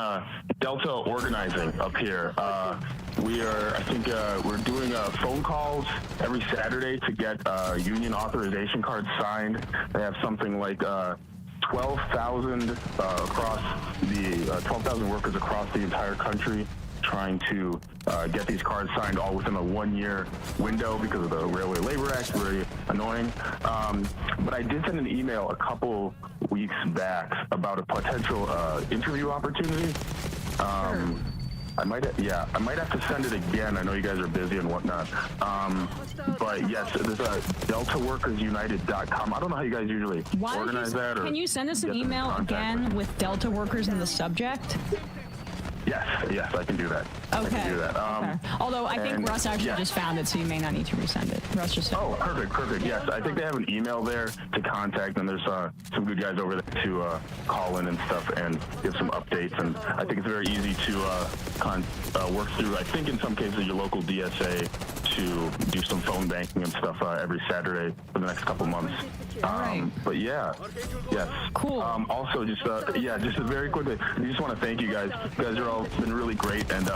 Delta organizing up here. We're doing phone calls every Saturday to get union authorization cards signed. They have something like 12,000 workers across the entire country trying to get these cards signed all within a 1-year window because of the Railway Labor Act. Very annoying. But I did send an email a couple weeks back about a potential interview opportunity. I might have to send it again. I know you guys are busy and whatnot. But yes, there's a DeltaWorkersUnited.com. I don't know how you guys usually organize that. Can you send us an email again with Delta Workers in the subject? Yes, I can do that. Okay. I can do that. Okay. Although I think Russ actually just found it, so you may not need to resend it. Russ just. Oh, perfect. Yes, I think they have an email there to contact, and there's some good guys over there to call in and stuff and give some updates. And I think it's very easy to work through. I think in some cases your local DSA to do some phone banking and stuff every Saturday for the next couple months. But yeah, yes. Cool. Also, just very quickly, I just want to thank you guys. You guys are all been really great and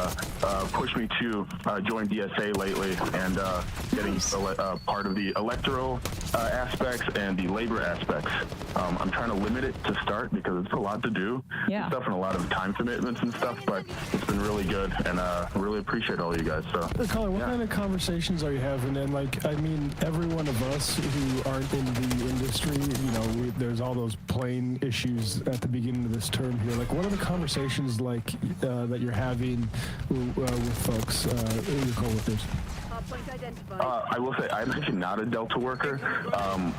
pushed me to join DSA lately and getting part of the electoral aspects and the labor aspects. I'm trying to limit it to start because it's a lot to do and stuff and a lot of time commitments and stuff, but it's been really good and I really appreciate all you guys. So, Colin, what kind of conversations are you having? And like, I mean, every one of us who aren't in the industry, you know, there's all those plane issues at the beginning of this term here. Like, what are the conversations like that you're having with folks, your coworkers? I will say I'm actually not a Delta worker.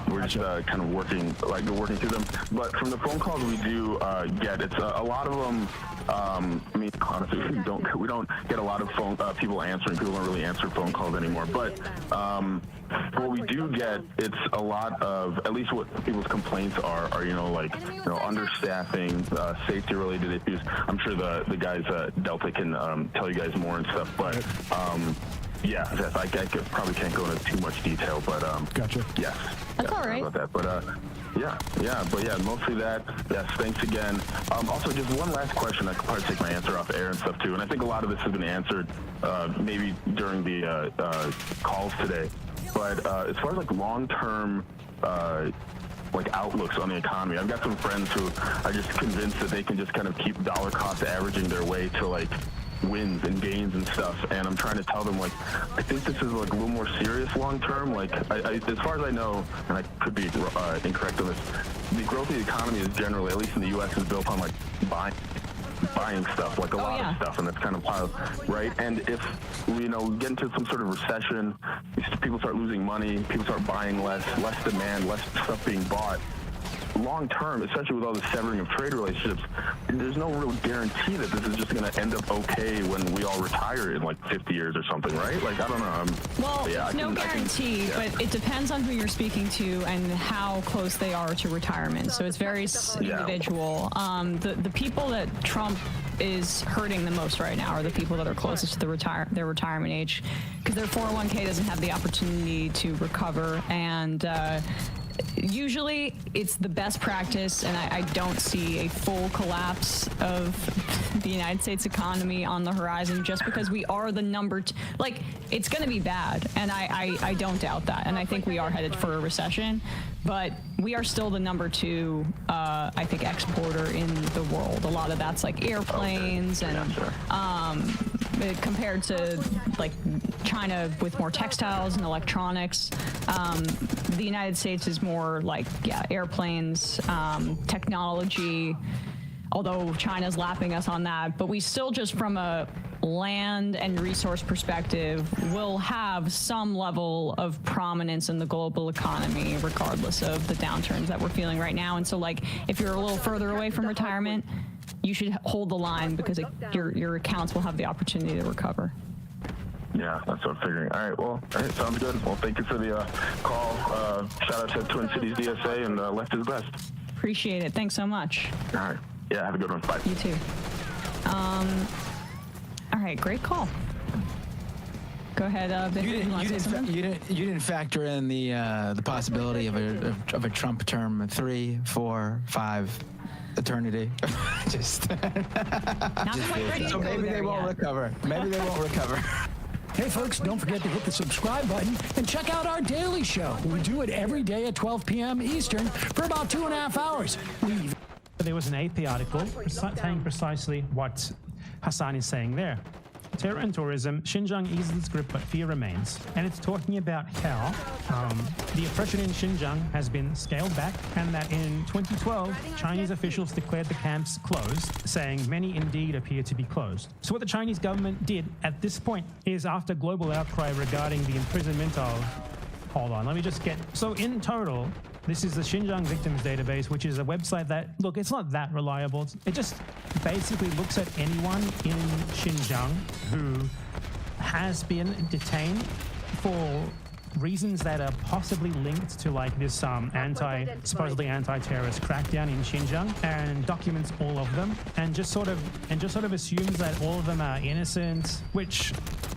We're just kind of working through them. But from the phone calls we do get, it's a lot of them. I mean, honestly, we don't get a lot of people answering. People don't really answer phone calls anymore. But what we do get, it's a lot of, at least what people's complaints are understaffing, safety-related issues. I'm sure the guys at Delta can tell you guys more and stuff. But yeah, I probably can't go into too much detail. But gotcha. Yes. That's all right. About that. But mostly that. Yes, thanks again. Also, just one last question. I could probably take my answer off air and stuff too. And I think a lot of this has been answered maybe during the calls today. But as far as like long-term outlooks on the economy, I've got some friends who are just convinced that they can just kind of keep dollar cost averaging their way to like wins and gains and stuff, and I'm trying to tell them, like, I think this is like a little more serious long term. Like, as far as I know, and I could be incorrect on this, the growth of the economy is generally, at least in the U.S., is built on like buying stuff, like a lot of stuff, and that's kind of piled, right? And if we get into some sort of recession, people start losing money, people start buying less demand, less stuff being bought. Long term, especially with all the severing of trade relationships, there's no real guarantee that this is just going to end up okay when we all retire in like 50 years or something, right? Like, I don't know. It's no guarantee, but it depends on who you're speaking to and how close they are to retirement. So it's very individual. The people that Trump is hurting the most right now are the people that are closest to their retirement age, because their 401k doesn't have the opportunity to recover, and usually it's the best practice, and I don't see a full collapse of the United States economy on the horizon just because we are the number like, it's going to be bad, and I don't doubt that, and I think we are headed for a recession, but we are still the number 2 I think exporter in the world. A lot of that's like airplanes and compared to like China with more textiles and electronics, the United States is more like airplanes, technology, although China's lapping us on that, but we still, just from a land and resource perspective, will have some level of prominence in the global economy regardless of the downturns that we're feeling right now. And so, like, if you're a little further away from retirement, you should hold the line because your accounts will have the opportunity to recover. Yeah, that's what I'm figuring. All right, well, sounds good. Well, thank you for the call. Shout out to Twin Cities DSA, and Left is Best. Appreciate it. Thanks so much. All right. Yeah, have a good one. Bye. You too. All right, great call. Go ahead, you didn't factor in the possibility of a Trump term 3, 4, 5 eternity. Just not quite ready to so go maybe there they won't yet. recover. Maybe they won't recover. Hey folks, don't forget to hit the subscribe button and check out our daily show. We do it every day at 12 p.m. Eastern for about 2.5 hours. There was an AP article saying precisely what Hassan is saying there. Terror and tourism, Xinjiang eases its grip, but fear remains. And it's talking about how the oppression in Xinjiang has been scaled back, and that in 2012, Chinese officials declared the camps closed, saying many indeed appear to be closed. So what the Chinese government did at this point is, after global outcry regarding the imprisonment of... Hold on, let me just get... So in total, this is the Xinjiang Victims Database, which is a website that, look, it's not that reliable. It just basically looks at anyone in Xinjiang who has been detained for reasons that are possibly linked to like this supposedly anti-terrorist crackdown in Xinjiang, and documents all of them, and just sort of assumes that all of them are innocent, which,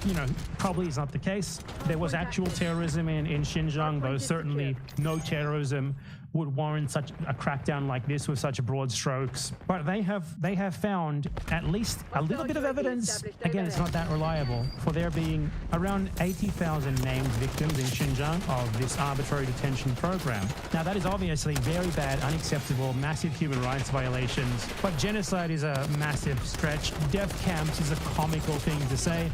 you know, probably is not the case. There was actual terrorism in Xinjiang, though certainly no terrorism would warrant such a crackdown like this with such broad strokes. But they have found at least a little bit of evidence, again, it's not that reliable, for there being around 80,000 named victims in Xinjiang of this arbitrary detention program. Now that is obviously very bad, unacceptable, massive human rights violations, but genocide is a massive stretch. Death camps is a comical thing to say.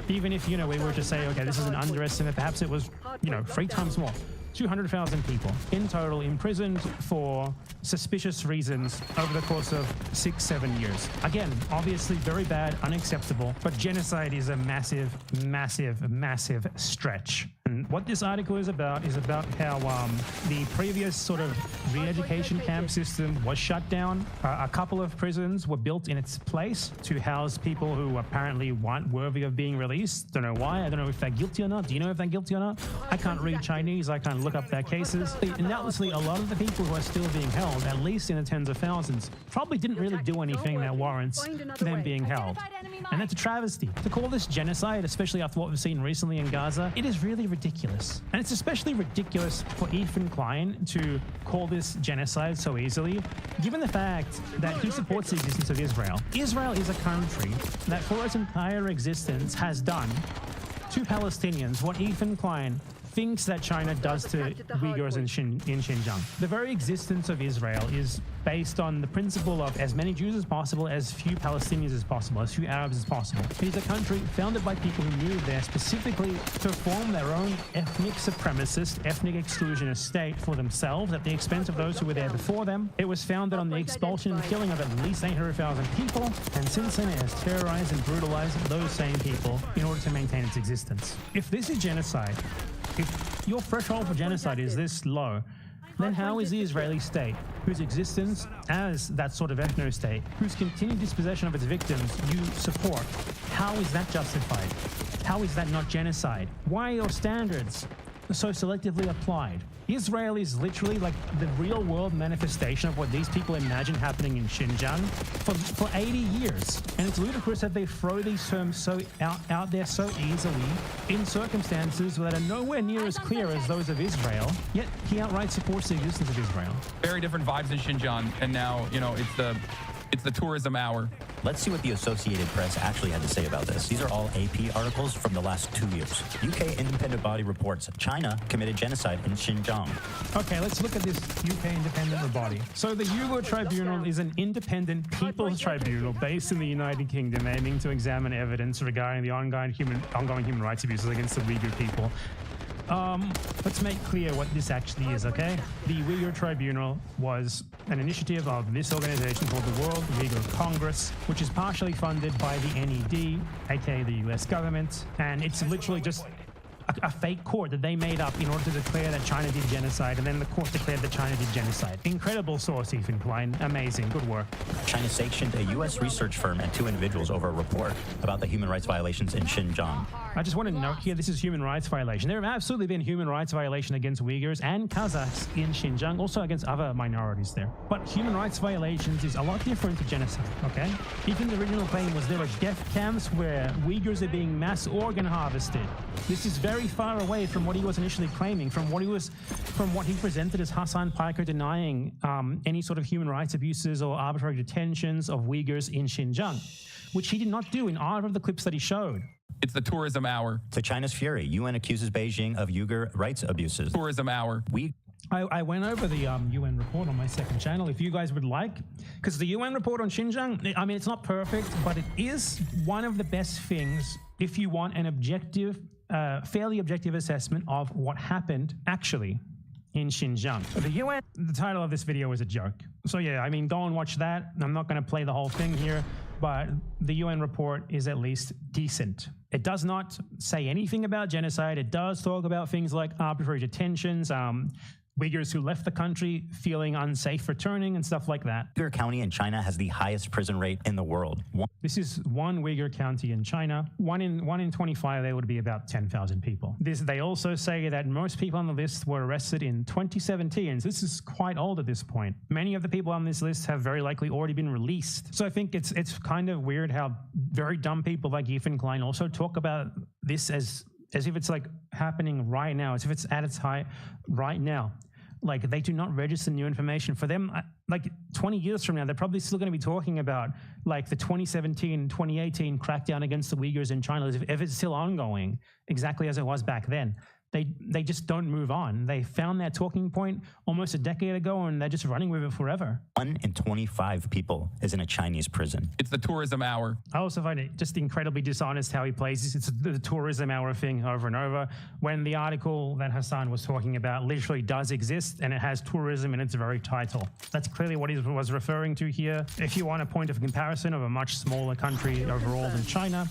Even if, you know, we were to say, okay, this is an underestimate, perhaps it was, you know, 3 times more. 200,000 people in total imprisoned for suspicious reasons over the course of 6-7 years. Again, obviously very bad, unacceptable, but genocide is a massive, massive, massive stretch. And what this article is about how the previous sort of re-education camp system was shut down. A couple of prisons were built in its place to house people who apparently weren't worthy of being released. Don't know why. I don't know if they're guilty or not. Do you know if they're guilty or not? I can't read Chinese. I can't look up their cases. Undoubtedly, a lot of the people who are still being held, at least in the tens of thousands, probably didn't really do anything that warrants them being held. And that's a travesty. To call this genocide, especially after what we've seen recently in Gaza, it is really ridiculous. And it's especially ridiculous for Ethan Klein to call this genocide so easily, given the fact that he supports the existence of Israel. Israel is a country that for its entire existence has done to Palestinians what Ethan Klein thinks that China does to Uyghurs in Xinjiang. The very existence of Israel is based on the principle of as many Jews as possible, as few Palestinians as possible, as few Arabs as possible. It is a country founded by people who moved there specifically to form their own ethnic supremacist, ethnic exclusionist state for themselves at the expense of those who were there before them. It was founded on the expulsion and killing of at least 800,000 people, and since then it has terrorized and brutalized those same people in order to maintain its existence. If this is genocide, if your threshold for genocide is this low, then how is the Israeli state, whose existence as that sort of ethno-state, whose continued dispossession of its victims you support, how is that justified? How is that not genocide? Why are your standards so selectively applied? Israel is literally like the real world manifestation of what these people imagine happening in Xinjiang for 80 years. And it's ludicrous that they throw these terms so out there so easily in circumstances that are nowhere near as clear as those of Israel, yet he outright supports the existence of Israel. Very different vibes in Xinjiang, and now, you know, it's the tourism hour. Let's see what the Associated Press actually had to say about this. These are all AP articles from the last 2 years. UK independent body reports China committed genocide in Xinjiang. Okay, let's look at this UK independent body. So the Uyghur Tribunal is an independent people's tribunal based in the United Kingdom aiming to examine evidence regarding the ongoing human rights abuses against the Uyghur people. Let's make clear what this actually is, okay? The Uyghur Tribunal was an initiative of this organization called the World Uyghur Congress, which is partially funded by the NED, aka the US government, and it's literally just a fake court that they made up in order to declare that China did genocide, and then the court declared that China did genocide. Incredible source, Ethan Klein. Amazing. Good work. China sanctioned a U.S. research firm and 2 individuals over a report about the human rights violations in Xinjiang. I just want to note here, this is human rights violation. There have absolutely been human rights violation against Uyghurs and Kazakhs in Xinjiang, also against other minorities there. But human rights violations is a lot different to genocide, okay? Even the original claim was there were death camps where Uyghurs are being mass organ harvested. This is very far away from what he was initially claiming, from what he presented as Hassan Piker denying any sort of human rights abuses or arbitrary detentions of Uyghurs in Xinjiang, which he did not do in either of the clips that he showed. It's the tourism hour. To China's fury, UN accuses Beijing of Uyghur rights abuses. Tourism hour. I went over the UN report on my second channel, if you guys would like, because the UN report on Xinjiang, I mean, it's not perfect, but it is one of the best things if you want an objective, fairly objective assessment of what happened actually in Xinjiang. The title of this video is a joke. So yeah, I mean, go and watch that. I'm not going to play the whole thing here, but the UN report is at least decent. It does not say anything about genocide. It does talk about things like arbitrary detentions, Uyghurs who left the country feeling unsafe returning and stuff like that. Uyghur County in China has the highest prison rate in the world. This is one Uyghur county in China. One in 25, there would be about 10,000 people. They also say that most people on the list were arrested in 2017. So this is quite old at this point. Many of the people on this list have very likely already been released. So I think it's kind of weird how very dumb people like Ethan Klein also talk about this as if it's like happening right now, as if it's at its height right now. Like they do not register new information. For them, like 20 years from now, they're probably still going to be talking about like the 2017, 2018 crackdown against the Uyghurs in China, if it's still ongoing, exactly as it was back then. They just don't move on. They found their talking point almost a decade ago, and they're just running with it forever. 1 in 25 people is in a Chinese prison. It's the tourism hour. I also find it just incredibly dishonest how he plays this. It's the tourism hour thing over and over, when the article that Hassan was talking about literally does exist, and it has tourism in its very title. That's clearly what he was referring to here. If you want a point of comparison of a much smaller country overall than China,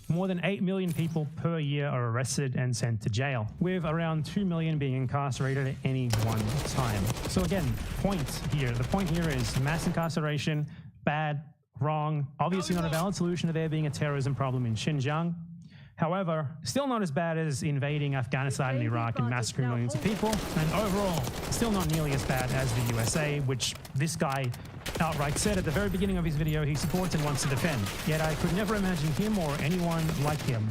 more than 8 million people per year are arrested and sent to jail, with around 2 million being incarcerated at any one time. So again, the point here is mass incarceration, bad, wrong, obviously not a valid solution to there being a terrorism problem in Xinjiang. However, still not as bad as invading Afghanistan and Iraq and massacring millions of people, and overall, still not nearly as bad as the USA, which this guy outright said at the very beginning of his video he supports and wants to defend. Yet I could never imagine him or anyone like him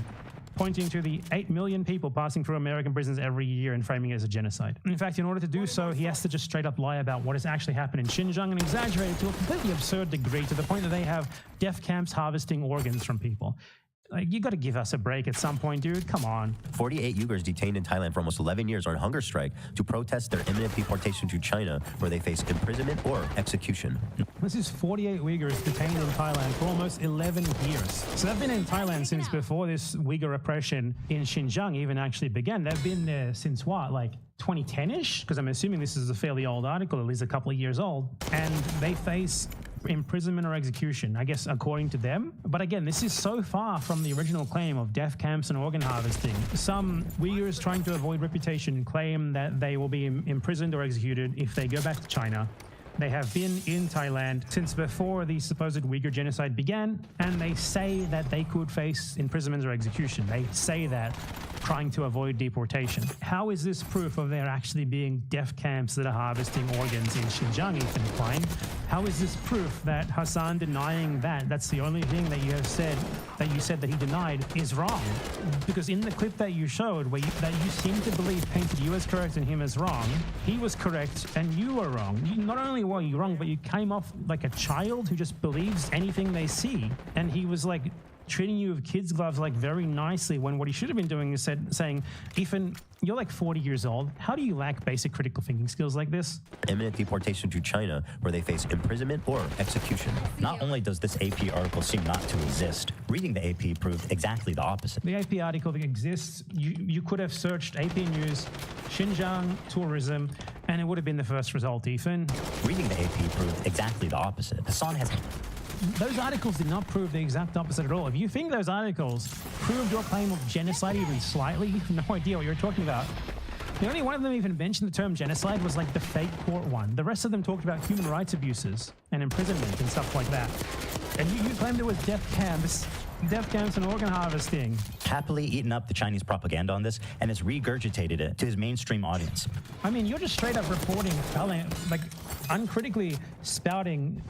pointing to the 8 million people passing through American prisons every year and framing it as a genocide. In fact, in order to do so, he has to just straight up lie about what has actually happened in Xinjiang and exaggerate it to a completely absurd degree, to the point that they have death camps harvesting organs from people. Like, you got to give us a break at some point, dude. Come on. 48 Uyghurs detained in Thailand for almost 11 years are on hunger strike to protest their imminent deportation to China, where they face imprisonment or execution. This is 48 Uyghurs detained in Thailand for almost 11 years. So they've been in Thailand since before this Uyghur repression in Xinjiang even actually began. They've been there since what, like 2010-ish? Because I'm assuming this is a fairly old article, at least a couple of years old. And they face imprisonment or execution, I guess, according to them. But again, this is so far from the original claim of death camps and organ harvesting. Some Uyghurs trying to avoid reputation claim that they will be imprisoned or executed if they go back to China. They have been in Thailand since before the supposed Uyghur genocide began, and they say that they could face imprisonment or execution. They say that, trying to avoid deportation. How is this proof of there actually being death camps that are harvesting organs in Xinjiang, Ethan Klein? How is this proof that Hassan denying that's the only thing that you said that he denied is wrong? Because in the clip that you showed, that you seem to believe painted you as correct and him as wrong, he was correct and you were wrong. Not only were you wrong, but you came off like a child who just believes anything they see. And he was like treating you with kids' gloves like very nicely, when what he should have been doing is saying, Ethan, you're like 40 years old. How do you lack basic critical thinking skills like this? Imminent deportation to China, where they face imprisonment or execution. Not only does this AP article seem not to exist, reading the AP proved exactly the opposite. The AP article that exists, you could have searched AP News, Xinjiang tourism, and it would have been the first result, Ethan. Reading the AP proved exactly the opposite. Hassan has... Those articles did not prove the exact opposite at all. If you think those articles proved your claim of genocide even slightly, you have no idea what you're talking about. The only one of them even mentioned the term genocide was like the fake court one. The rest of them talked about human rights abuses and imprisonment and stuff like that. And you claimed it was death camps and organ harvesting. Happily eaten up the Chinese propaganda on this and has regurgitated it to his mainstream audience. I mean, you're just straight up reporting, like uncritically spouting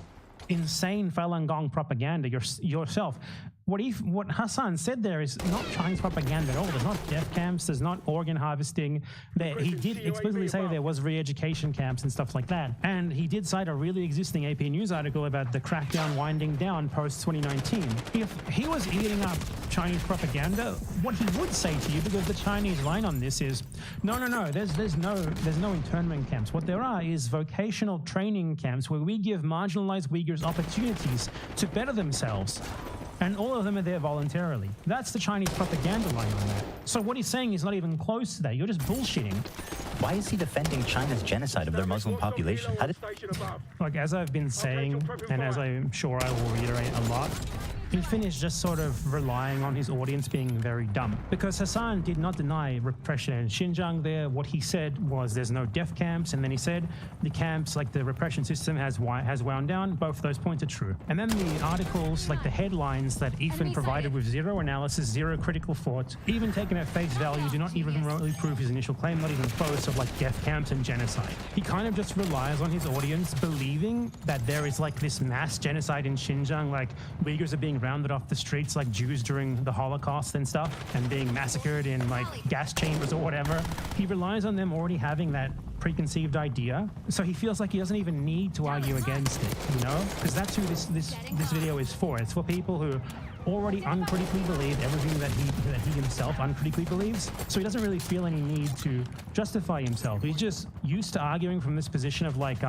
insane Falun Gong propaganda yourself. What Hassan said there is not Chinese propaganda at all. There's not death camps. There's not organ harvesting. He did explicitly say there was re-education camps and stuff like that. And he did cite a really existing AP News article about the crackdown winding down post-2019. If he was eating up Chinese propaganda, what he would say to you, because the Chinese line on this is, no, there's no internment camps. What there are is vocational training camps where we give marginalized Uyghurs opportunities to better themselves. And all of them are there voluntarily. That's the Chinese propaganda line on that. So what he's saying is not even close to that. You're just bullshitting. Why is he defending China's genocide of their Muslim population? Like, as I've been saying, and as I'm sure I will reiterate a lot, Ethan is just sort of relying on his audience being very dumb. Because Hassan did not deny repression in Xinjiang there. What he said was there's no death camps, and then he said the camps, like the repression system has wound down. Both of those points are true. And then the articles, like the headlines that Ethan provided with zero analysis, zero critical thought, even taken at face value, do not even remotely prove his initial claim, not even close, of like death camps and genocide. He kind of just relies on his audience believing that there is like this mass genocide in Xinjiang, like Uyghurs are being rounded off the streets like Jews during the Holocaust and stuff, and being massacred in like gas chambers or whatever. He relies on them already having that preconceived idea, so he feels like he doesn't even need to argue against it, you know? Because that's who this video is for. It's for people who already uncritically believe everything that he himself uncritically believes, so he doesn't really feel any need to justify himself. He's just used to arguing from this position of like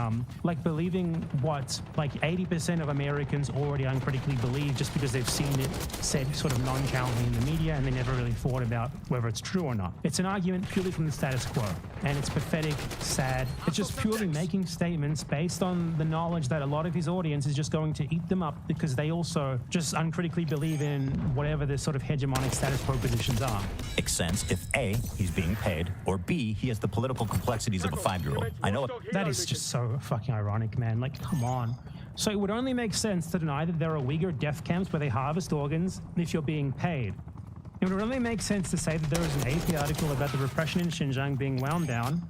believing what like 80% of Americans already uncritically believe just because they've seen it said sort of nonchalantly in the media and they never really thought about whether it's true or not. It's an argument purely from the status quo, and it's pathetic, sad. It's just purely making statements based on the knowledge that a lot of his audience is just going to eat them up because they also just uncritically believe in whatever the sort of hegemonic status quo positions are. Makes sense if A, he's being paid, or B, he has the political complexities of a 5-year-old. I know that is just so fucking ironic, man. Like, come on. So it would only make sense to deny that there are Uyghur death camps where they harvest organs if you're being paid. It would only make sense to say that there is an AP article about the repression in Xinjiang being wound down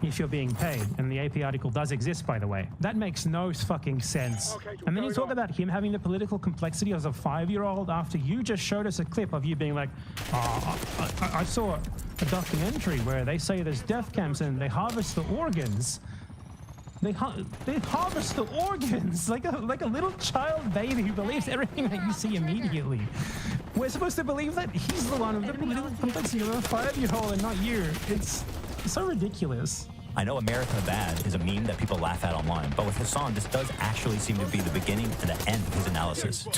if you're being paid. And the AP article does exist, by the way. That makes no fucking sense. And then you talk about him having the political complexity as a 5-year-old after you just showed us a clip of you being like, I saw a documentary where they say there's death camps and they harvest the organs. They harvest the organs like a little child baby who believes everything that you see immediately. We're supposed to believe that he's the one with the political complexity of a 5-year-old and not you. It's so ridiculous. I know America Bad is a meme that people laugh at online, but with Hassan, this does actually seem to be the beginning and the end of his analysis.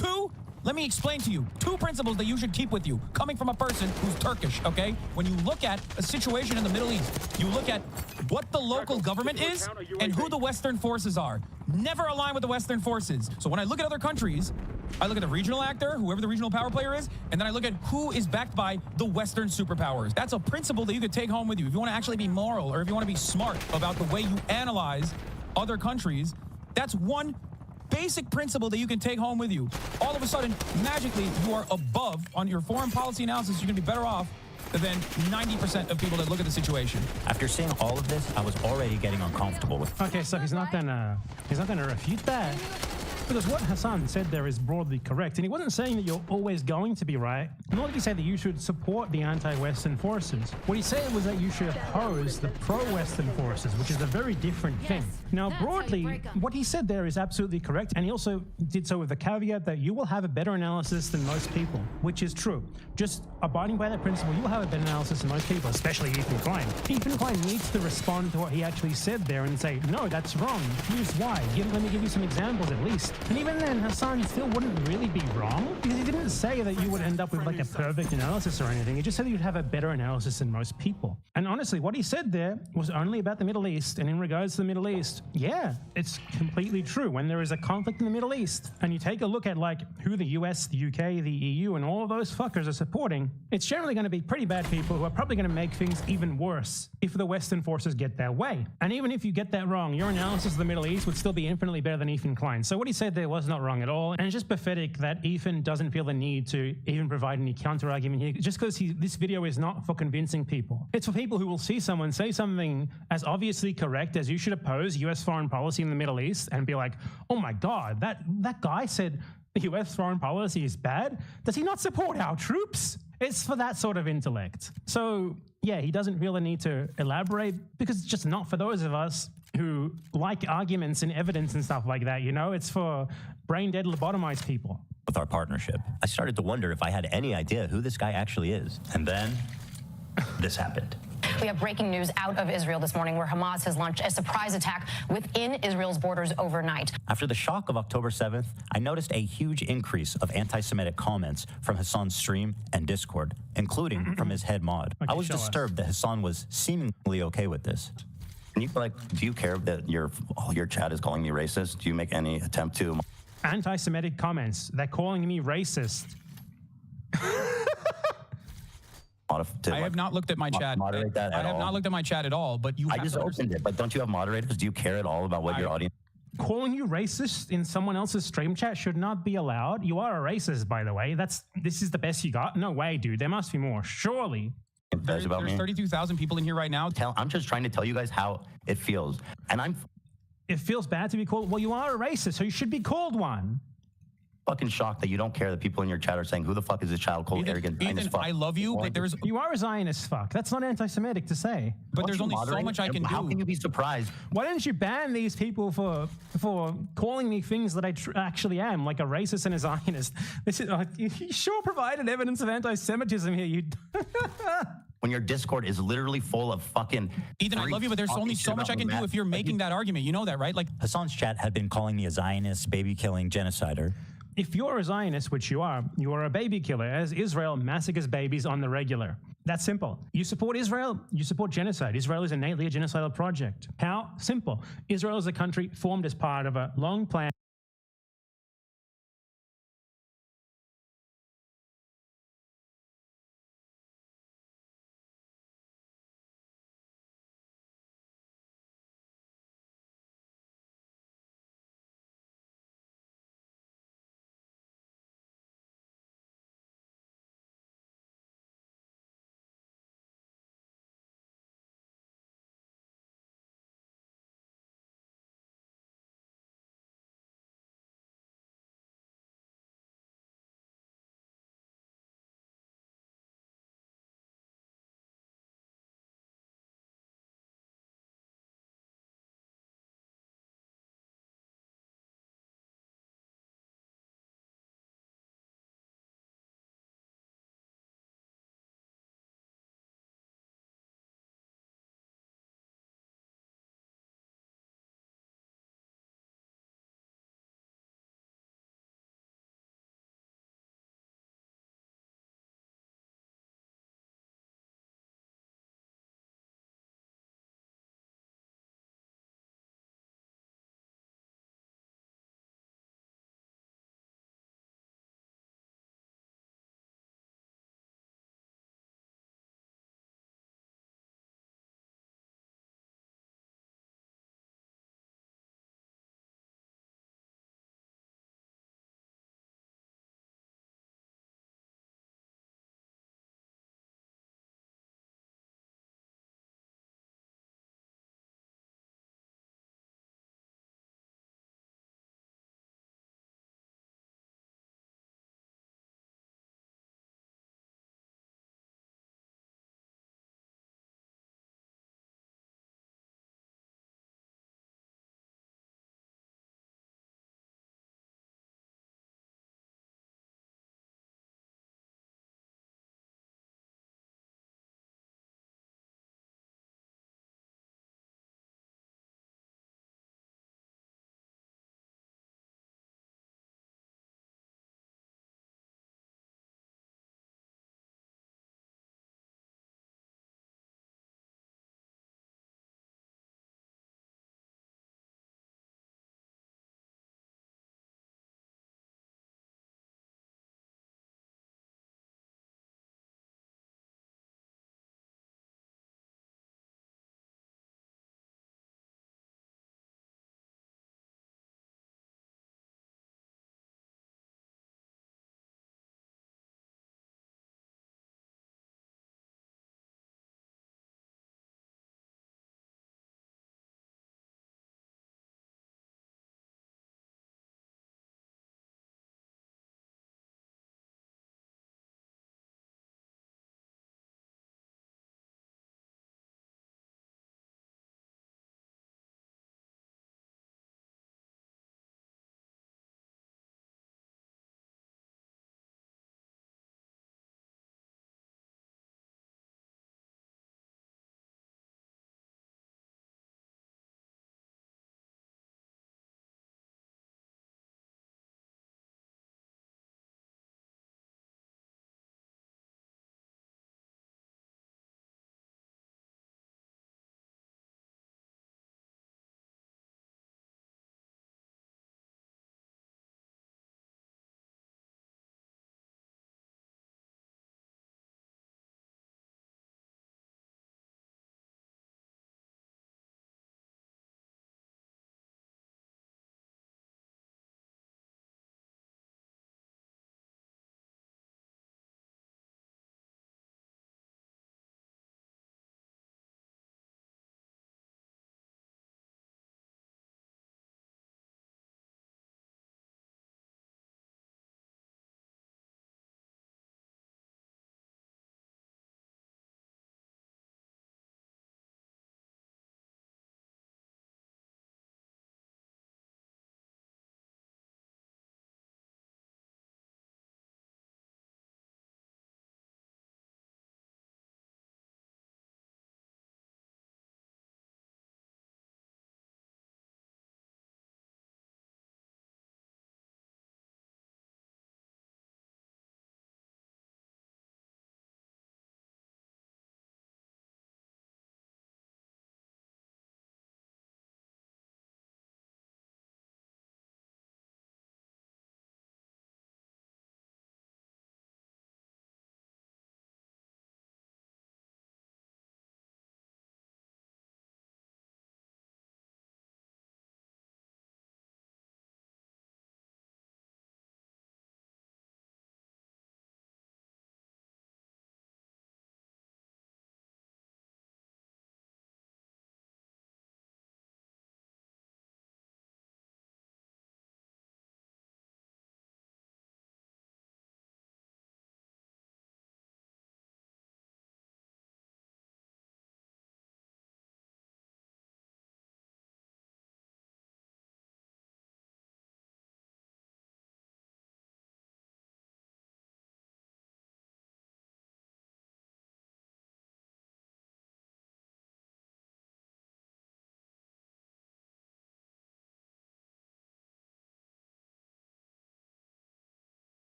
Let me explain to you 2 principles that you should keep with you, coming from a person who's Turkish, okay? When you look at a situation in the Middle East, you look at what the local government is and who the Western forces are. Never align with the Western forces. So when I look at other countries, I look at the regional actor, whoever the regional power player is, and then I look at who is backed by the Western superpowers. That's a principle that you could take home with you. If you want to actually be moral, or if you want to be smart about the way you analyze other countries, that's one basic principle that you can take home with you. All of a sudden, magically, you are above on your foreign policy analysis. You're going to be better off than 90% of people that look at the situation. After seeing all of this, I was already getting uncomfortable with. Okay, so he's not gonna refute that. Because what Hassan said there is broadly correct, and he wasn't saying that you're always going to be right, nor did he say that you should support the anti-Western forces. What he said was that you should oppose the pro-Western forces, which is a very different thing. Now, broadly, what he said there is absolutely correct, and he also did so with the caveat that you will have a better analysis than most people, which is true. Just abiding by that principle, you will have a better analysis than most people, especially Ethan Klein. Ethan Klein needs to respond to what he actually said there and say, no, that's wrong. Here's why. Let me give you some examples at least. And even then, Hassan still wouldn't really be wrong, because he didn't say that you would end up with like a perfect analysis or anything. He just said that you'd have a better analysis than most people. And honestly, what he said there was only about the Middle East. And in regards to the Middle East, yeah, it's completely true. When there is a conflict in the Middle East, and you take a look at like who the US, the UK, the EU, and all of those fuckers are supporting, it's generally going to be pretty bad people who are probably going to make things even worse if the Western forces get their way. And even if you get that wrong, your analysis of the Middle East would still be infinitely better than Ethan Klein. So what he said there was not wrong at all. And it's just pathetic that Ethan doesn't feel the need to even provide any counter argument here, just because this video is not for convincing people. It's for people who will see someone say something as obviously correct as you should oppose US foreign policy in the Middle East and be like, oh my God, that guy said the US foreign policy is bad. Does he not support our troops? It's for that sort of intellect. So yeah, he doesn't feel the need to elaborate because it's just not for those of us who like arguments and evidence and stuff like that, you know? It's for brain-dead lobotomized people. With our partnership, I started to wonder if I had any idea who this guy actually is. And then this happened. We have breaking news out of Israel this morning where Hamas has launched a surprise attack within Israel's borders overnight. After the shock of October 7th, I noticed a huge increase of anti-Semitic comments from Hassan's stream and Discord, including from his head mod. Okay, I was disturbed that Hassan was seemingly okay with this. Do you care that your chat is calling you racist? Do you make any attempt to? anti-Semitic comments. They're calling me racist. I have not looked at my chat. Moderate that at I have all. not looked at my chat at all, but you I have just to opened it, but don't you have moderators? Do you care at all about what your audience? Calling you racist in someone else's stream chat should not be allowed. You are a racist, by the way. This is the best you got? No way, dude. There must be more. Surely. There's 32,000 people in here right now. I'm just trying to tell you guys how it feels, and It feels bad to be called. Well, you are a racist, so you should be called one. fucking shocked that you don't care that people in your chat are saying, "Who the fuck is this child called arrogant?" Ethan, I love you, but there's You are a Zionist fuck. That's not anti-Semitic to say. But there's only so much I can do. How can you be surprised? Why didn't you ban these people for calling me things that I actually am, like a racist and a Zionist? This is you sure provided evidence of anti-Semitism here. You. When your Discord is literally full of fucking Ethan, I love you, but there's only so much I can do if you're making that argument. You know that, right? Like Hassan's chat had been calling me a Zionist, baby-killing genocider. If you're a Zionist, which you are a baby killer, as Israel massacres babies on the regular. That's simple. You support Israel, you support genocide. Israel is innately a genocidal project. How? Simple. Israel is a country formed as part of a long plan.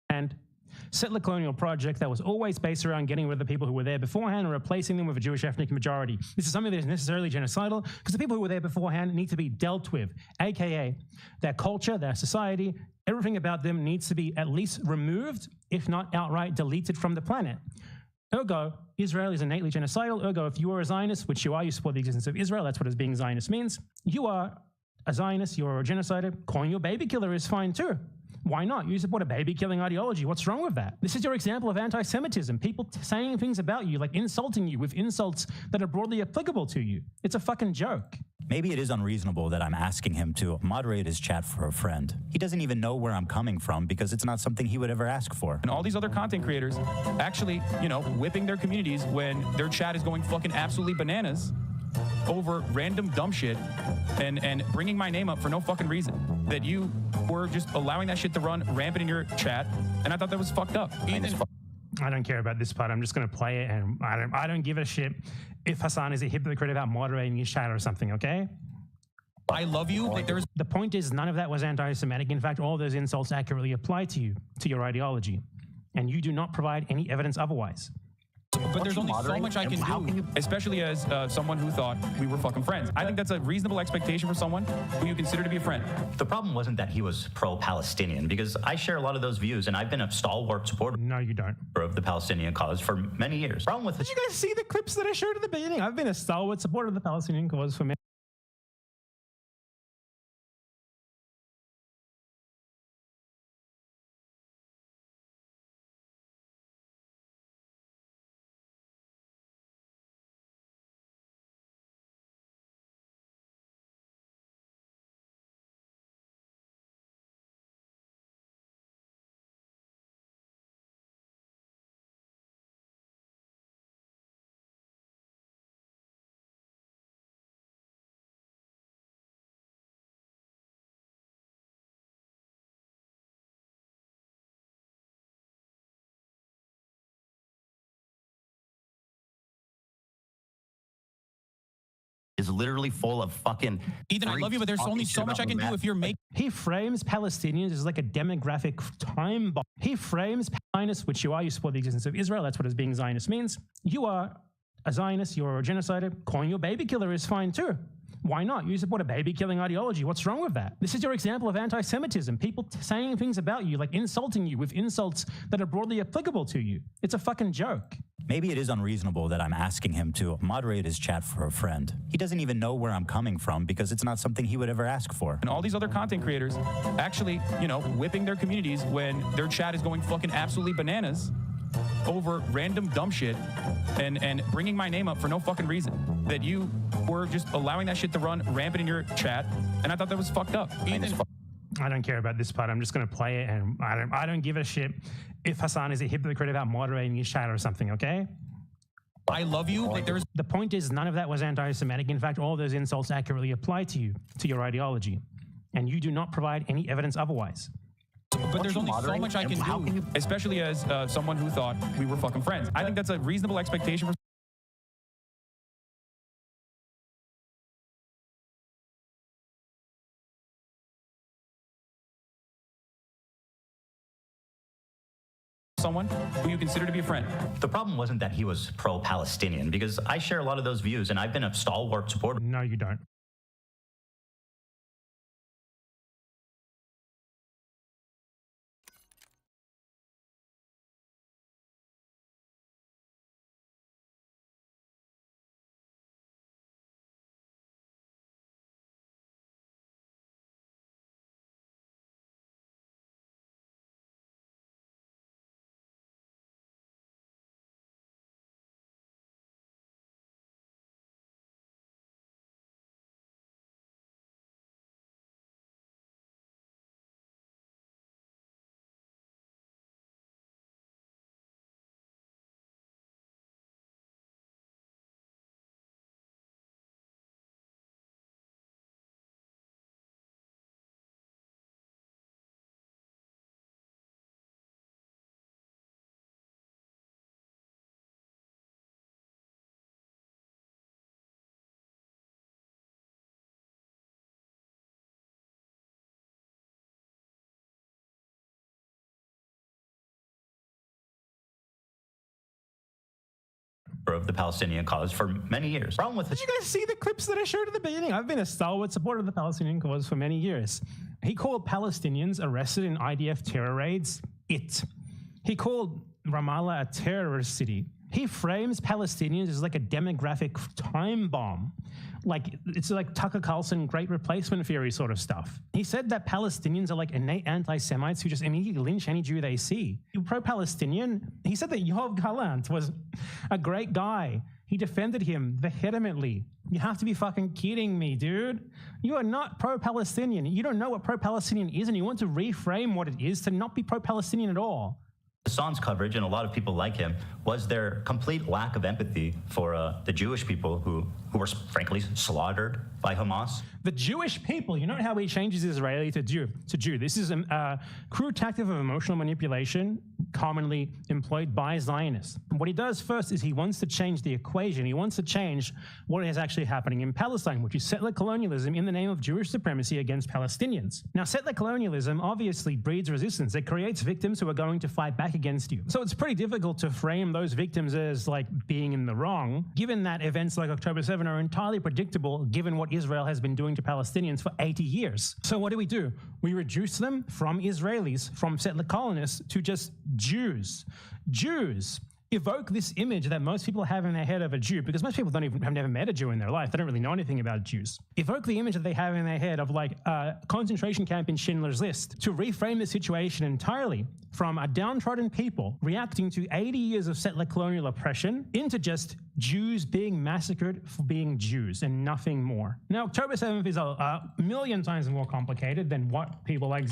and settler colonial project that was always based around getting rid of the people who were there beforehand and replacing them with a Jewish ethnic majority. This is something that is necessarily genocidal because the people who were there beforehand need to be dealt with, aka their culture, their society, everything about them needs to be at least removed, if not outright deleted from the planet. Ergo, Israel is innately genocidal. Ergo, if you are a Zionist, which you are, you support the existence of Israel, that's what as being Zionist means. You are a Zionist, you're a genocider. Calling you a baby killer is fine too. Why not? You support a baby-killing ideology. What's wrong with that? This is your example of anti-Semitism. People saying things about you, like insulting you with insults that are broadly applicable to you. It's a fucking joke. Maybe it is unreasonable that I'm asking him to moderate his chat for a friend. He doesn't even know where I'm coming from because it's not something he would ever ask for. And all these other content creators actually, whipping their communities when their chat is going fucking absolutely bananas over random dumb shit and bringing my name up for no fucking reason. That you were just allowing that shit to run rampant in your chat, and I thought that was fucked up. I don't care about this part. I'm just going to play it, and I don't give a shit if Hassan is a hypocrite about moderating his chat or something, okay? I love you. Like the point is, none of that was anti-Semitic. In fact, all those insults accurately apply to you, to your ideology, and you do not provide any evidence otherwise. But there's only so much I can do, especially as someone who thought we were fucking friends. I think that's a reasonable expectation for someone who you consider to be a friend. The problem wasn't that he was pro-Palestinian, because I share a lot of those views, and I've been a stalwart supporter. No, you don't. Of the Palestinian cause for many years. Problem with Did you guys see the clips that I showed at the beginning? I've been a stalwart supporter of the Palestinian cause for many. is literally full of fucking... Ethan, I love you, but there's only so much I can do if you're making... He frames Palestinians as like a demographic time bomb. He frames Zionist, which you are, you support the existence of Israel, that's what as being Zionist means. You are a Zionist, you're a genocider. Calling you a baby killer is fine too. Why not? You support a baby-killing ideology. What's wrong with that? This is your example of anti-Semitism. People saying things about you, like insulting you with insults that are broadly applicable to you. It's a fucking joke. Maybe it is unreasonable that I'm asking him to moderate his chat for a friend. He doesn't even know where I'm coming from because it's not something he would ever ask for. And all these other content creators actually, whipping their communities when their chat is going fucking absolutely bananas over random dumb shit and bringing my name up for no fucking reason. That you were just allowing that shit to run rampant in your chat, and I thought that was fucked up. I don't care about this part. I'm just going to play it, and I don't give a shit if Hassan is a hypocrite about moderating his chat or something, okay? I love you. Like the point is, none of that was anti-Semitic. In fact, all those insults accurately apply to you, to your ideology, and you do not provide any evidence otherwise. But there's only so much I can do, especially as someone who thought we were fucking friends. I think that's a reasonable expectation for someone who you consider to be a friend. The problem wasn't that he was pro-Palestinian, because I share a lot of those views, and I've been a stalwart supporter. No, you don't. of the Palestinian cause for many years. Problem with Did you guys see the clips that I showed at the beginning? I've been a stalwart supporter of the Palestinian cause for many years. He called Palestinians arrested in IDF terror raids it. He called Ramallah a terrorist city. He frames Palestinians as like a demographic time bomb. Like, it's like Tucker Carlson great replacement theory sort of stuff. He said that Palestinians are like innate anti-Semites who just immediately lynch any Jew they see. Pro-Palestinian, he said that Yoav Gallant was a great guy. He defended him vehemently. You have to be fucking kidding me, dude. You are not pro-Palestinian. You don't know what pro-Palestinian is, and you want to reframe what it is to not be pro-Palestinian at all. Hassan's coverage, and a lot of people like him, was their complete lack of empathy for the Jewish people who were frankly slaughtered by Hamas. The Jewish people, you know how he changes Israeli to Jew. This is a crude tactic of emotional manipulation commonly employed by Zionists. What he does first is he wants to change the equation. He wants to change what is actually happening in Palestine, which is settler colonialism in the name of Jewish supremacy against Palestinians. Now, settler colonialism obviously breeds resistance. It creates victims who are going to fight back against you. So it's pretty difficult to frame those victims as like being in the wrong, given that events like October 7 are entirely predictable given what Israel has been doing to Palestinians for 80 years. So what do? We reduce them from Israelis, from settler colonists, to just Jews. Jews evoke this image that most people have in their head of a Jew, because most people have never met a Jew in their life. They don't really know anything about Jews. Evoke the image that they have in their head of like a concentration camp in Schindler's List, to reframe the situation entirely from a downtrodden people reacting to 80 years of settler colonial oppression into just Jews being massacred for being Jews and nothing more. Now, October 7th is a million times more complicated than what people like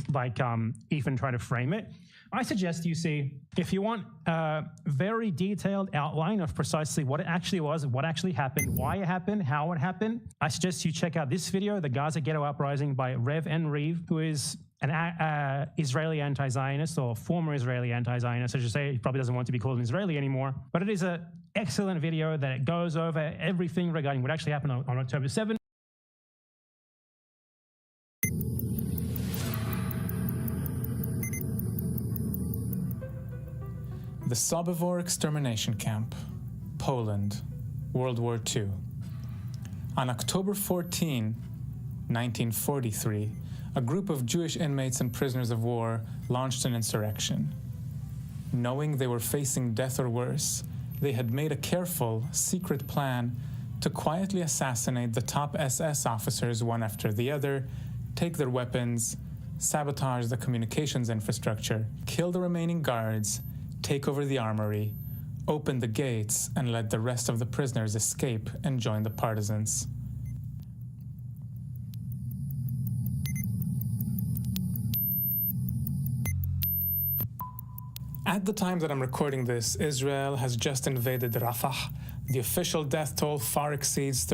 Ethan try to frame it. I suggest you see, if you want a very detailed outline of precisely what it actually was, what actually happened, why it happened, how it happened, I suggest you check out this video, The Gaza Ghetto Uprising by Rev N. Reeve, who is an Israeli anti-Zionist, or former Israeli anti-Zionist, I should say. He probably doesn't want to be called an Israeli anymore. But it is an excellent video that goes over everything regarding what actually happened on October 7th. The Sobibor Extermination Camp, Poland, World War II. On October 14, 1943, a group of Jewish inmates and prisoners of war launched an insurrection. Knowing they were facing death or worse, they had made a careful, secret plan to quietly assassinate the top SS officers one after the other, take their weapons, sabotage the communications infrastructure, kill the remaining guards, take over the armory, open the gates, and let the rest of the prisoners escape and join the partisans. At the time that I'm recording this, Israel has just invaded Rafah. The official death toll far exceeds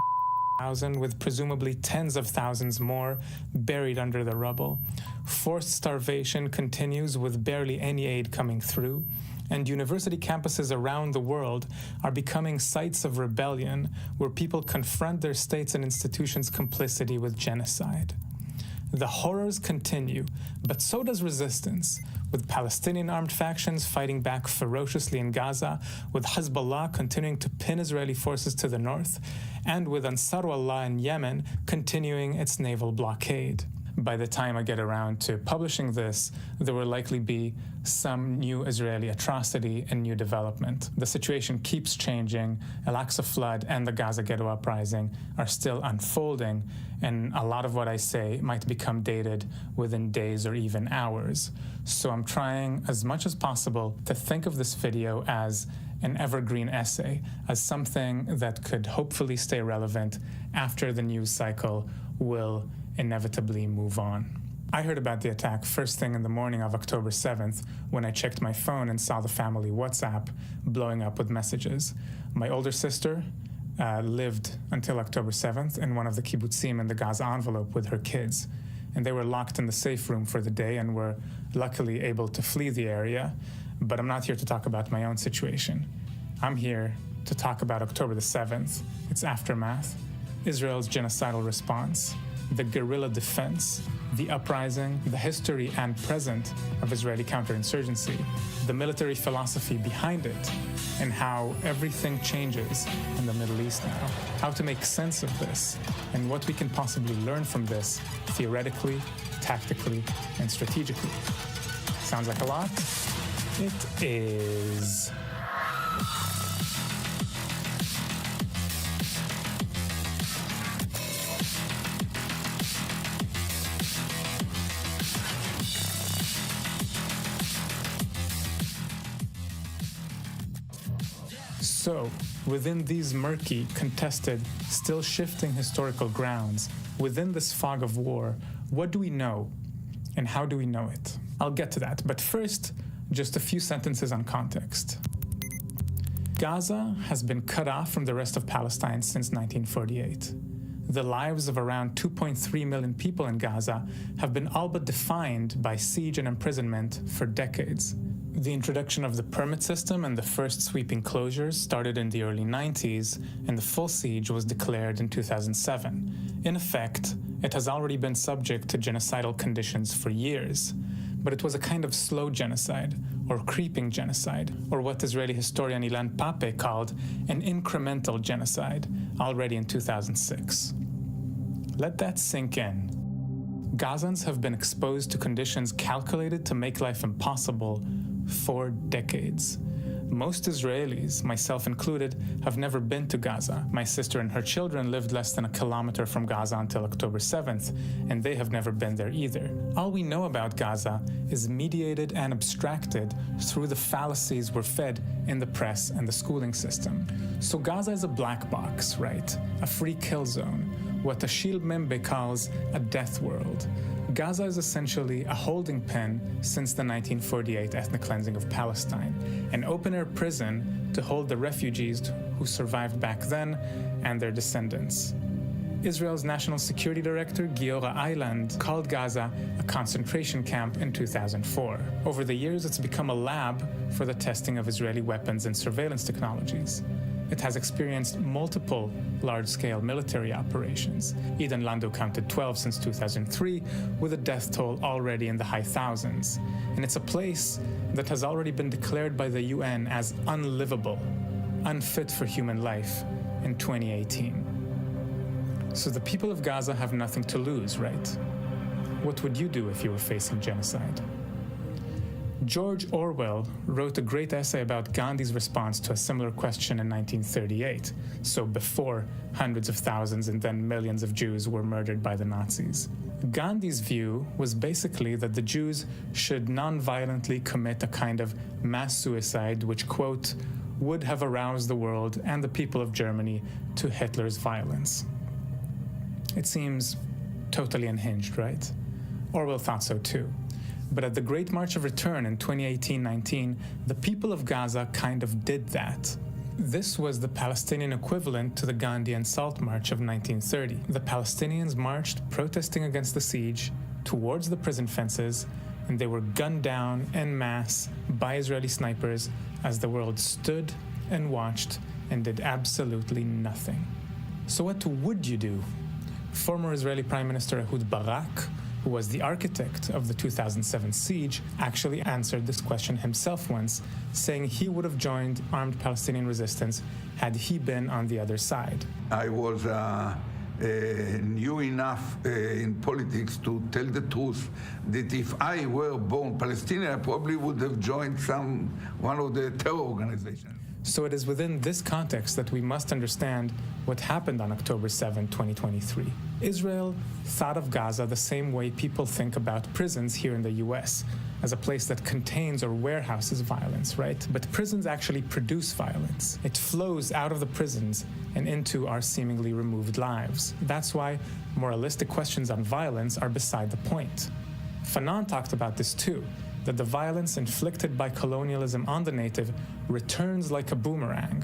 30,000, with presumably tens of thousands more buried under the rubble. Forced starvation continues with barely any aid coming through, and university campuses around the world are becoming sites of rebellion where people confront their states and institutions' complicity with genocide. The horrors continue, but so does resistance, with Palestinian armed factions fighting back ferociously in Gaza, with Hezbollah continuing to pin Israeli forces to the north, and with Ansarullah in Yemen continuing its naval blockade. By the time I get around to publishing this, there will likely be some new Israeli atrocity and new development. The situation keeps changing. Al-Aqsa flood and the Gaza Ghetto Uprising are still unfolding, and a lot of what I say might become dated within days or even hours. So I'm trying as much as possible to think of this video as an evergreen essay, as something that could hopefully stay relevant after the news cycle will inevitably move on. I heard about the attack first thing in the morning of October 7th when I checked my phone and saw the family WhatsApp blowing up with messages. My older sister lived until October 7th in one of the kibbutzim in the Gaza envelope with her kids, and they were locked in the safe room for the day and were luckily able to flee the area. But I'm not here to talk about my own situation. I'm here to talk about October the 7th, its aftermath, Israel's genocidal response, the guerrilla defense, the uprising, the history and present of Israeli counterinsurgency, the military philosophy behind it, and how everything changes in the Middle East now, how to make sense of this, and what we can possibly learn from this theoretically, tactically, and strategically. Sounds like a lot? It is. So, within these murky, contested, still shifting historical grounds, within this fog of war, what do we know? And how do we know it? I'll get to that, but first, just a few sentences on context. Gaza has been cut off from the rest of Palestine since 1948. The lives of around 2.3 million people in Gaza have been all but defined by siege and imprisonment for decades. The introduction of the permit system and the first sweeping closures started in the early 90s, and the full siege was declared in 2007. In effect, it has already been subject to genocidal conditions for years, but it was a kind of slow genocide, or creeping genocide, or what Israeli historian Ilan Pape called an incremental genocide, already in 2006. Let that sink in. Gazans have been exposed to conditions calculated to make life impossible for decades. Most Israelis, myself included, have never been to Gaza. My sister and her children lived less than a kilometer from Gaza until October 7th, and they have never been there either. All we know about Gaza is mediated and abstracted through the fallacies we're fed in the press and the schooling system. So Gaza is a black box, right? A free kill zone. What Achille Membe calls a death world. Gaza is essentially a holding pen since the 1948 ethnic cleansing of Palestine, an open-air prison to hold the refugees who survived back then and their descendants. Israel's National Security Director, Giora Eiland, called Gaza a concentration camp in 2004. Over the years, it's become a lab for the testing of Israeli weapons and surveillance technologies. It has experienced multiple large-scale military operations. Eden Lando counted 12 since 2003, with a death toll already in the high thousands. And it's a place that has already been declared by the UN as unlivable, unfit for human life in 2018. So the people of Gaza have nothing to lose, right? What would you do if you were facing genocide? George Orwell wrote a great essay about Gandhi's response to a similar question in 1938, so before hundreds of thousands and then millions of Jews were murdered by the Nazis. Gandhi's view was basically that the Jews should non-violently commit a kind of mass suicide which, quote, would have aroused the world and the people of Germany to Hitler's violence. It seems totally unhinged, right? Orwell thought so too. But at the Great March of Return in 2018-19, the people of Gaza kind of did that. This was the Palestinian equivalent to the Gandhian Salt March of 1930. The Palestinians marched protesting against the siege towards the prison fences, and they were gunned down en masse by Israeli snipers as the world stood and watched and did absolutely nothing. So what would you do? Former Israeli Prime Minister Ehud Barak, who was the architect of the 2007 siege, actually answered this question himself once, saying he would have joined armed Palestinian resistance had he been on the other side. I was new enough in politics to tell the truth that if I were born Palestinian, I probably would have joined one of the terror organizations. So it is within this context that we must understand what happened on October 7, 2023. Israel thought of Gaza the same way people think about prisons here in the US, as a place that contains or warehouses violence, right? But prisons actually produce violence. It flows out of the prisons and into our seemingly removed lives. That's why moralistic questions on violence are beside the point. Fanon talked about this too, that the violence inflicted by colonialism on the native returns like a boomerang.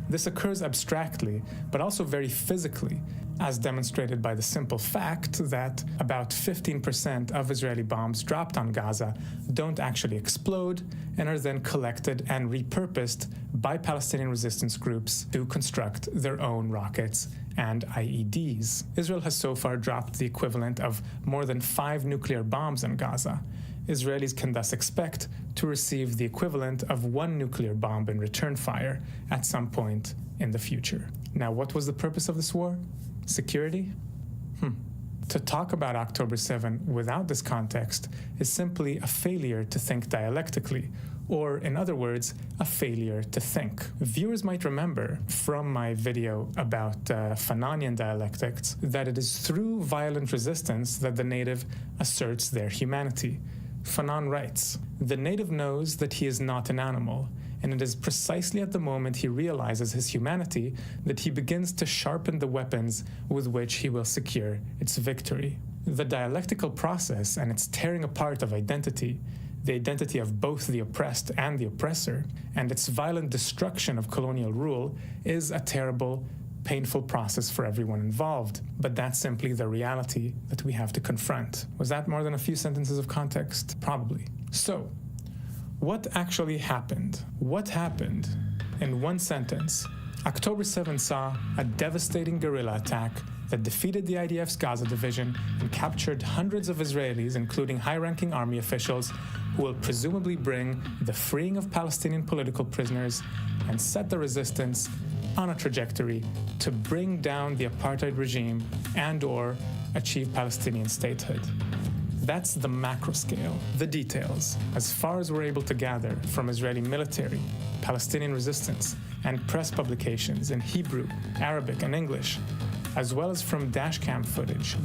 This occurs abstractly, but also very physically, as demonstrated by the simple fact that about 15% of Israeli bombs dropped on Gaza don't actually explode and are then collected and repurposed by Palestinian resistance groups to construct their own rockets and IEDs. Israel has so far dropped the equivalent of more than 5 nuclear bombs in Gaza. Israelis can thus expect to receive the equivalent of 1 nuclear bomb in return fire at some point in the future. Now, what was the purpose of this war? Security? To talk about October 7 without this context is simply a failure to think dialectically, or in other words, a failure to think. Viewers might remember from my video about Fananian dialectics that it is through violent resistance that the native asserts their humanity. Fanon writes, "The native knows that he is not an animal, and it is precisely at the moment he realizes his humanity that he begins to sharpen the weapons with which he will secure its victory." The dialectical process and its tearing apart of identity, the identity of both the oppressed and the oppressor, and its violent destruction of colonial rule is a terrible, painful process for everyone involved. But that's simply the reality that we have to confront. Was that more than a few sentences of context? Probably. So, what actually happened? What happened? In one sentence, October 7 saw a devastating guerrilla attack that defeated the IDF's Gaza division and captured hundreds of Israelis, including high-ranking army officials, who will presumably bring the freeing of Palestinian political prisoners and set the resistance on a trajectory to bring down the apartheid regime and/or achieve Palestinian statehood. That's the macro scale. The details, as far as we're able to gather from Israeli military, Palestinian resistance, and press publications in Hebrew, Arabic, and English, as well as from dashcam footage,